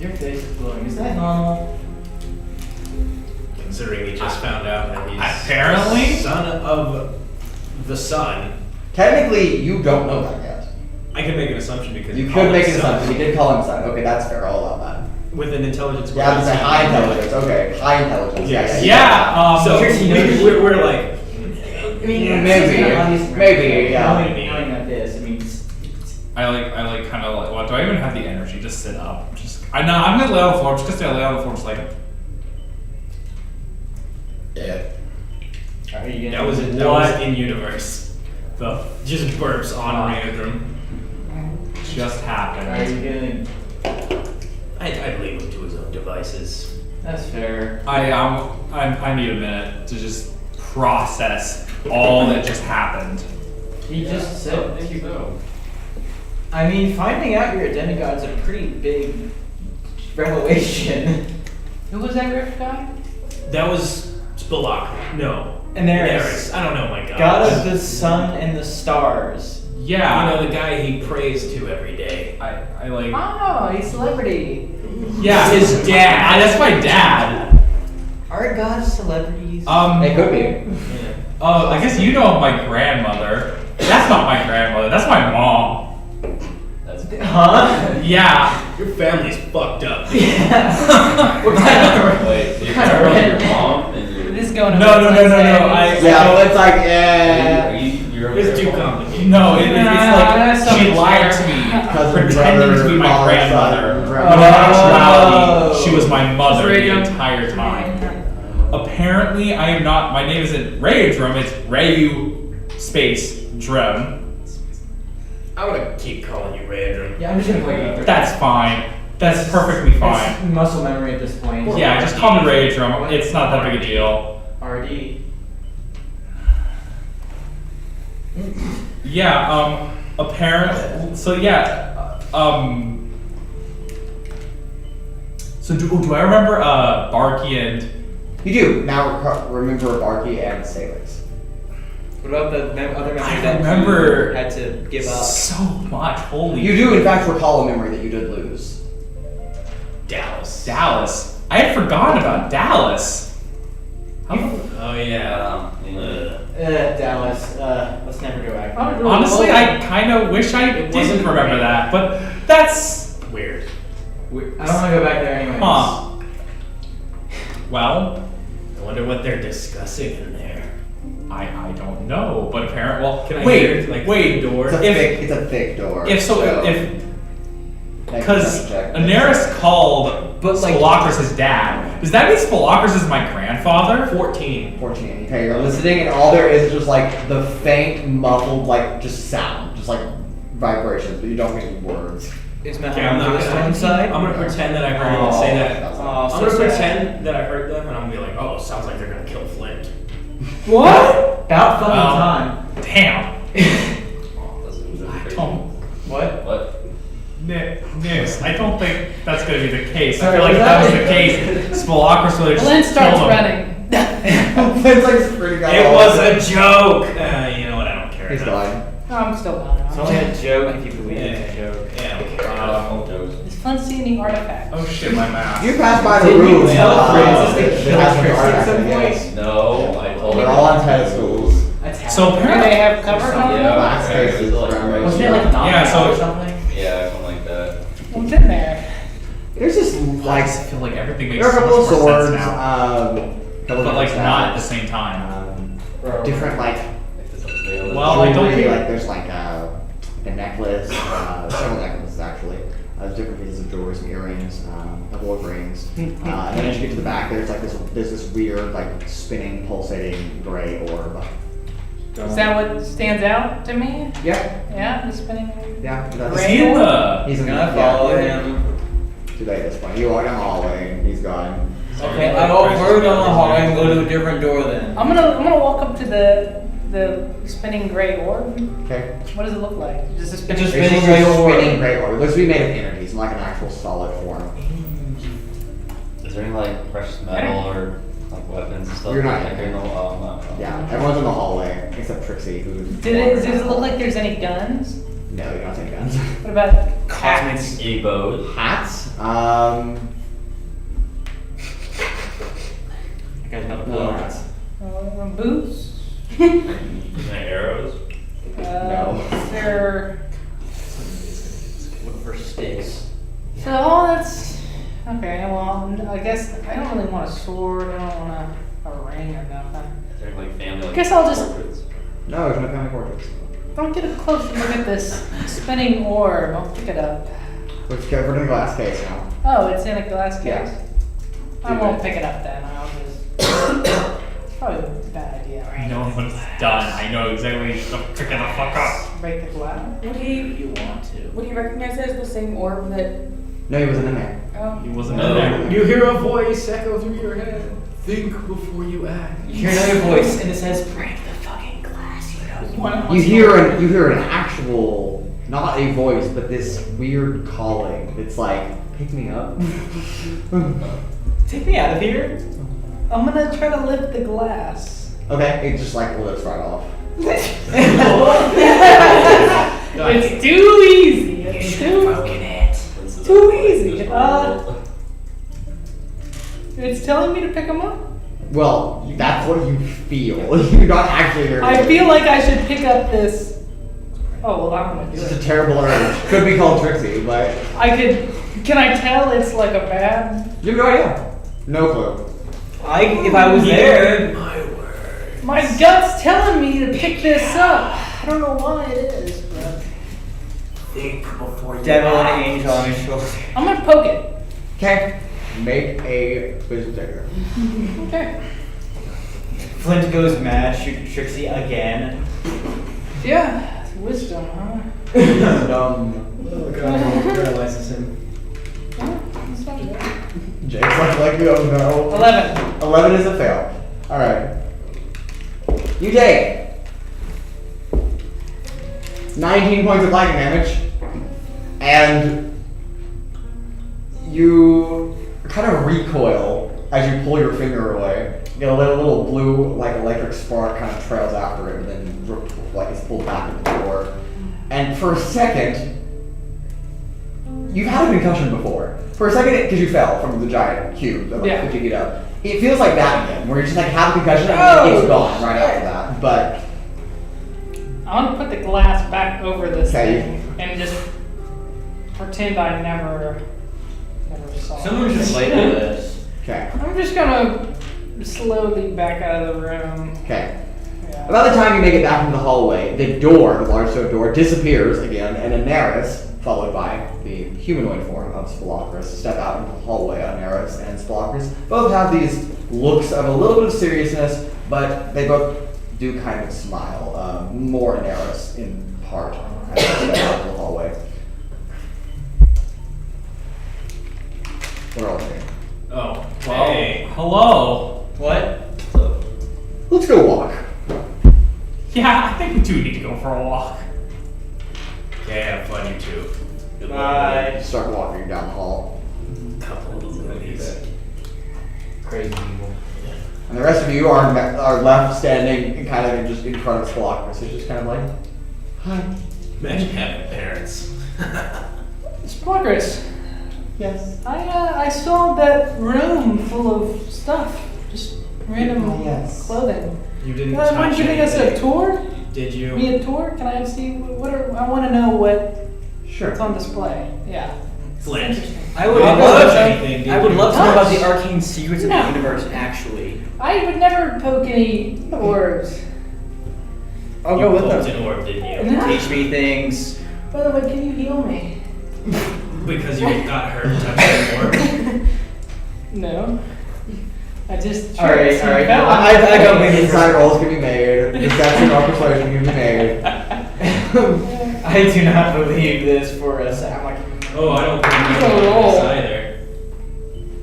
Your face is glowing. Is that normal? Considering we just found out that he's Apparently? the son of the sun. Technically, you don't know that yet. I can make an assumption because You call could him make an son. assumption. He did call him son. Okay, that's fair. I'll allow that. With an intelligence. Yeah, I was saying high intelligence. Okay, high intelligence. Yes. Yeah, So Trixi knows we're like. I mean, Maybe, yeah. Knowing that this, I mean, I like kind of like, what, do I even have the energy to sit up? I'm gonna lay on the floor, just gonna lay on the floor, just like. Yeah. are you That gonna was in universe. The just burps on Raudrem. Just happened. Are you gonna? I'd leave him to his own devices. That's fair. I need a minute to just process all that just happened. He just said. Thank you, though. I mean, finding out you're a demigod's a pretty big revelation. Who was that rich guy? That was Spelak. No. Aneris. I don't know my god. God of the sun and the stars. Yeah. You know, the guy he prays to every day. I like. Oh, he's a celebrity. Yeah, his dad. That's my dad. Are gods celebrities? It could be. I guess you know my grandmother. That's not my grandmother. That's my mom. That's Huh? Yeah. Your family's fucked up. Yeah. What kind of... Wait, you Kind of your red. mom and your. This is going to No. Yeah, so it's like, yeah. It's too complicated. No, it's that's like so she much lied better. to me, Cousin, pretending to be brother, my father, grandmother. son, When in grandmother. actuality, she was my mother It's the radio. entire time. Apparently, I am not. My name isn't Raudrem. It's Rayu space Drem. I'm gonna keep calling you Raudrem. Yeah, I'm just gonna play That's fine. That's perfectly fine. It's muscle memory at this point. Yeah, just call me Raudrem. It's not that big a deal. RD. Yeah. Apparently. So yeah. So do I remember Barky and? You do. Now remember Barky and Salix. What about the other members I that remember you had to give up? so much. Holy. You do, in fact, recall a memory that you did lose. Dallas. Dallas. I had forgotten about Dallas. Oh yeah. Dallas, let's never go back. Honestly, I kind of wish I didn't remember that, but that's Weird. I don't want to go back there anyways. huh. Well, I wonder what they're discussing in there. I don't know, but apparently, well, Can I wait, hear, like, wait. the door? It's a thick door. If so, if Make a because perception check. Aneris called But, like- Spelocris his dad, does that mean Spelocris is my grandfather? 14. 14. Okay, you're listening, and all there is just like the faint, muffled, like just sound, just like vibrations, but you don't hear any words. Is my Okay, I'm not stone side? I'm gonna pretend that I heard them say that. that's Oh, I'm so gonna sad. pretend that I heard them, and I'm gonna be like, oh, sounds like they're gonna kill Flint. What? About fucking Oh. time. Damn. Oh, that's crazy. Don't. What? What? Nix, I don't think that's going to be the case. I Sorry, feel like if was that was that- the case, Spelocris would have Flint just starts killed him. running. It's like sprinting out. It all was of a joke. You know what? I don't care. He's enough. dying. No, I'm still down. It's only a joke if you believe Yeah. it's a joke. Yeah, I don't care. Is Flint seeing any artifacts? Oh shit, my mask. You passed by the Did you room. tell Francis to that kill has the Trixi at artifact, some I point? guess. No, I told They're her. all on pedestals. So Do apparently, they have cover on them? Yeah, Glass okay, cases it's like around right Wasn't here. it like not Yeah, so- or something? Yeah, something like that. What's in there? There's just I like just feel like everything makes there are a so couple of much more swords, sense now. couple But of like not at the stabs, same time. different like Like this other veil. Well, I don't jewelry, think- like there's like a necklace, several necklaces actually. There's different pieces of jewelry, some earrings, a couple of rings. And then as you get to the back, there's this weird like spinning, pulsating gray orb. Is that what stands out to me? Yeah, Yeah, the spinning. yeah. Is That's, he in the? he's in Gonna the follow him. Too late at this point. You walk down the hallway and he's gone. Okay, I go further down the hallway and go to a different door then. I'm gonna walk up to the spinning gray orb. Okay. What does it look like? Just a spinning. Just It's spinning just a gray orb. spinning gray orb. It looks to be made of energies, like an actual solid form. Is there any like precious metal or like weapons and stuff? You're not like in that? there. No, Yeah, everyone's in the hallway except Trixie, who's. Does it look like there's any guns? No, you don't take guns. What about Cosmic hats? E-bows. Hats? You guys know the No. hats. Boots? Arrows. No. Is there? Look for sticks. So that's okay. Well, I guess I don't really want a sword. I don't want a ring or nothing. Is there like family? Guess I'll just- portraits? No, there's no family portraits. Don't get a close look at this spinning orb. I'll pick it up. Let's go for the glass case now. Oh, it's in a glass case. Yeah. I Do won't it. pick it up then. I'll just. It's probably a bad idea, I right? know when it's done. I know exactly to pick it the fuck up. Break the glass. Would he, You want to. would he recognize it as the same orb that, No, he wasn't in there. He oh, wasn't in there. You hear a voice echo through your head. Think before you act. You hear another voice and it says, break the fucking glass, you know. You hear an actual, not a voice, but this weird calling. It's like, pick me up. Take me out of here. I'm gonna try to lift the glass. Okay, it just like lifts right off. It's too easy. It's too easy. It's telling me to pick them up. Well, that's what you feel. You're not actually hearing I it. feel like I should pick up this. Oh well, I'm gonna do It's just a it. terrible urge. Could be called Trixie, but I could. Can I tell it's like a bad? you have no idea. No clue. If I was there, My gut's telling me to pick this up. I don't know why it is, but Think before you devil and act. angel on his shoulder. I'm gonna poke it. Okay. Make a wisdom checker. Okay. Flint goes mad, shoot Trixie again. Yeah, it's wisdom, huh? Oh god, paralyzes him. Oh, that's not bad. Jake's like you don't know. 11. 11 is a fail. Alright. You take 19 points of lightning damage, and you kind of recoil as you pull your finger away. You get a little blue, like electric spark kind of trails after it, and then like it's pulled back into the door. And for a second, you've had a concussion before. For a second, because you fell from the giant cube that Yeah. 50 feet up. It feels like that again, where you just like have a concussion and then it's gone right after that. But I want to put the glass back over this Okay. thing and just pretend I never saw Someone it. should label this. okay, I'm just gonna slowly back out of the room. okay. Yeah. About the time you make it back into the hallway, the door, the large stone door, disappears again, and Anaris, followed by the humanoid form of Spelocris, step out into the hallway. Anaris and Spelocris both have these looks of a little bit of seriousness, but they both do kind of smile. More Anaris in part as they step out into the hallway. What are all doing? Oh, Hey, hello. What? Let's go walk. Yeah, I think we do need to go for a walk. Okay, have fun, you two. Good luck. Bye. Start walking down the hall. Couple of ladies. Crazy people. And the rest of you are left standing kind of just in front of Spelocris. It's just kind of like, hi. Imagine having parents. Spelocris, Yes. I saw that room full of stuff, just random Yes. clothing. You didn't Mind touch giving us a anything, tour? did you? Me a tour? Can I see what are? I want to know what's Sure. on display. Yeah. Flint. Interesting. I would Didn't love touch to. anything, did I would you? love to know about Touch? the arcane secrets of No. the universe. Actually, I would never poke any orbs. I'll You go with poked them. an orb, didn't you? No. Teach me things. By the way, can you heal me? Because you got hurt touching an orb. No. I just. All right, all right. fell. I got maybe Inside rolls can be made. Deception or persuasion can be made. I do not believe this for a second. I'm like, Oh, I don't think you Go know roll. this either.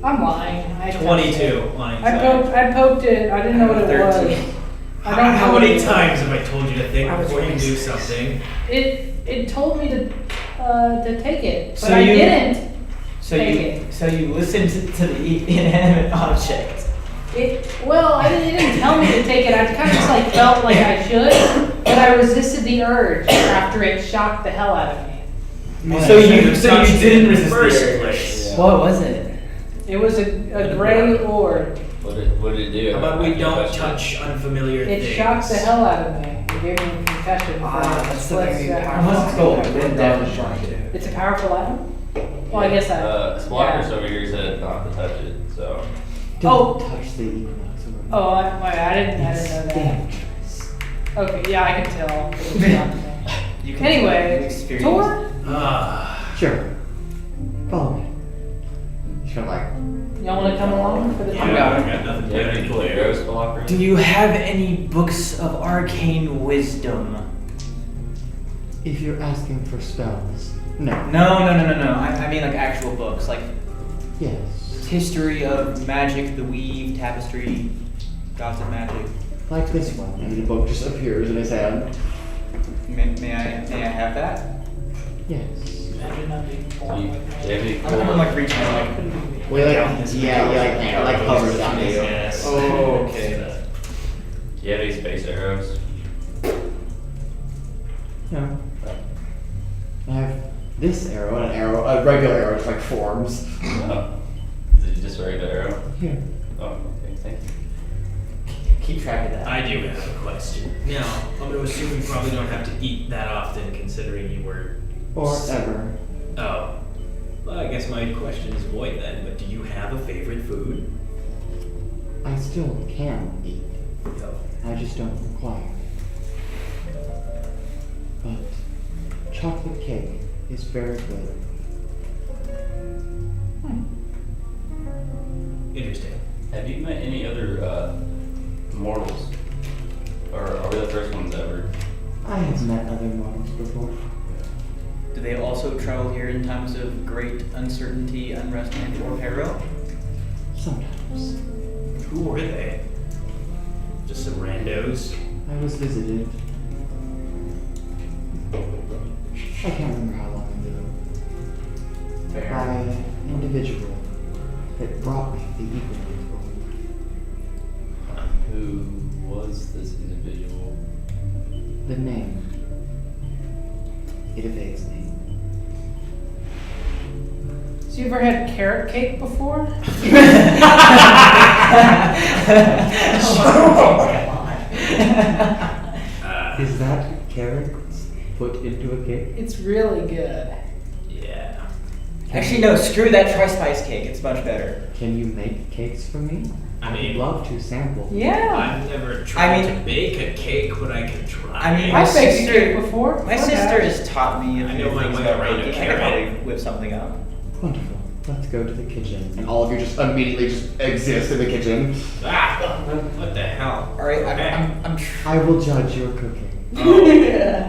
I'm lying. I touched 22 it. lying I poked it. I didn't know what it 13. was. I don't know How what many it was. times have I told you to think I was before you do 26. something? It told me to take it, but So I you- didn't. so Take you it. so you listened to the inanimate object. Well, it didn't tell me to take it. I kind of just like felt like I should, but I resisted the urge after it shocked the hell out of me. So you touched it didn't in resist the the first urge. place. What was it? It was a gray orb. What did it do? How about we I don't touched it. touch unfamiliar It things? shocked the hell out of me. It gave me a concussion. for a That's the split very second. powerful. Let's go. It's a powerful item? Well, I guess I. Spelocris yeah. over here said not to touch it, so. Don't touch the equinox. Oh, I didn't know that. Okay, yeah, I can tell. It was not me. You can Anyway, experience. tour? Sure. Follow me. She's kind of like, Y'all want to come along for the Yeah, tour? I got nothing Do you have any cool arrows, Spelocris? Do you have any books of arcane wisdom? if you're asking for spells, no. No. I mean like actual books, like Yes. history of magic, the weave, tapestry, gods of magic. Like this one. And the book just appears in his hand. May I have that? Yes. Imagine not being born Do you with have me. any I'm cool? like reaching out like. Well, like hovers on you. Oh, okay. Do you have any space arrows? No. I have this arrow and an arrow, a regular arrow, just like forms. Oh. Is it just a regular arrow? Here. Oh, okay, thank you. Keep track of that. I do have a question. Now, I'm going to assume you probably don't have to eat that often, considering you were. Or ever. Oh. Well, I guess my question is void then, but do you have a favorite food? I still can eat. No. I just don't require it. But chocolate cake is very good. Interesting. Have you met any other mortals? Or are we the first ones ever? I have met other mortals before. Do they also travel here in times of great uncertainty, unrest, and or peril? Sometimes. Who were they? Just some randos? I was visited. I can't remember how long ago. By an individual that brought me the equinox book. Who was this individual? The name. It evades me. So you ever had carrot cake before? Is that carrots put into a cake? It's really good. Yeah. Actually, no, screw that tri-spice cake. It's much better. Can you make cakes for me? I I'd mean, love to sample. Yeah. I've never tried mean- to bake a cake, but I can try. I mean, I've baked a sister- cake before. My Fun sister fact. has taught me a I few know my things way about around a baking. I could carrot. probably whip something up. Wonderful. Let's go to the kitchen. And all of you just immediately just exist in the kitchen. Ah, what the hell? All right, Okay. I'm I will judge your cooking. Oh,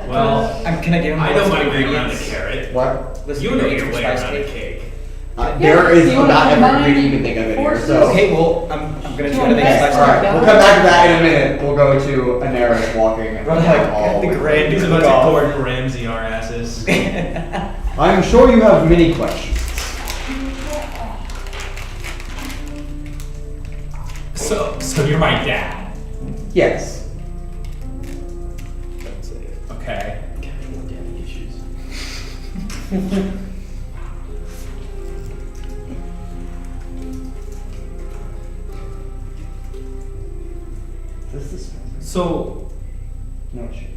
well, can I give him I know some my way around a ingredients? carrot. What? Listen, You to know the your way tri-spice around a cake. cake. There is you wanna about every combine ingredient you can think of in here. forces? So, Okay, well, I'm gonna Do you try to want make best? slice all right, cake. we'll come back to that in a minute. We'll go to Anaris walking Run like like all the way. grand He's about to cook-off. Gordon Ramsay our asses. I'm sure you have many questions. So you're my dad. Yes. Don't say it. Okay. Casual daddy issues. Is this the So No, it should.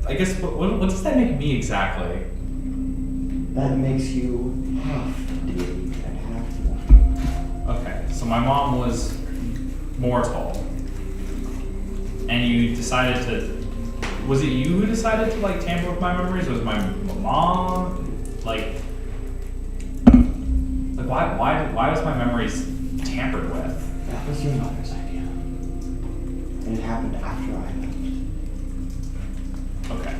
I guess what does that make me exactly? That makes you half deity and half human. Okay, so my mom was mortal, and you decided to. Was it you who decided to like tamper with my memories? Was my mom like why was my memories tampered with? That was your mother's idea. And it happened after I left. Okay,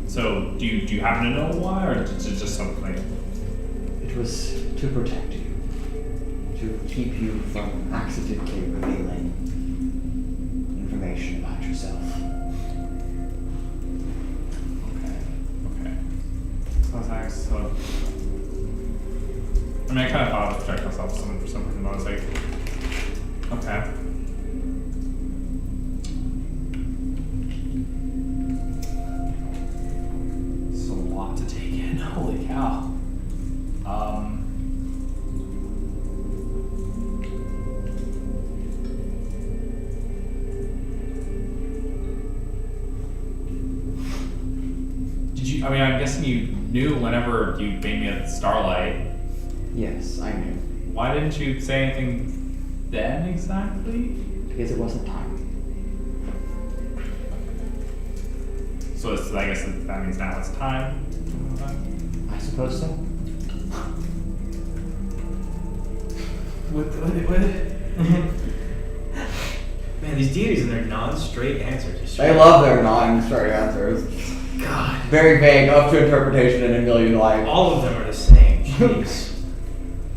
so do you happen to know why, or is it just something? It was to protect you. To keep you from accidentally revealing information about yourself. Okay. So thanks. So, I mean, I kind of thought I would protect myself for some reason, but I was like, okay. It's a lot to take in. Holy cow. I mean, I'm guessing you knew whenever you made me a starlight. Yes, I knew. Why didn't you say anything then exactly? Because it wasn't time. So I guess that means now it's time. I suppose so. What? Man, these deities and their non-straight answers. Just They love their non-straight answers. God. Very vague, up to interpretation in a million lives. All of them are the same. Jeez.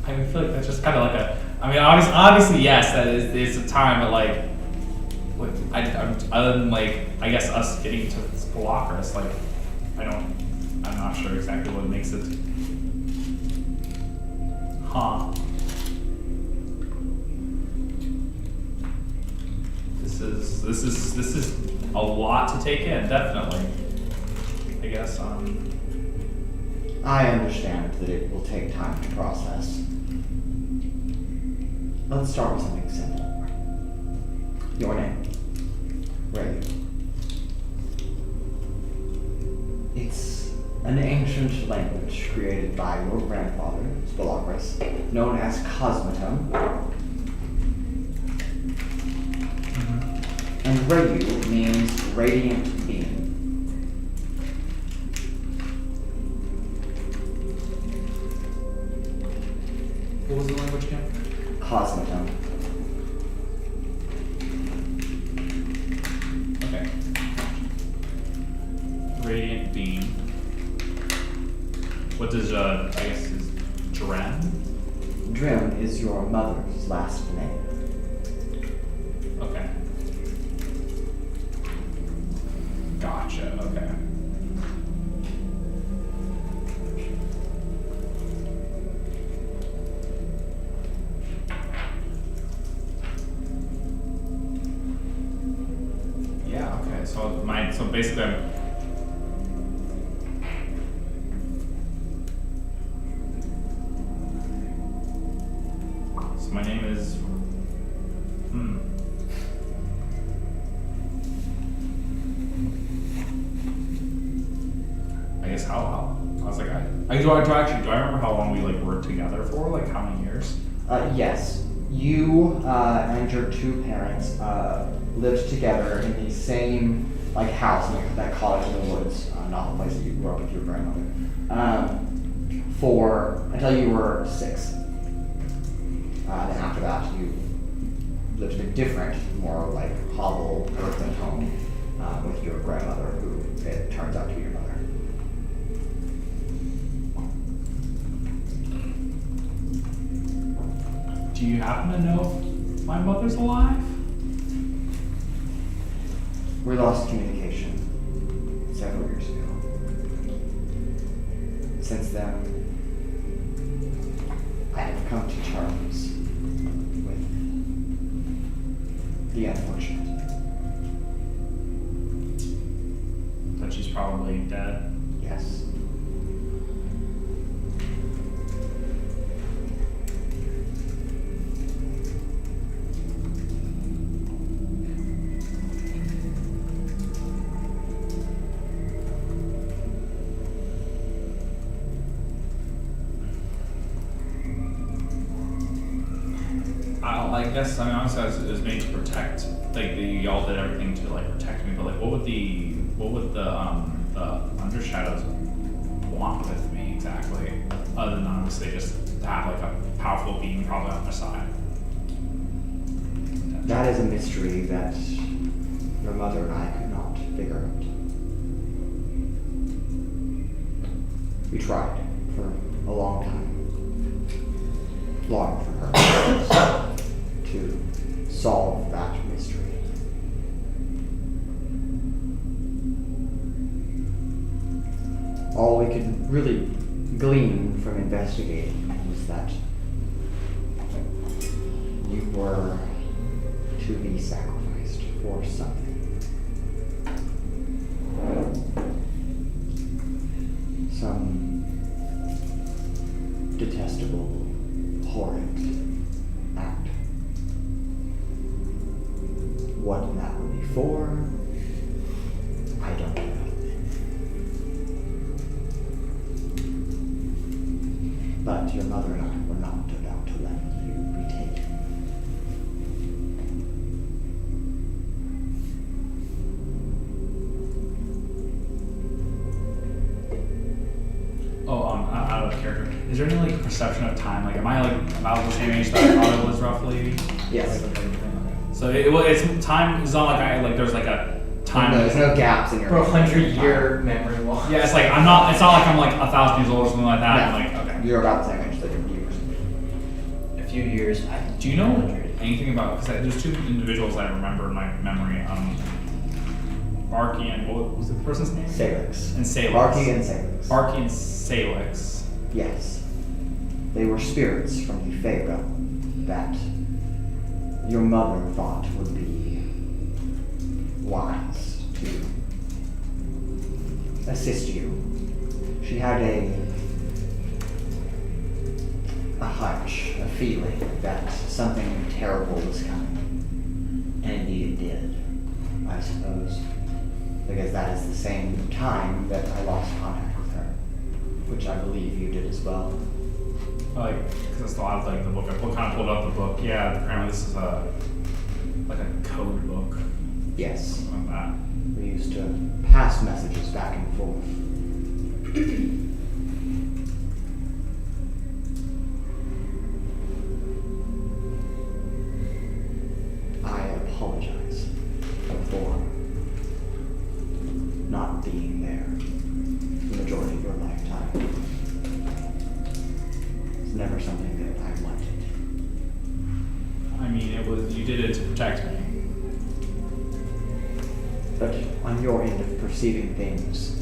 I feel like that's just kind of like a. I mean, obviously, yes, that is a time, but like, other than like, I guess us getting to Spolacris, like, I'm not sure exactly what makes it. Huh. This is a lot to take in, definitely. I guess. I understand that it will take time to process. Let's start with something simple. Your name. Ray. It's an ancient language created by your grandfather, Spolacris, known as Cosmotum. And Rayu means radiant being. What was the language again? Cosmotum. Okay. Radiant beam. What does I guess is Dren? Drim is your mother's last name. Okay. Gotcha, okay. Yeah, okay. So basically I'm So my name is. I guess how I was like do I remember how long we like worked together for? Like how many years? Yes. You and your two parents lived together in the same like house, in that cottage in the woods, not the place that you grew up with your grandmother, for until you were 6. Then after that, you lived in a different, more like hovel earthen home with your grandmother, who it turns out to be your mother. Do you happen to know if my mother's alive? We lost communication several years ago. Since then, I have come to terms with the unfortunate. That she's probably dead. Yes. I guess honestly, it was made to protect. Like y'all did everything to like protect me, but like, what would the Undershadows want with me exactly? Other than obviously just to have like a powerful being probably on their side. That is a mystery that your mother and I could not figure out. We tried for a long time, long for her, to solve that mystery. All we could really glean from investigating was that you were to be sacrificed for something. Some detestable, horrid act. What that would be for, I don't know. But your mother and I were not about to let you be taken. Out of character. Is there any like perception of time? Like, am I like about the same age that I thought it was roughly? Yes. So it's time. It's not like there's like a time. No, there's no gaps in your. Bro, 100-year memory loss. Yeah, it's like I'm not. It's not like I'm like 1,000 years old or something like that. No. I'm like, okay. You're about the same age that you were. A few years. Do you know anything about? Because there's two individuals I remember in my memory. Barky and what was the person's name? Salix. And Salix. Barky and Salix. Barky and Salix. Yes. They were spirits from the Fey realm that your mother thought would be wise to assist you. She had a hunch, a feeling that something terrible was coming. And indeed it did, I suppose. Because that is the same time that I lost contact with her, which I believe you did as well. Like, because it's a lot of like the book. I kind of pulled out the book. Yeah, apparently this is a code book. Yes. Something like that. We used to pass messages back and forth. I apologize for not being there the majority of your lifetime. It's never something that I wanted. I mean, you did it to protect me. But on your end of perceiving things,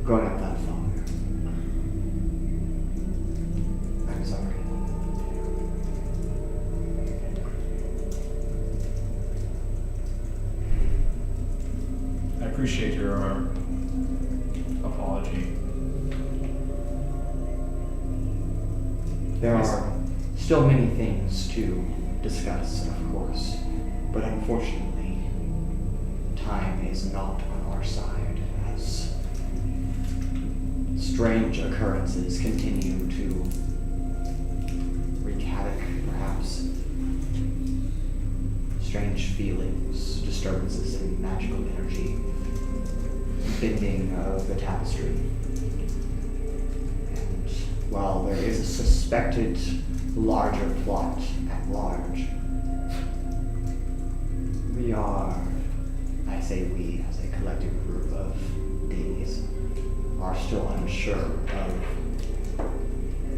growing up that father, I'm sorry. I appreciate your apology. There are Still many things to discuss, of course, but unfortunately, time is not on our side as strange occurrences continue to wreak havoc, perhaps. Strange feelings, disturbances in magical energy, bending of the tapestry. And while there is a suspected larger plot at large, we are, I say we as a collective group of deities, are still unsure of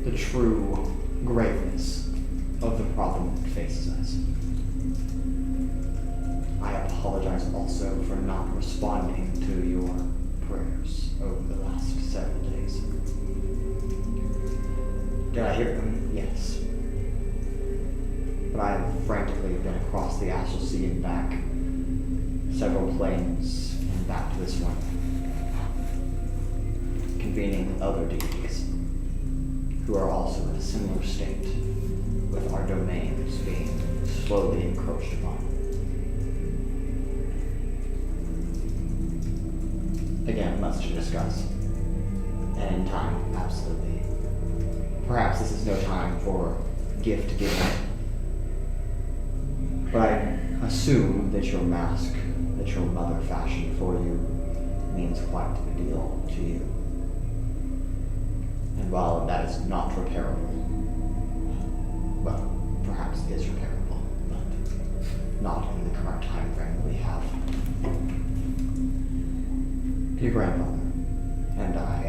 the true greatness of the problem that faces us. I apologize also for not responding to your prayers over the last several days. Did I hear them? Yes. But I have frantically been across the Astral Sea and back, several planes, and back to this one, convening with other deities who are also in a similar state, with our domains being slowly encroached upon. Again, much to discuss. And in time, absolutely. Perhaps this is no time for gift giving. But I assume that your mask that your mother fashioned for you means quite a deal to you. And while that is not repairable, well, perhaps it is repairable, but not in the current time frame that we have. Your grandfather and I,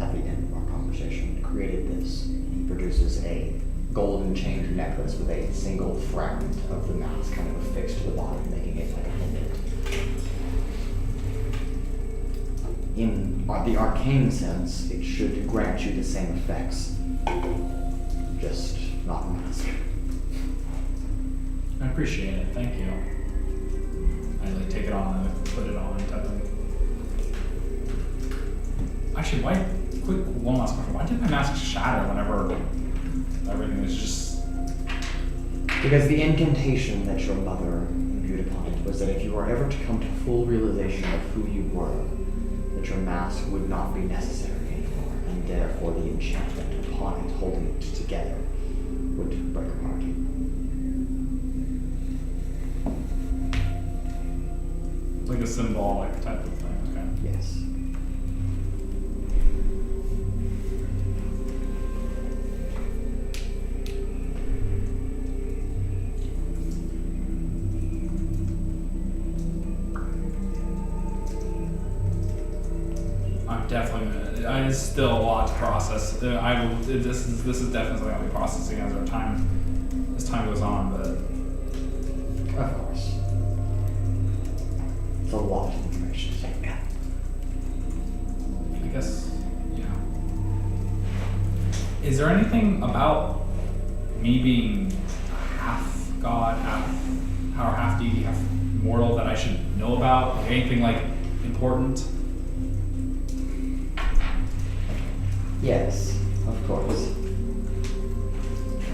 at the end of our conversation, created this. He produces a golden chained necklace with a single fragment of the mask kind of affixed to the bottom, making it like a pendant. In the arcane sense, it should grant you the same effects, just not a mask. I appreciate it. Thank you. I like take it on and put it on type of. Actually, one last question. Why did my mask shatter whenever everything was just... Because the incantation that your mother imbued upon it was that if you were ever to come to full realization of who you were, that your mask would not be necessary anymore, and therefore the enchantment upon it, holding it together, would break apart. It's like a symbolic type of thing, okay. Yes. Definitely, it's still a lot to process. This is definitely something I'll be processing as time goes on. But of course, it's a lot of information to take in. I guess, yeah. Is there anything about me being half god, half deity, half mortal that I should know about? Like anything like important? Yes, of course.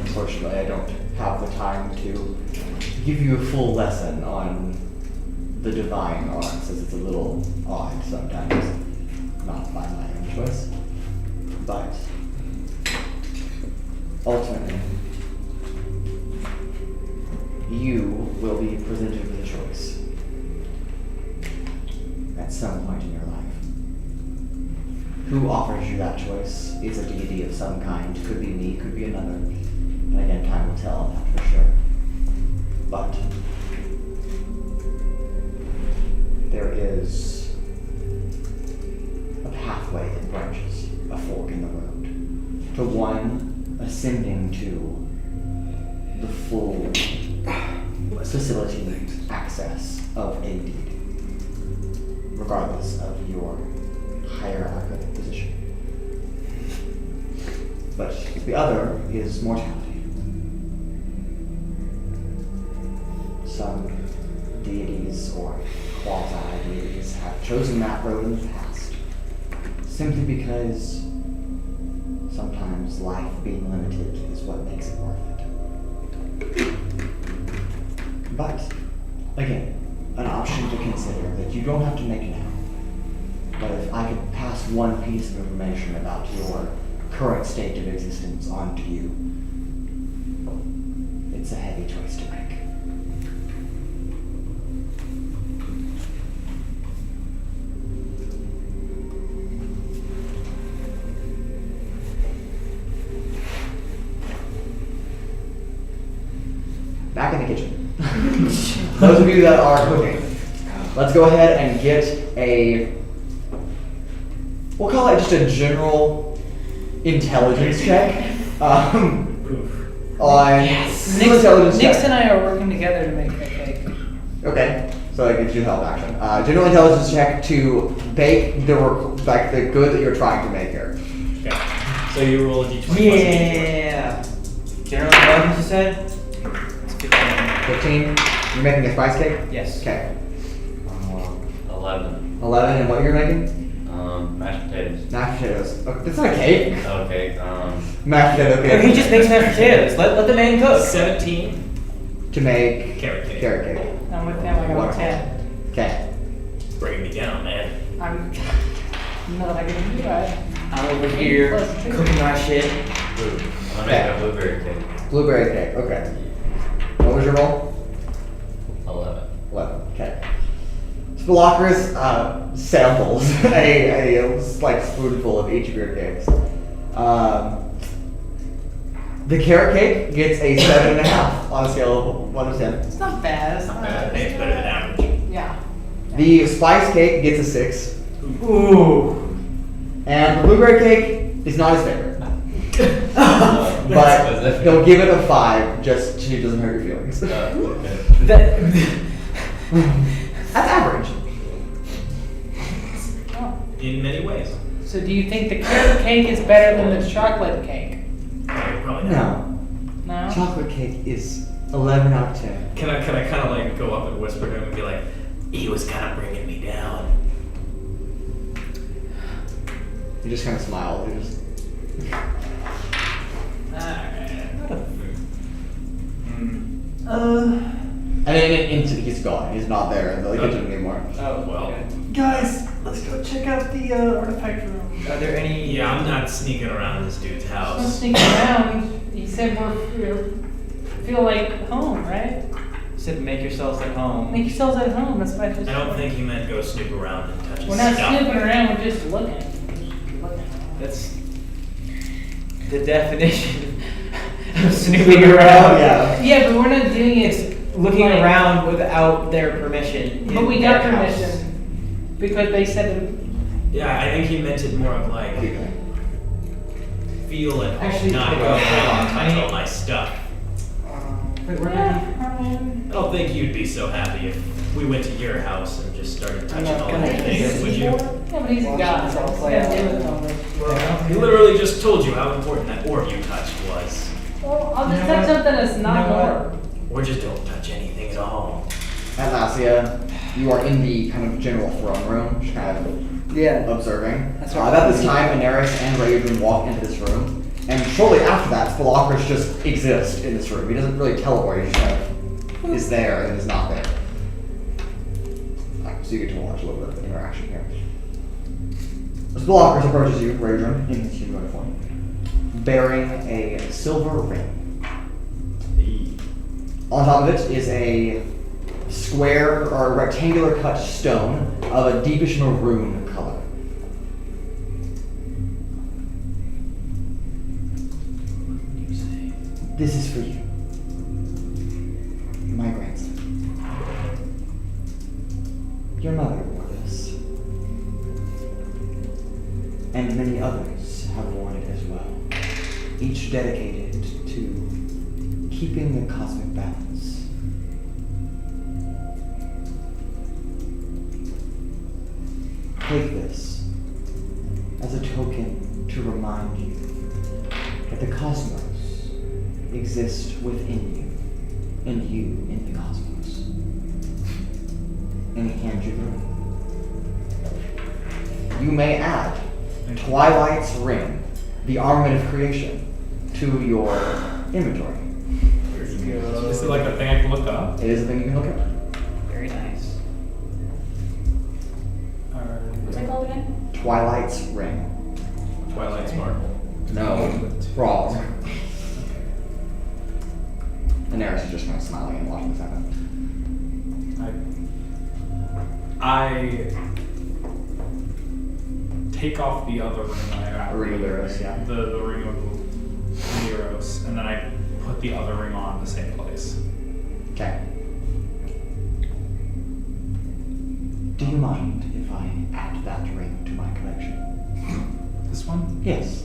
Unfortunately, I don't have the time to give you a full lesson on the divine arts, as it's a little odd sometimes. Not by my own choice. But ultimately, you will be presented with a choice at some point in your life. Who offers you that choice is a deity of some kind. Could be me, could be another. And again, time will tell on that for sure. But there is a pathway that branches, a fork in the road, to one ascending to the full facility access of a deity, regardless of your hierarchical position. But the other is mortality. Some deities or quasi-deities have chosen that road in the past, simply because sometimes sometimes life being limited is what makes it worth it. But, again, an option to consider that you don't have to make now. But if I could pass one piece of information about your current state of existence onto you, it's a heavy choice to make. Back in the kitchen. Those of you that are cooking, let's go ahead and get a, we'll call it just a general intelligence check. On Yes. intelligence Nix check. and I are working together to make that cake. Okay, so that gives you help action. General intelligence check to bake the good that you're trying to make here. Okay. So you roll a d20. Yeah. General intelligence, you said? It's 15. You're making a spice cake? Yes. Okay. 11. 11, and what you're making? Mashed potatoes. Mashed potatoes. Okay, that's not a cake. Okay, Mashed potato He cake. just makes mashed potatoes. Let the man cook. 17. To make Carrot cake. carrot cake. I'm with him, I got a Wonderful. 10. Okay. Bring me down, man. I'm not gonna do that. I'm over here cooking my shit. blue. I'm gonna make a blueberry cake. Blueberry cake. Okay. What was your roll? 11. 11. Okay. Spelocris samples a like spoonful of each of your cakes. The carrot cake gets a 7.5 on a scale of 1 to 10. It's not bad, it's not bad. I think it's better than average. Yeah. The spice cake gets a 6. Ooh. And the blueberry cake is not his favorite. But he'll give it a 5 just so it doesn't hurt your feelings. That's average. Oh. In many ways. So do you think the carrot cake is better than the chocolate cake? Probably not. No. No? Chocolate cake is 11 out of 10. Can I kind of like go up and whisper to him and be like, he was kind of bringing me down. You just kind of smile. You just. And then he's gone. He's not there in the kitchen anymore. Oh, well. Guys, let's go check out the artifact room. Are there any? Yeah, I'm not sneaking around this dude's Don't house. sneak around. He said feel like home, right? Said make yourselves at home. Make yourselves at home. That's why I just. I don't think he meant go snoop around and touch his We're not stuff. snooping around. We're just looking. That's the definition of snooping around. Yeah. Yeah, but we're not doing it. Looking like- around without their permission. But we in got their house. permission because they said. Yeah, I think he meant it more of like, feel at home, Actually, not go hold around on. and touch all my stuff. Wait, we're Yeah, not. I mean, I don't think you'd be so happy if we went to your house and just started touching not all gonna your do things, this. would you? Yeah, but he's a guy. Watch this all He's play gotta out. deal with all this. He literally just told you how important that orb you touched was. Well, I'll just You know touch what? something that's not You know what? more. Or just don't touch anything at all. Atlasia, you are in the kind of general throne room, just kind of Yeah. observing. That's right. About this time, Daenerys and Raudrem walk into this room, and shortly after that, Spelocris just exists in this room. He doesn't really teleport, he just kind of is there and is not there. Alright, so you get to watch a little bit of interaction here. Spelocris approaches you, Raudrem, in his human uniform, bearing a silver ring. On top of it is a square or rectangular cut stone of a deepish maroon color. This is for you, my grandson. Your mother wore this, and many others have worn it as well, each dedicated to keeping the cosmic balance. Take this as a token to remind you that the cosmos exists within you, and you in the cosmos. And he hands you the ring. You may add Twilight's ring the armament of creation to your inventory. Is it like a thing I can look up? It is a thing you can look at. Very nice. What's it called again? Twilight's Ring. Twilight Sparkle. No, wrong. And Eris is just kind of smiling and watching this happen. I take off the other ring I have. A ring of Eros, yeah. The ring of Eros, and then I put the other ring on in the same place. Okay. Do you mind if I add that ring to my collection? This one? Yes.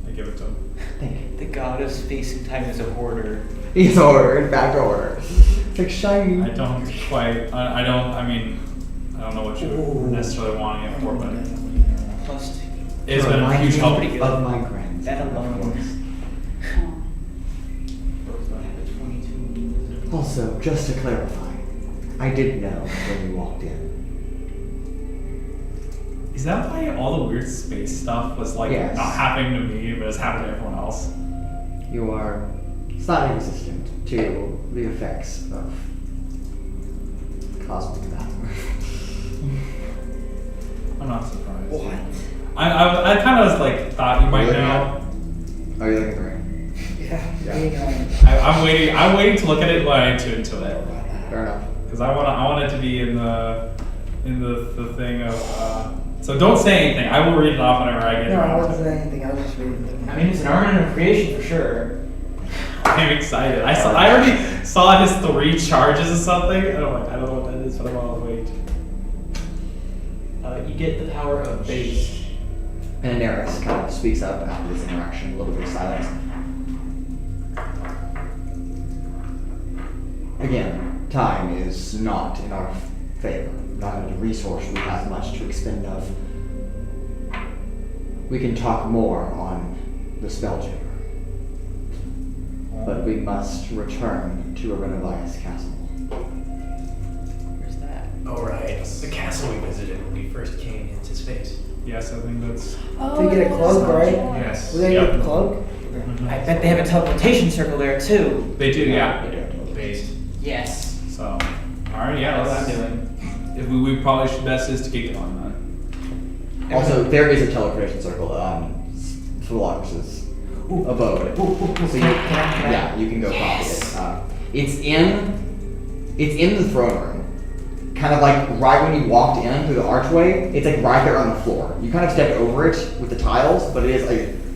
I give it to him. Thank you. The god of space and time is a hoarder. He's ordered, back to order. It's like shiny. I don't quite. I don't know what you're necessarily wanting it for, but Plus it's been a huge help. Of my friends. that alone. Also, just to clarify, I did know when you walked in. Is that why all the weird space stuff was like Yes. not happening to me, but it's happening to everyone else? You are slightly resistant to the effects of cosmic matter. I'm not surprised. What? I kind of like thought you might know. Oh, you're looking at the ring. I'm waiting to look at it when I tune into it, Fair enough. because I want it to be in the thing of. So don't say anything. I will read it off whenever I get No, I around wasn't to it. saying anything. I was just reading. I mean, it's an armament of creation for sure. I'm excited. I already saw his 3 charges or something, and I'm like, I don't know what that is, but I'm on wait. You get the power of base. And Eris kind of speaks up after this interaction, a little bit of silence. Again, time is not in our favor, not a resource we have much to expend of. We can talk more on the spell chamber, but we must return to Arenavias Castle. Where's that? Oh, right. The castle we visited when we first came into space. Yes, I think that's. Did we get a cloak, right? Yes. We gotta get the cloak? I bet they have a teleportation circle there too. They do, yeah. Based. Yes. So, all right, yeah. That's what I'm let's- doing. If we probably should best is to get going then. Also, there is a teleportation circle on Philocrates' abode. So you, Can I? yeah, you can go copy it. It's in the throne room. Kind of like right when you walked in through the archway, it's like right there on the floor. You kind of stepped over it with the tiles, but it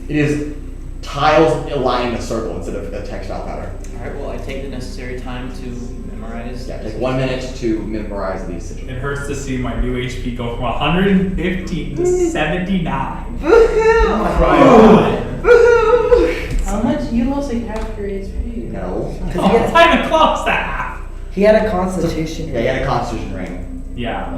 is tiles lining a circle instead of a textile pattern. Alright, well, I take the necessary time to memorize. Yeah, take 1 minute to memorize these It situations. hurts to see my new HP go from 115 to 79. How much? You lost like half your HP. No. Oh, it's not even close to half. He had a constitution. Yeah, you had a constitution ring. Yeah.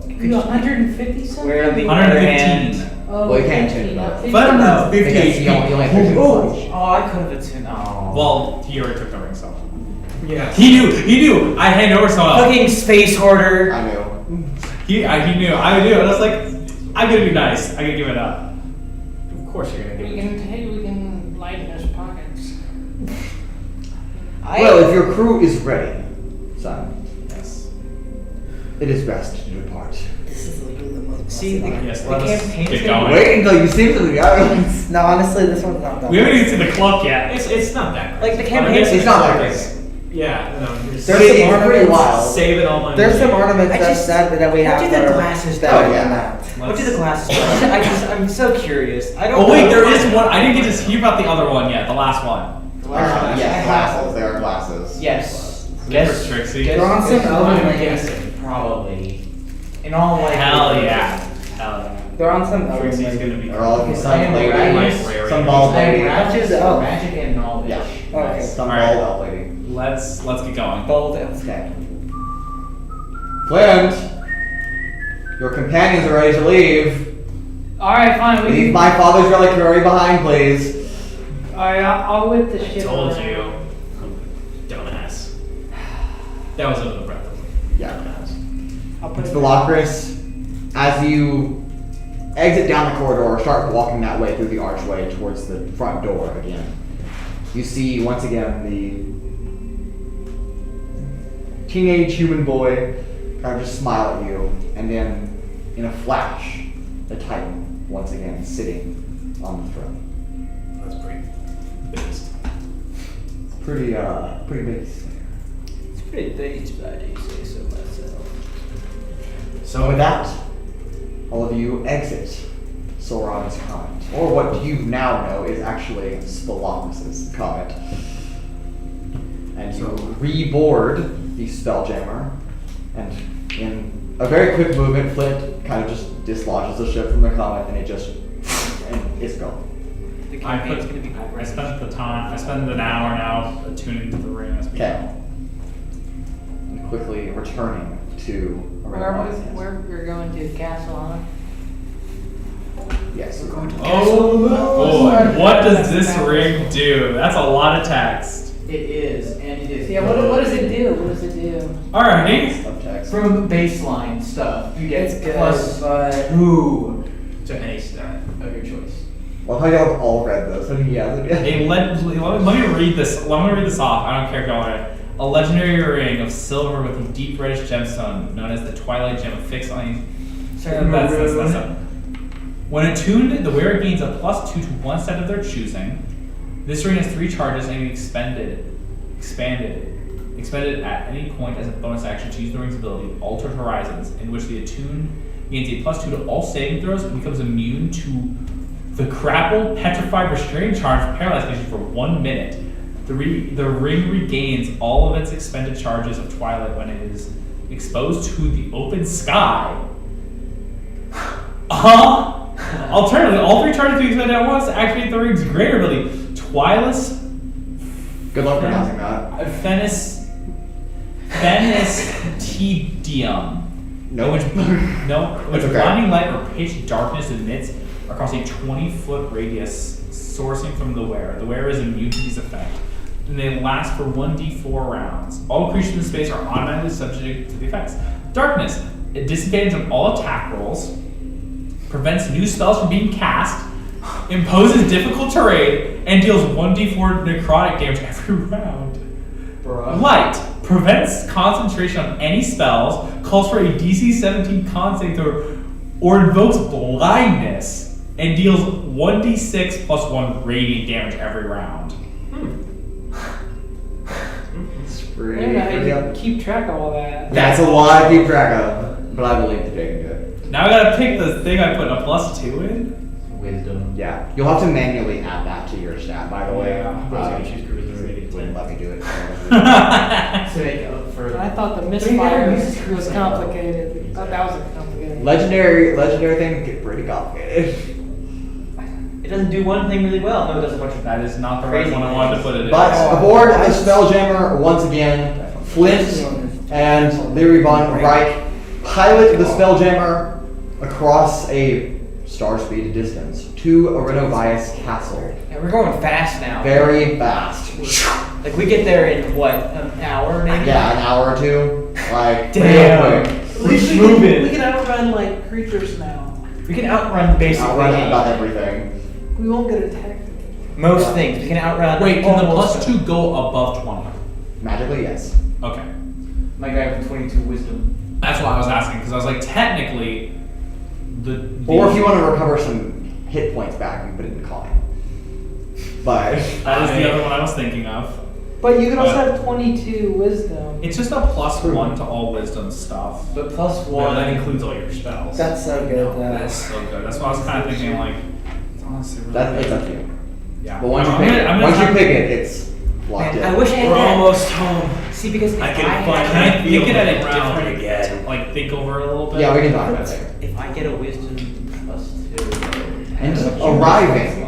You 150 something? Where on the other 115. hand. Oh, Well, you can't 50, change that. 50. But I don't know. 50 Because you only have 50 slots. Oh, I could have attuned. Oh. Well, he already took the ring, so. Yeah. He knew. I hand over someone else. Fucking space hoarder. I know. He knew. I would do it. I was like, I'm gonna be nice. I'm gonna give it up. Of course you're gonna give We it. can lighten his pockets. Well, if your crew is ready, son, Yes. it is best to depart. This is literally the most. See, the, Yes, the let us campaign's get gonna going. Wait until you see some of the islands. No, honestly, this one's not that. We haven't even seen the clock yet. It's not that. Like, the crazy. campaign's- It's not that crazy. Yeah. No. There's But some it's pretty ornaments. wild. Saving all my. There's some money. ornaments I that just- said that we what have. do the that are glasses do? better Oh, than yeah. that. What do the glasses do? I'm so curious. I don't Oh wait, know. there is one. I didn't get to hear about the other one yet. The last one. Yes, glasses. There are glasses. Yes. Guess for Trixi. They're on some elven I'm lane. guessing, probably. In all likelihood. Hell yeah. Hell yeah. They're on some elven Trixi's lane. gonna be. They're all Okay, some I am lady, Radius, some bald I am lady. Ratchet, Oh. Magic, and Knowledge. Yeah. Okay. Some Alright. bald elf lady. Let's get going. Bold elf. Okay. Flint, your companions are ready to leave. Alright, fine. We Leave can. my father's reliquary behind, please. Alright, I'll whip the shit. Told around. you. Dumbass. That was under the breath. Yeah. I'll put It's it. Philocrates. As you exit down the corridor, start walking that way through the archway towards the front door again. You see, once again, the teenage human boy kind of just smile at you, and then, in a flash, the Titan, once again, sitting on the throne. That's pretty based. Pretty base. It's pretty based, but I do say so myself. So with that, all of you exit Soaron's comet, or what you now know is actually Spelunks' comet. And you reboard the Spelljammer, and in a very quick movement, Flint kind of just dislodges the ship from the comet, and it's gone. The I campaign's gonna be great. I spent an hour now attuning to the ring as we Okay. go. And quickly returning to Where we're going to the castle, huh? Yes. We're going to Oh boy, what does this ring do? That's a lot of text. It is, and it is. Yeah, what does it do? What does it do? Alrighty. Of text. From baseline stuff, you get It's good, plus but 2 To any stat. of your choice. Well, how y'all have all read those? Yeah. Let me read this. Let me read this off. I don't care if y'all read it. A legendary ring of silver with a deep reddish gemstone, known as the Twilight Gem, fixed on. That's up. When attuned, the wearer gains a +2 to one stat of their choosing. This ring has 3 charges and expended at any point as a bonus action to use the ring's ability, Altered Horizons, in which the attuned gains a +2 to all saving throws and becomes immune to the grappled, petrified, restraining charge, paralyzed condition for 1 minute. The ring regains all of its expended charges of Twilight when it is exposed to the open sky. Alternatively, all 3 charges to be expended at once to activate the ring's greater ability. Twilis. Good luck pronouncing that. Fenestidium. No. Which It's okay. blinding light or pitch darkness emits across a 20-foot radius sourcing from the wearer. The wearer is immune to these effects, and they last for 1d4 rounds. All creatures in space are automatically subject to the effects. Darkness. It disadvantages on all attack rolls, prevents new spells from being cast, imposes difficult terrain, and deals 1d4 necrotic damage every round. Bruh. Light prevents concentration on any spells, calls for a DC 17 con save throw, or invokes blindness, and deals 1d6 plus 1 radiant damage every round. It's I pretty. don't know how pretty you up. keep track of all that. That's a lot to keep track of, but I believe that they can do it. Now I gotta pick the thing I put a +2 in. Wisdom. Yeah, you'll have to manually add that to your stat, by the way. Yeah. I was gonna choose charisma rating. Wouldn't let me do it. To make up for. I thought the But he misfire never uses was charisma. complicated. I thought that was complicated. Legendary things get pretty complicated. It doesn't do one thing really well. No, it does a bunch of That is not the right one I wanted to put it in. But aboard the Spelljammer, once again, Flint and Leary Von Reich pilot the Spelljammer across a star-speed distance to Arenovias Castle. Yeah, we're going fast now. Very fast. Like we get there in what, an hour maybe? Yeah, an hour or 2. Like, Damn. real quick. At least we can outrun like creatures now. We can outrun basically Outrun about everything. We won't get attacked. most things. We can outrun. Wait, can the almost- +2 go above 20? Magically, yes. Okay. My guy with 22 wisdom. That's why I was asking, because I was like, technically, the Or if you want to recover some hit points back, you put it in coin. But that is the other one I was thinking of. But you can also have 22 wisdom. It's just a +1 to all wisdom stuff. But plus Well, one. that includes all your spells. That's so good though. That's so good. That's why I was kind of thinking like, it's honestly really that, it's good. up to you. Yeah. But once you I'm pick gonna- it, I'm gonna once you try- pick it, it's locked in. I wish I had We're that. almost home. See, because if I can had- Can I fucking think it at a feel the round different, again. like think over it a little bit? Yeah, we can talk about it. If I get a wisdom +2. And arriving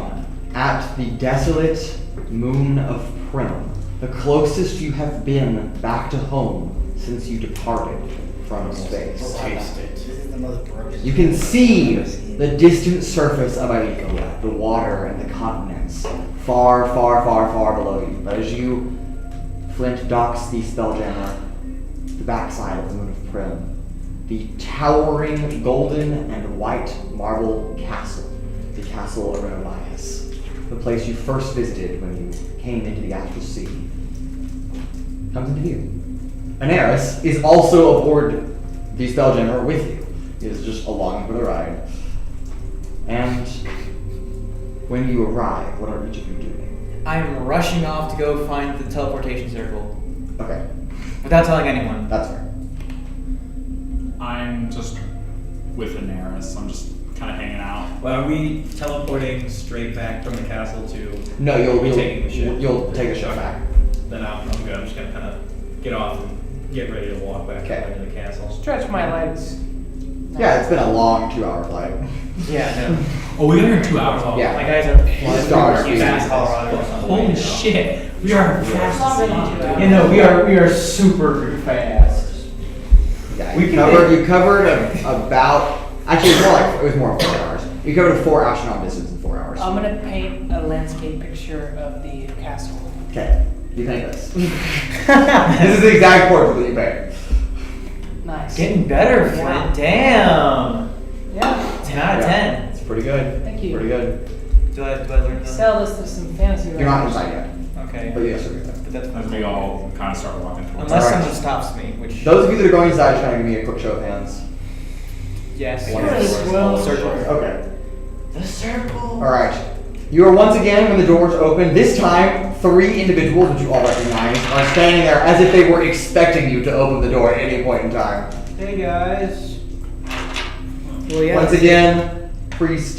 at the desolate moon of Prim, the closest you have been back to home since you departed from space. Taste it. This is the most broken. You can see the distant surface of Icola, the water and the continents, far, far, far, far below you. But as you, Flint docks the Spelljammer, the backside of the moon of Prim, the towering golden and white marble castle, the Castle of Renolias, the place you first visited when you came into the Astral Sea, comes into view. Anaris is also aboard the Spelljammer with you. He is just along for the ride. And when you arrive, what are each of you doing? I'm rushing off to go find the teleportation circle. Okay, Without telling anyone. that's fair. I'm just with Anaris. I'm just kind of hanging out. Well, are we teleporting straight back from the castle to? No, Are we taking the ship? You'll take the ship back. Then I'm good. I'm just gonna kind of get off and get ready to walk back Okay. into the castle. Stretch my legs. Yeah, it's been a long 2-hour flight. Yeah, no. Oh, we got here in 2 hours. Yeah. My guys are Stars, fast Colorado or something. Holy shit. We are fast. You know, we are super fast. Yeah, We you can covered about. Actually, it was more like 4 hours. You covered a 4 astronaut distance in 4 hours. I'm gonna paint a landscape picture of the castle. Okay, you paint this. This is the exact portrait that you paint. Nice. Getting better, Flint. Yeah. Damn. Yeah. 10 out of 10. It's pretty good. Thank you. Pretty good. Do I learn that? Sell this to some fantasy You're not writers. inside yet, Okay. but yes, you're inside. But that's As we all kind of start walking towards Unless Alright. someone stops me, which. Those of you that are going inside, trying to give me a quick show of hands. Yes. One of Yes, the doors. well, circle. Okay. The circle. All right. You are once again, when the doors open, this time 3 individuals, which you all recognize, are standing there as if they were expecting you to open the door at any point in time. Hey guys. Well, yeah. Once again, Priest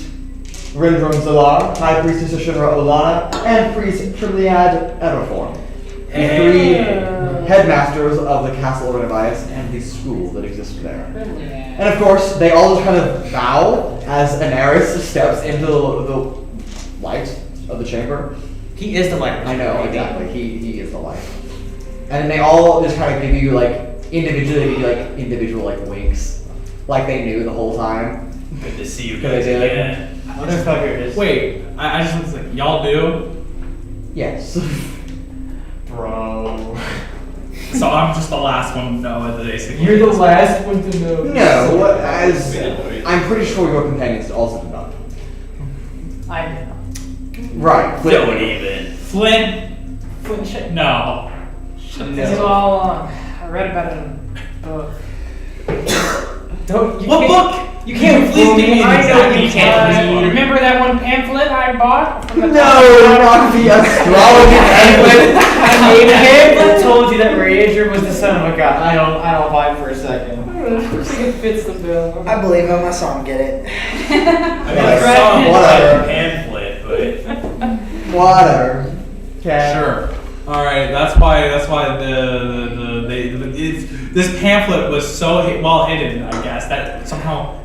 Raudrem Zalar, High Priestess Ashura Olana, and Priest Trilliad Everform. The 3 headmasters of the Castle of Renolias and the school that exists there. And of course, they all just kind of bow as Anaris steps into the light of the chamber. He is the light. I know, exactly. He is the light. And they all just kind of give you individual winks, like they knew the whole time. Good to see you Because guys they did. again. Motherfuckers. Wait, I just was like, y'all do? Yes. Bro. So I'm just the last one to know it, basically. You're the last one to know. No, as I'm pretty sure your companions also do not. I know. Right. Don't even. Flint? Flint shit. No. This is all, I read about it in a book. Don't. You What can't, book? You can't Please fool give me me. an I know exact you detail. can't. Remember that one pamphlet I bought from the No, not the astrology pamphlet. A pamphlet told you that Razier was the son of a god. I don't buy it for a second. I think it fits the bill. I believe him. I saw him get it. I mean, I saw Whatever. a pamphlet, but Whatever. Okay. Sure. All right. That's why this pamphlet was so well hidden. I guess that somehow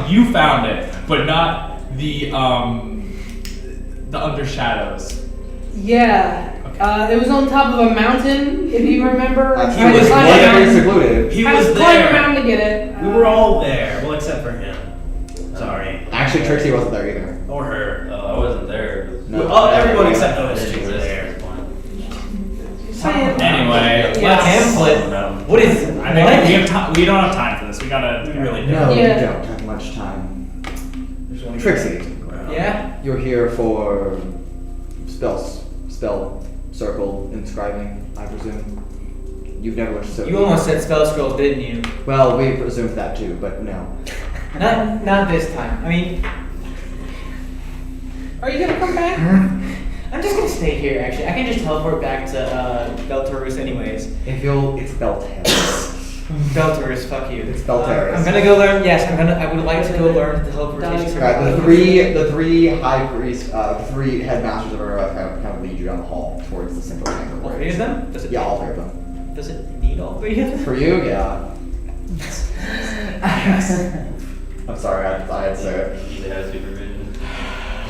you found it, but not the Undershadows. Yeah. It was on top of a mountain, if you remember. That's I was climbed a very mountain. secluded. he I was climbed a there. mountain to get it. We were all there. Well, except for him. Sorry. Actually, Trixie wasn't there either. Or her. I wasn't there. No. Oh, everyone except those 2 were there. Anyway, Yeah. Pamphlet. What is? I think we have time. We don't have time for this. We gotta. We really don't. No, Yeah. you don't have much time. There's only Trixie, Yeah. you're here for spell circle inscribing, I presume. You've never went to Soaron. You almost said spell scrolls, didn't you? Well, we presumed that too, but no. Not this time. I mean, Are you gonna come back? I'm just gonna stay here. Actually, I can just teleport back to Beltorus anyways. If you'll, it's Beltaris. Beltorus, fuck you. It's Beltaris. I'm gonna go learn. Yes, I would like to go learn the teleportation. Alright, the three high priests, the 3 headmasters of Aurora kind of lead you down the hall towards the central chamber. All 3 of them? Does it? Yeah, all 3 of them. Does it need all 3 of them? For you, yeah. I'm sorry, I had to say it. You need to have supervision.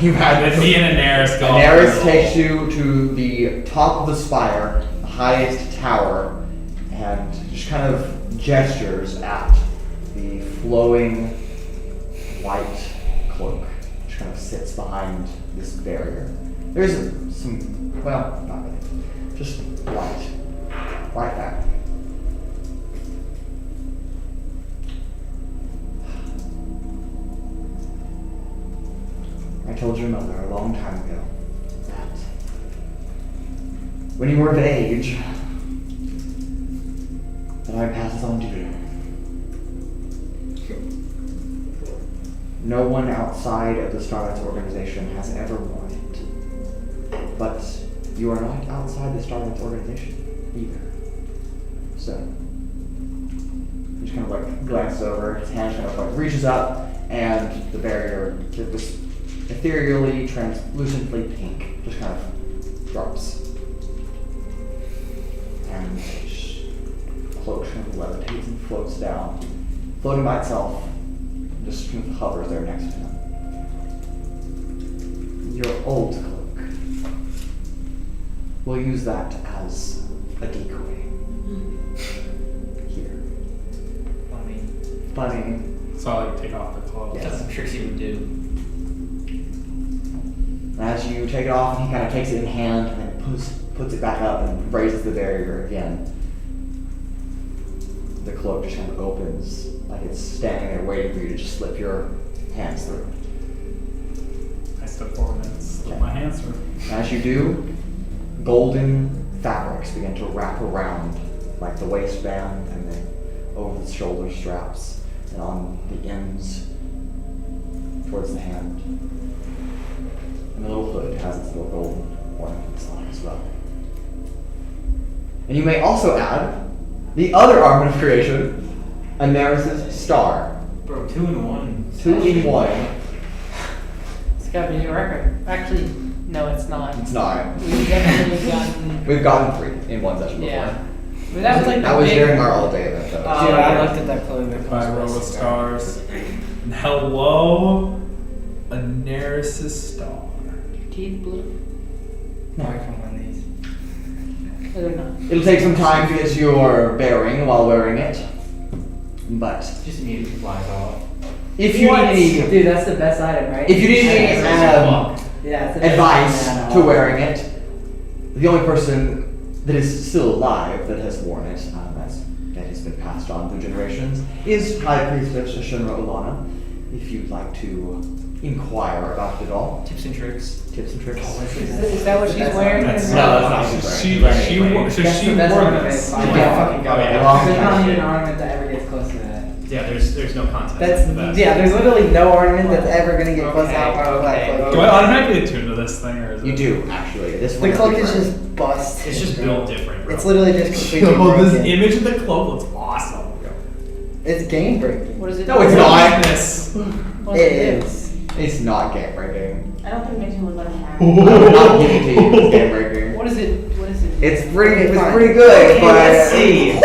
You had With me and Anaris go. Anaris takes you to the top of the spire, the highest tower, and just kind of gestures at the flowing white cloak, which kind of sits behind this barrier. There's some, well, not really, just light back. told your mother a long time ago that when you were of age, that I would pass this on to you. No one outside of the Starlight's organization has ever worn it. But you are not outside the Starlight's organization either. So, he just kind of like glances over, his hand kind of like reaches up, and the barrier, this ethereally, translucently pink, just kind of drops. And the cloak kind of levitates and floats down, floating by itself, and just kind of hovers there next to him. Your old cloak. We'll use that as a decoy. Here. Funny. So I like take off the clothes. Yes. That's what Trixi would do. As you take it off, he kind of takes it in hand and then puts it back up and raises the barrier again. The cloak just kind of opens, like it's standing there waiting for you to just slip your hands through. I step forward and slip my hands through. As you do, golden fabrics begin to wrap around, like the waistband and then over the shoulder straps and on the ends towards the hand. And the little hood has its little golden ornaments on it as well. And you may also add the other armament of creation, Anaris' star. Bro, 2 in 1. 2 in 1. It's gotta be a new record. Actually, no, it's not. It's not. We've definitely gotten. We've gotten 3 in one session before. Yeah. But that was like That the was big. during our all day event though. Dude, I looked at that clothing. If I roll with stars. And hello, Anaris' star. Teeth blue. No, I can run these. No, they're not. It'll take some time to get your bearing while wearing it, but Just immediately flies off. if you need any, Dude, that's the best item, right? if you need any yeah, it's the best advice item to wearing it, the only person that is still alive that has worn it, that has been passed on through generations, is High Priestess Shinra Olana. If you'd like to inquire about it all, Tips and tricks. tips and tricks. Is that what she's wearing? No, that's not what she's wearing. She wore That's the best wore ornament. this. Oh, Yeah. fucking god. Oh, yeah. There's not even an ornament that ever gets close to that. Yeah, there's no contest. That's the best. yeah. There's literally no ornament that's ever gonna get close to how far Do I automatically attune to this thing, or is You it? do actually. This The one cloak is different. just bust. It's just built different, bro. It's literally just completely Yo, this broken. image of the cloak looks awesome. It's game breaking. What is it? No, it's do? not. This. What does It it do? is. It's not game breaking. I don't think it makes me look like a hat. I'm not giving it to you. It's game breaking. What is it? What is it? It's pretty. Okay, It's fine. pretty good, Okay, but let's see.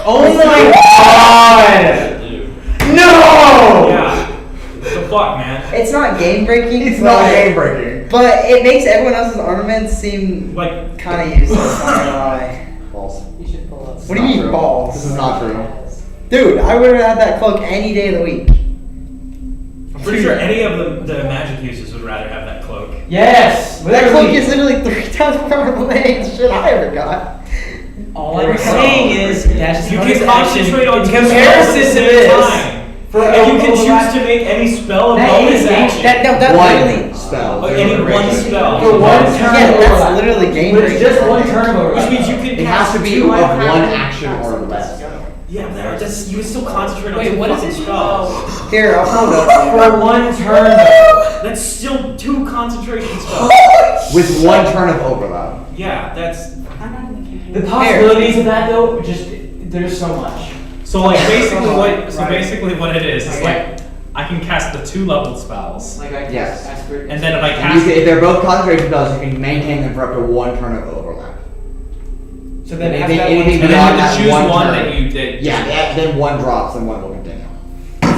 Oh my god! No! Yeah. What the fuck, man? It's not game breaking. It's not game breaking. But it makes everyone else's ornaments seem Like, kind of useless. I'm not gonna lie. False. You should pull up. What do you mean True. balls? This is not true. Dude, I would have had that cloak any day of the week. I'm pretty sure any of the magic users would rather have that cloak. Yes! That cloak is literally 3 times more powerful than any shit I ever got. All I'm saying is, that's You bonus can action. concentrate on In two comparison spells to at the same this. time. And you can choose to make any spell a That bonus is action. That literally. One spell. Like any one spell. For one turn. Yeah, that's literally game But breaking. it's just one turn over. Which means you can It has to be two of one high-powered- action or less. Yeah, that's, you can still concentrate on Wait, two what is fucking it? spells. Here, I'll hold up. For one turn though. That's still 2 concentration spells. With one turn of overlap. Yeah, that's... I'm not in the campaign. The possibilities of that though, just, there's so much. So like basically what it is like I can cast the 2 leveled spells, Like I Yes. aspirate. and then if I And cast if they're both concentration spells, you can maintain them for up to one turn of overlap. So then Anything- after that anything and then beyond you that have to choose one turn. that you did. Yeah, then one drops and one will continue.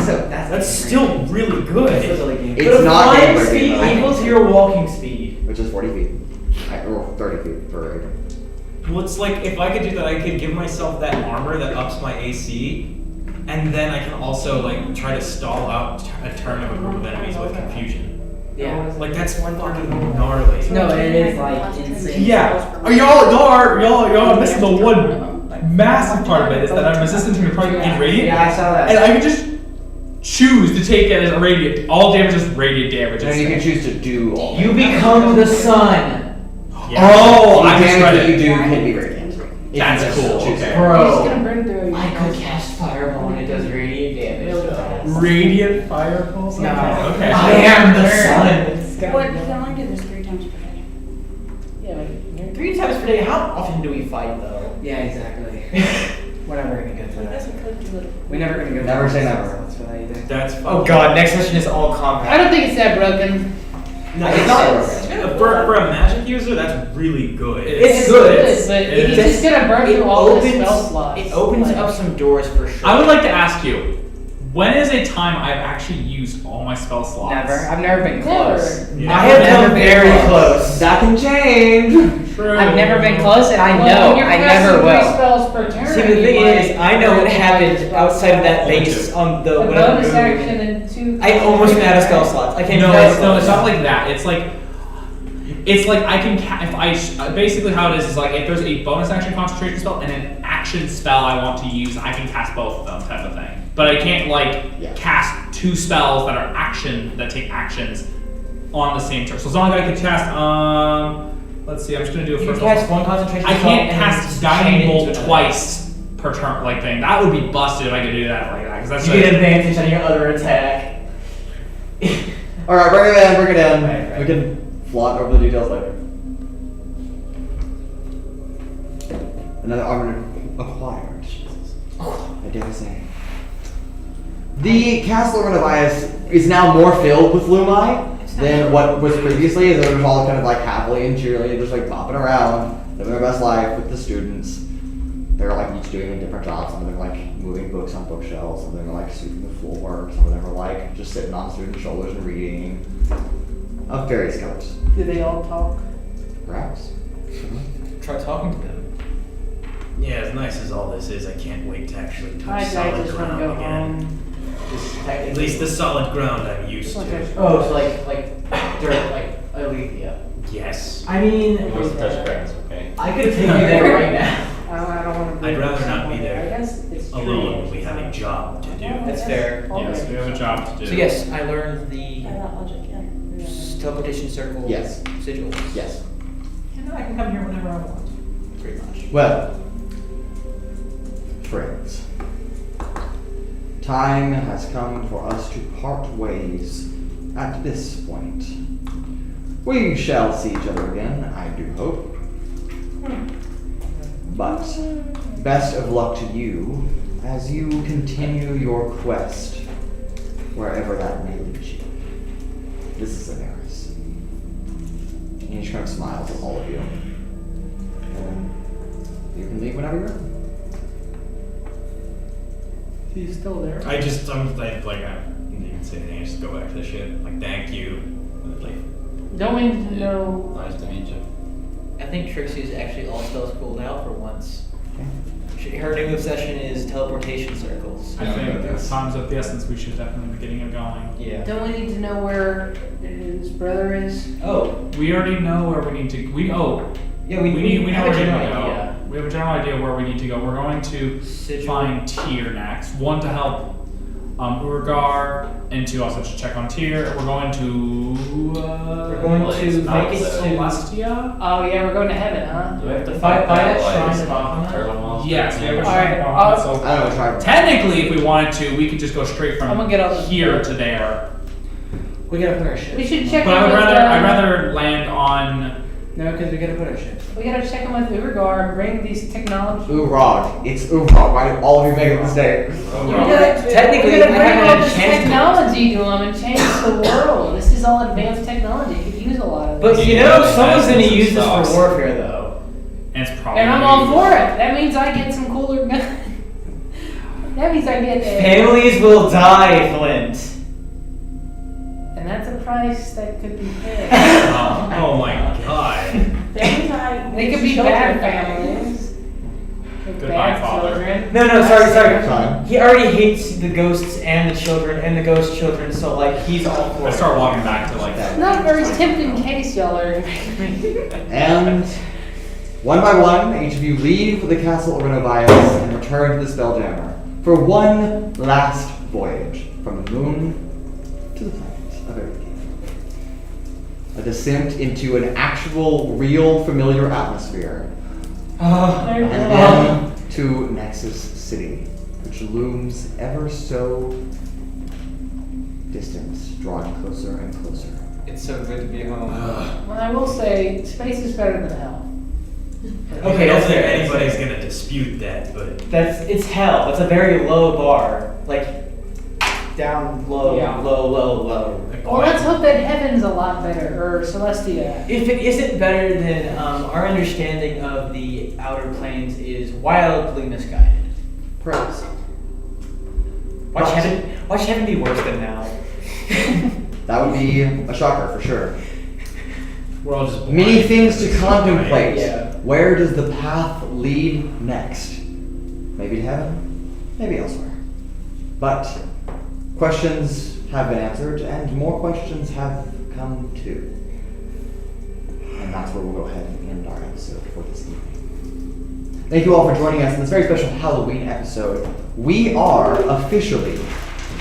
So That's still really That's good. literally game. It's But a not flying game breaking, speed though. equals your walking speed. Which is 40 feet. Or 30 feet for Raudrem. Well, it's like, if I could do that, I could give myself that armor that ups my AC, and then I can also, like, try to stall out a turn of a group of enemies with confusion. Yeah. Like, that's fucking gnarly. No, it is like insane. Yeah. Y'all are missing the one massive part of it is that I'm resistant to necrotic ingredient. Yeah, I saw that. And I can just choose to take it as a radiant. All damage is radiant damage. And you can choose to do all You damage. become the sun. Yeah. Oh, The I damage misread that you it. do can be radiant. If That's you cool, choose okay. it. You're just gonna Bro, burn through your I could cast fireball and it does radiant damage. though. Radiant fireballs? No. Okay. I am the sun. What? You can only do this 3 times per day. Yeah, like, 3 times per day. How often do we fight though? Yeah, exactly. We're never gonna go through I guess that. I could do it. We're never gonna go through Never say that. never. That's what I do. That's fine. Oh god, next session is all combat. I don't think it's that broken. No, It's not For a magic user, that's really good. It's Good, good. but It he's is. just gonna burn It through all his opens, spell slots. it opens Like, up some doors for sure. I would like to ask you, when is a time I've actually used all my spell slots? Never. I've never been close. Yeah. I have Never come been very close. close. That can change. True. I've never been close, and I Well, know when you're I casting never 3 will. spells per turn. See, the thing you is, might I know what burn happened spell outside of that slots. base on the A when I'm bonus moving. action and 2. I almost ran out of spell slots. I came No, very it's close. not like that. It's like I can if I basically how it is like if there's a bonus action concentration spell and an action spell I want to use, I can cast both of them type of thing. But I can't cast 2 spells that are that take actions on the same turn. So as long as I can cast let's see, I'm just gonna do a You first can cast one concentration I spell can't and cast then guiding chain bolt into it. twice per turn thing. That would be busted if I could do that like that. Because that's You get advantage on your other attack. Alright, bring it in, bring it in. Right. We can flaunt over the details later. Another armor acquired. Jesus. I dare say. The Castle of Renavias is now more filled with Lumai than what was previously, as it was all kind of like happily and cheerily, just like bopping around, living their best life with the students. They're like each doing a different job. Some of them are like moving books on bookshelves, some of them are like sweeping the floor, some of them are like just sitting on student shoulders and reading. Of various colors. Do they all talk? Perhaps. Try talking to them. Yeah, as nice as all this is, I can't wait to actually touch I solid just want to ground go again. home. At least the solid ground I'm used to. Oh, so like dirt, like Alethea. Yes. I mean, He wants to touch grass, okay? I could take you there right now. I don't want to. I'd rather not be there I guess it's alone. We have a job to do. That's fair. Yes, we have a job to do. So yes, I learned the By that logic, yeah. teleportation circle Yes. sigils. Yes. And I can come here whenever I want. Pretty much. Well, friends, time has come for us to part ways at this point. We shall see each other again, I do hope. But best of luck to you as you continue your quest, wherever that may lead you. This is Daenerys. And he just kind of smiles at all of you. And you can leave whenever you're ready. He's still there. I'm like, I didn't even say anything. I just go back to the ship. Like, thank you. And leave. Don't we know? Nice to meet you. I think Trixie's actually all spells cooled out for once. Her new obsession is teleportation circles. I think as time's of the essence, we should definitely be getting it going. Yeah. Don't we need to know where his brother is? Oh. We already know where we need to. We Yeah, we know have where a we need to general go. idea. We have a general idea where we need to go. We're going to Sigil. find Tyr next. One to help Urogar, and two also to check on Tyr. We're going to. We're going to make it to- Celestia. Oh yeah, we're going to heaven, huh? Do we have to fight by that shrine of Bahamut? Turtle monster. Yes, we have a All right, shrine of I'll- Bahamut, so I don't know, try. technically, if we wanted to, we could just go straight I'm from gonna get on the- here to there. We gotta put our ship. We should check But in I'd with. rather land on. No, because we gotta put our ship. We gotta check in with Urogar and bring these technology. Urog. It's Urog. Why did all of you make it mistake? Technically, we're gonna we bring haven't all had a this chance to- technology to them and change the world. This is all advanced technology. Could use a lot of But this. you know, someone's gonna use this Stocks. for warfare, though. And it's probably. And I'm all for it. That means I get some cooler guns. That means I get a. Families will die, Flint. And that's a price that could be paid. Oh my god. They could be bad families. With Goodbye, bad father. children. No, sorry. Fine. He already hates the ghosts and the children and the ghost children, so like he's all for I it. start walking back to like It's not a very tempting case, y'all are. And one by one, each of you leave the castle of Renavias and return to the Spelljammer for one last voyage. From the moon to the planets of everything. A descent into an actual, real, familiar atmosphere. And then to Nexus City, which looms ever so distant, drawing closer and closer. It's so good to be home. Well, I will say, space is better than hell. Okay, I don't think anybody's gonna dispute that, but It's hell. That's a very low bar. Like, down, low, Yeah. low. Well, let's hope that heaven's a lot better, or Celestia. If it isn't better, then our understanding of the outer planes is wildly misguided. Perhaps. Watch heaven be worse than hell. That would be a shocker for sure. we're all just Many blind. things to contemplate. Yeah. Where does the path lead next? Maybe to heaven, maybe elsewhere. But questions have been answered, and more questions have come too. And that's where we'll go ahead and end our episode for this evening. Thank you all for joining us in this very special Halloween episode. We are officially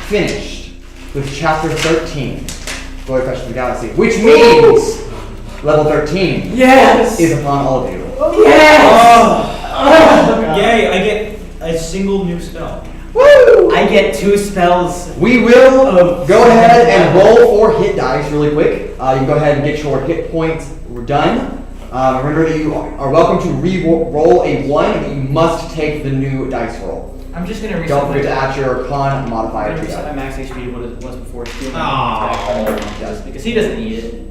finished with Chapter 13, Glory Questions of the Galaxy, which means level 13 Yes! is upon all of you. Yay! I get a single new spell. Woo! I get 2 spells. We will go ahead and roll 4 hit dice really quick. You can go ahead and get your hit points done. Remember that you are welcome to re-roll a 1, but you must take the new dice roll. I'm just gonna reset Don't forget to add your con modifier I'm to gonna reset that. my max HP to what it was before stealing Aw. just because he doesn't need it.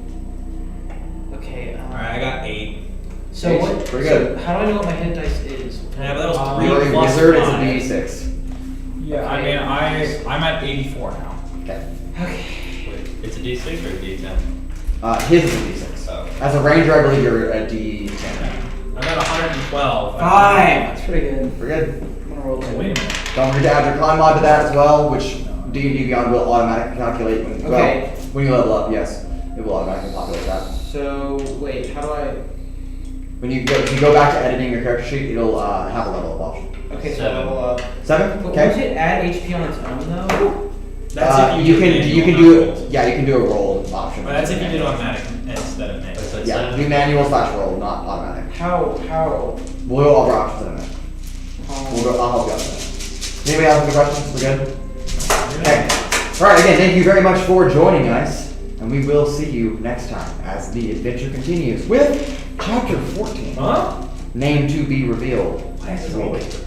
Okay. Alright, I got 8. So Okay, what? pretty good. So how do I know what my hit dice is? Yeah, but that was 3 You're a plus wizard, it's a 5. d6. Yeah, I mean, I'm at 84 now. Okay. Okay. Wait, it's a D6 or a D10? His is a d6. Oh. As a ranger, I believe you're a d10. I'm at 112. 5. That's pretty good. We're good. I'm gonna roll 2. Wait a minute. Don't forget to add your con mod to that as well, which D&D Beyond will automatically calculate when, Okay. when you level up, yes. It will automatically populate that. So wait, how do I? When you go, if you go back to editing your character sheet, it'll have a level up option. Okay, so 7. I'll, 7? but Okay. won't it add HP on its own though? That's if you do can manual, do not it. Yeah, you can do a roll option. But that's if you did automatic instead of manual. So it's Yeah, 7? do manual / roll, not automatic. How? We'll go over options in a minute. I'll help you out with that. Anybody else have any questions? We're good? Okay. Alright, again, thank you very much for joining us. And we will see you next time as the adventure continues with Chapter 14. Huh? Name to be revealed. Why is As it always.